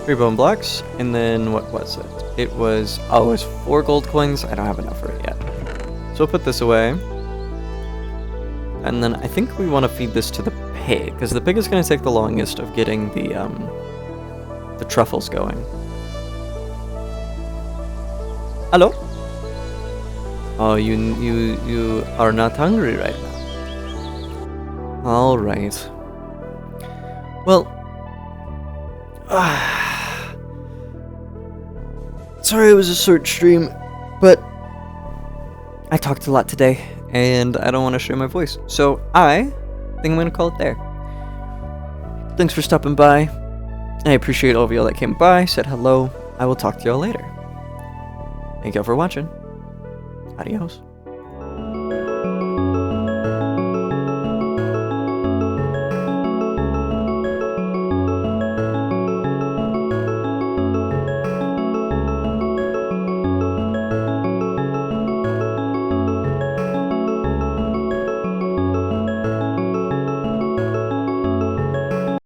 3 bone blocks, and then what was it? It was, oh, it was 4 gold coins. I don't have enough for it yet. So we'll put this away. And then I think we want to feed this to the pig, because the pig is going to take the longest of getting the truffles going. Hello? Oh, you are not hungry right now. All right. Well, sorry it was a short stream, but I talked a lot today, and I don't want to share my voice. So I think I'm going to call it there. Thanks for stopping by. I appreciate all of y'all that came by, said hello. I will talk to y'all later. Thank y'all for watching. Adios.